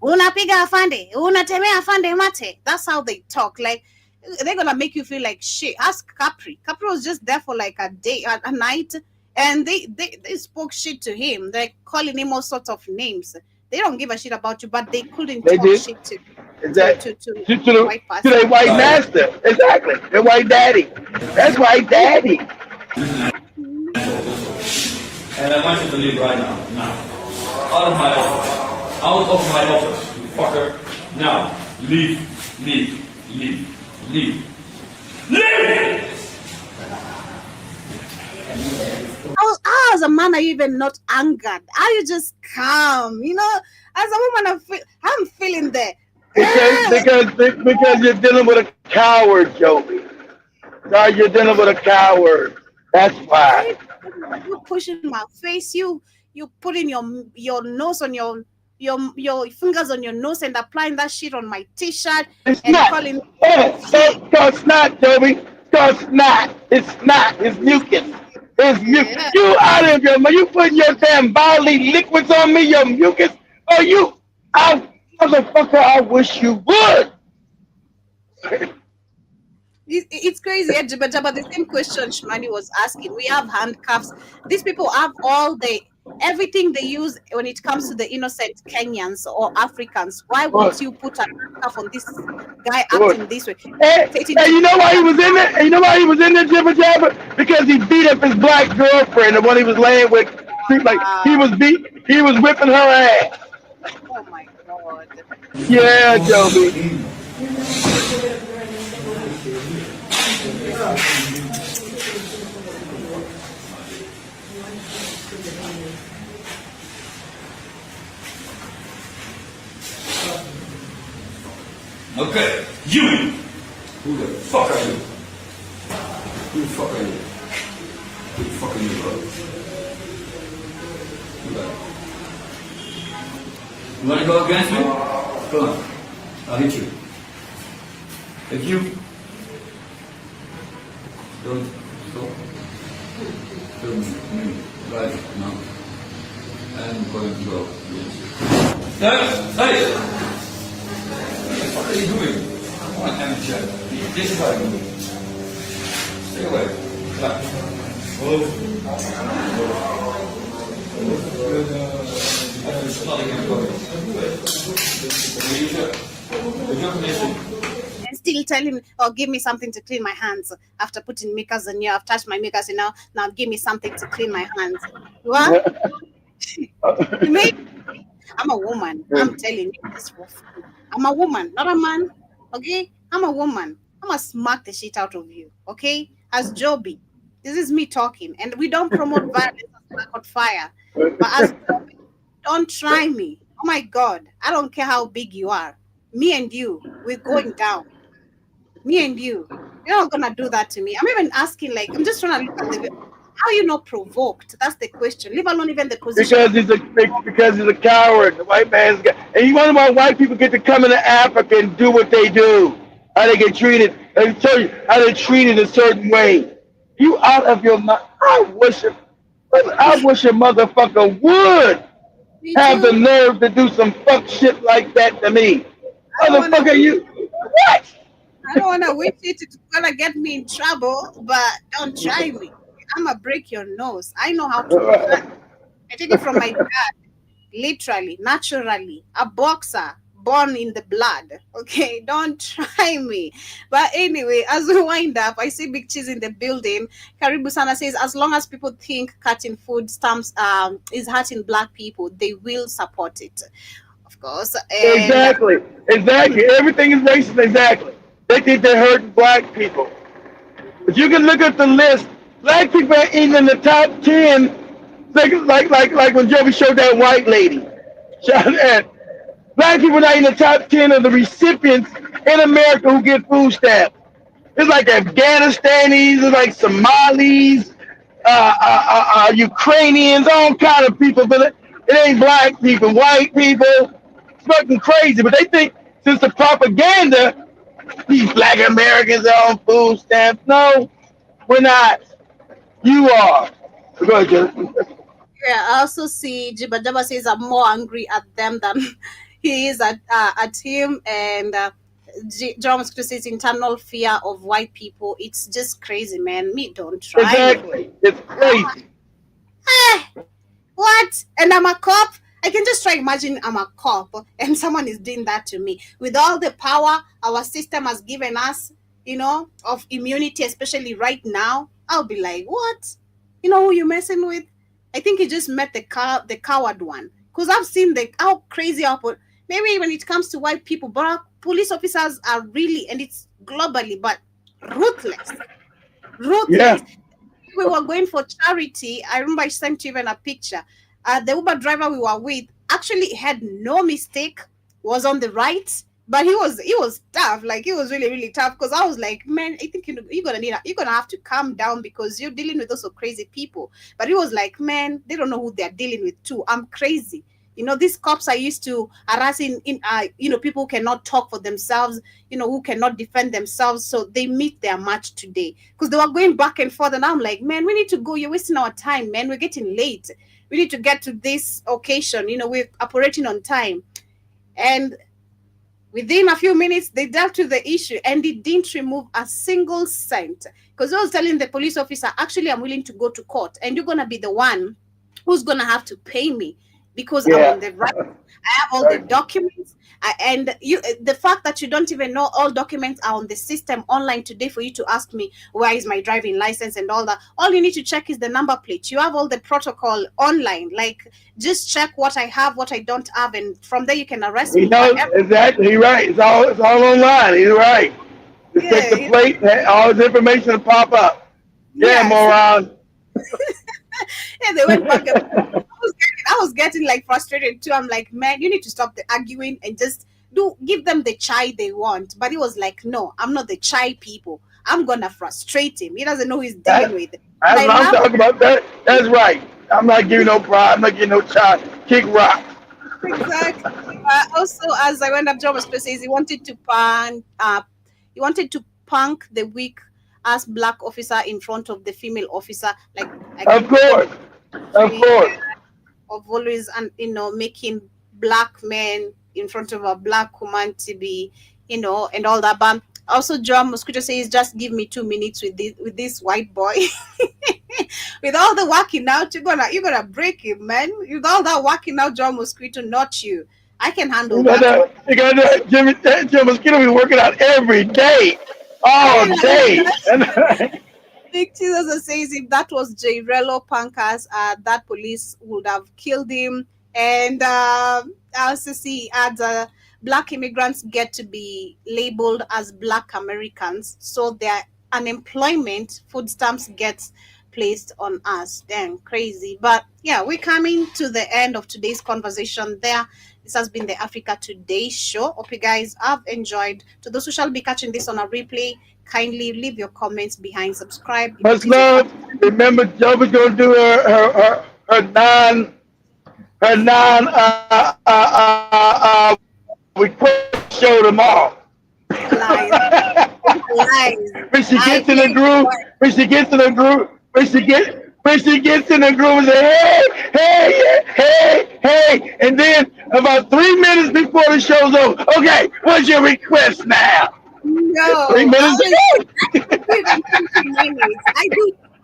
S3: Unapiga afande, unatemea afande mate. That's how they talk. Like they're gonna make you feel like shit. Ask Capri. Capri was just there for like a day, a night, and they spoke shit to him. They're calling him all sorts of names. They don't give a shit about you, but they couldn't talk shit to
S2: the
S3: white person.
S2: To their white master. Exactly. Their white daddy. That's white daddy.
S8: And I want you to leave right now. Now. Out of my office. Out of my office, you fucker. Now, leave, leave, leave, leave. Leave!
S3: How as a man are you even not angered? Are you just calm? You know, as a woman, I'm feeling that.
S2: Because you're dealing with a coward, Joby. Sorry, you're dealing with a coward. That's why.
S3: You pushing my face. You putting your nose on your fingers on your nose and applying that shit on my t-shirt and calling.
S2: It's not, Joby. It's not. It's not. It's mucus. It's mucus. Yeah. You out of here, man. You putting your damn bodily liquids on me, your mucus. Oh, you. Motherfucker, I wish you would.
S3: It's crazy, but the same question Shmani was asking. We have handcuffs. These people have everything they use when it comes to the innocent Kenyans or Africans. Why won't you put a handcuff on this guy acting this way?
S2: Hey, you know why he was in there? You know why he was in there, Jibber Jabber? Because he beat up his black girlfriend, the one he was laying with. Like he was whipping her ass.
S3: Oh my God.
S2: Yeah, Joby.
S8: Okay, you! Who the fuck are you? Who the fuck are you? Who the fuck are you, bro? You wanna go against me? Come on. I'll hit you. If you don't stop, film me right now. I'm going to go. Hey! What are you doing? Come on, amateur. This is how you do it. Stay away. Back. Move.
S3: And still telling me, oh, give me something to clean my hands after putting makers on you. I've touched my makers, you know. Now give me something to clean my hands. What? I'm a woman. I'm telling you this. I'm a woman, not a man. Okay? I'm a woman. I'm gonna smack the shit out of you. Okay? As Joby. This is me talking. And we don't promote violence as Black Fire. But as Joby, don't try me. Oh my God. I don't care how big you are. Me and you, we're going down. Me and you. You're not gonna do that to me. I'm even asking, like, I'm just trying to look at the how are you not provoked? That's the question. Leave alone even the position.
S2: Because he's a coward. The white man's got, and you wonder why white people get to come into Africa and do what they do. how they get treated. They tell you how they're treated a certain way. You out of your mind. I wish a motherfucker would
S3: Me
S2: have the
S3: too.
S2: nerve to do some fuck shit like that to me.
S3: I don't wanna.
S2: Motherfucker, you what?
S3: I don't wanna wish it. It's gonna get me in trouble, but don't try me. I'ma break your nose. I know how to punch. I take it from my dad. Literally, naturally, a boxer born in the blood. Okay, don't try me. But anyway, as we wind up, I see Big Cheese in the building. Karibu Sana says, as long as people think cutting food stamps is hurting black people, they will support it, of course. And
S2: Exactly. Everything is racist. Exactly. They think they're hurting black people. But you can look at the list. Black people are even in the top 10. Like when Joby showed that white lady. Showed that. Black people are not in the top 10 of the recipients in America who get food stamps. It's like Afghanistanis, it's like Somalis, Ukrainians, all kind of people, but it ain't black people, white people. It's fucking crazy. But they think since the propaganda, these black Americans are on food stamps. No, we're not. You are. Go ahead, Jennifer.
S3: yeah, I also see Jiba Jaba says I'm more angry at them than he is at him. And John Mosquito says internal fear of white people. It's just crazy, man. Me, don't try me.
S2: Exactly. It's crazy.
S3: What? And I'm a cop? I can just try imagine I'm a cop and someone is doing that to me. With all the power our system has given us, of immunity, especially right now, I'll be like, what? You know who you messing with? I think you just met the coward one. Because I've seen how crazy maybe when it comes to white people, but our police officers are really, and it's globally, but ruthless.
S2: Yeah.
S3: We were going for charity. I remember I sent you even a picture. The Uber driver we were with actually had no mistake, was on the right, but he was tough. Like he was really, really tough. Because I was like, man, I think you're gonna have to calm down because you're dealing with also crazy people. But he was like, man, they don't know who they're dealing with too. I'm crazy. These cops are used to harassing people who cannot talk for themselves, who cannot defend themselves. So they meet their match today because they were going back and forth. And I'm like, man, we need to go. You're wasting our time, man. We're getting late. We need to get to this occasion. We're operating on time. And within a few minutes, they dealt with the issue and it didn't remove a single cent. Because I was telling the police officer, actually, I'm willing to go to court and you're going to be the one who's going to have to pay me because I'm on the right. I have all the documents. And the fact that you don't even know all documents are on the system online today for you to ask me, where is my driving license and all that. All you need to check is the number plate. You have all the protocol online. Like, just check what I have, what I don't have. And from there, you can arrest me.
S2: He knows exactly. He's right. It's all online. He's right. Just check the plate. All his information will pop up. Yeah, moron.
S3: Yeah, they went back. I was getting like frustrated too. I'm like, man, you need to stop the arguing and just give them the chai they want. But he was like, no, I'm not the chai people. I'm gonna frustrate him. He doesn't know who he's dealing with.
S2: That's what I'm talking about. That's right. I'm not giving no pride. I'm not getting no chai. Kick rock.
S3: Exactly. Also, as I went up, John was says he wanted to punk the weak ass black officer in front of the female officer. Like
S2: of course.
S3: Of always making black men in front of a black woman to be, and all that. But also, John Mosquito says, just give me 2 minutes with this white boy. With all the working out, you're gonna break him, man. With all that working out, John Mosquito, not you. I can handle that.
S2: You got that. Jim Mosquito be working out every day, all day.
S3: Big Jesus says if that was Jairello Pancas, that police would have killed him. And I also see black immigrants get to be labeled as black Americans, so their unemployment food stamps gets placed on us. Damn crazy. But yeah, we're coming to the end of today's conversation there. This has been the Africa Today show. Hope you guys have enjoyed. To those who shall be catching this on a replay, kindly leave your comments behind. Subscribe.
S2: Much love. Remember, Joby's gonna do her non request show tomorrow.
S3: Lies. Lies.
S2: When she
S3: I
S2: gets in the
S3: play
S2: groove,
S3: request.
S2: when she gets in the groove, when she gets in the groove and say, hey, and then about 3 minutes before the show's over, okay, what's your request now? Three
S3: No, I
S2: minutes
S3: always
S2: ago.
S3: I don't do even 20 minutes.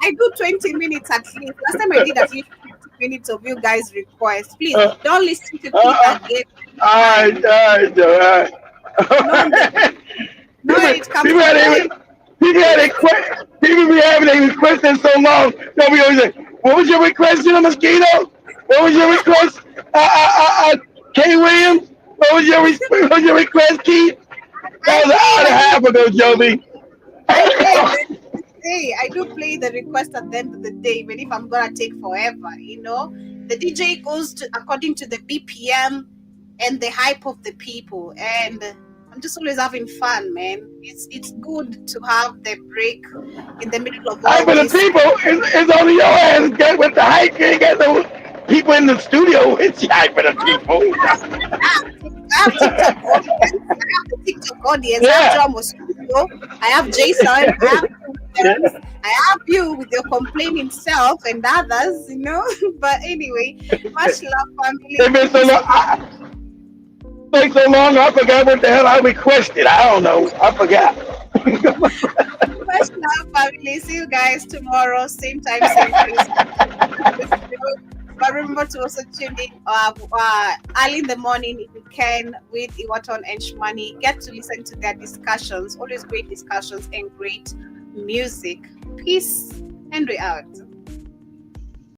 S3: I do 20 minutes at least. Last time I did at least 20 minutes of you guys' request. Please
S2: Uh,
S3: don't listen to Pete
S2: uh,
S3: again
S2: all
S3: time.
S2: right, all right.
S3: No, no,
S2: people,
S3: it comes
S2: people
S3: to
S2: had
S3: boy.
S2: a, people had a people be having a request in so long. They'll be always like, "What was your request, in a mosquito? What was your request, K. Williams? What was your request, Keith?"
S3: I
S2: That was an
S3: play
S2: hour
S3: it
S2: and a
S3: at the
S2: half ago, Joby.
S3: I play at the end of the day. I do play the request at the end of the day, even if I'm gonna take forever, you know. The DJ goes to according to the BPM and the hype of the people, and I'm just always having fun, man. It's good to have the break in the middle of
S2: Hype
S3: all
S2: for the
S3: this.
S2: people is only your ass get with the hype. You ain't got no people in the studio. It's hype for the people.
S3: I have TikTok audience. I have the TikTok audience. I have
S2: Yeah.
S3: Drama Studio. I have Jason. I have Williams. I have you with your complaining self and others, you know. But anyway, much love, family.
S2: It's been
S3: Thank
S2: so
S3: you so
S2: long.
S3: much.
S2: Take so long, I forgot what the hell I requested. I don't know. I forgot.
S3: Much love, family. See you guys tomorrow, same time, same place. But remember to also tune in early in the morning if you can with Iwaton and Shmani. Get to listen to their discussions. Always great discussions and great music. Peace and we out.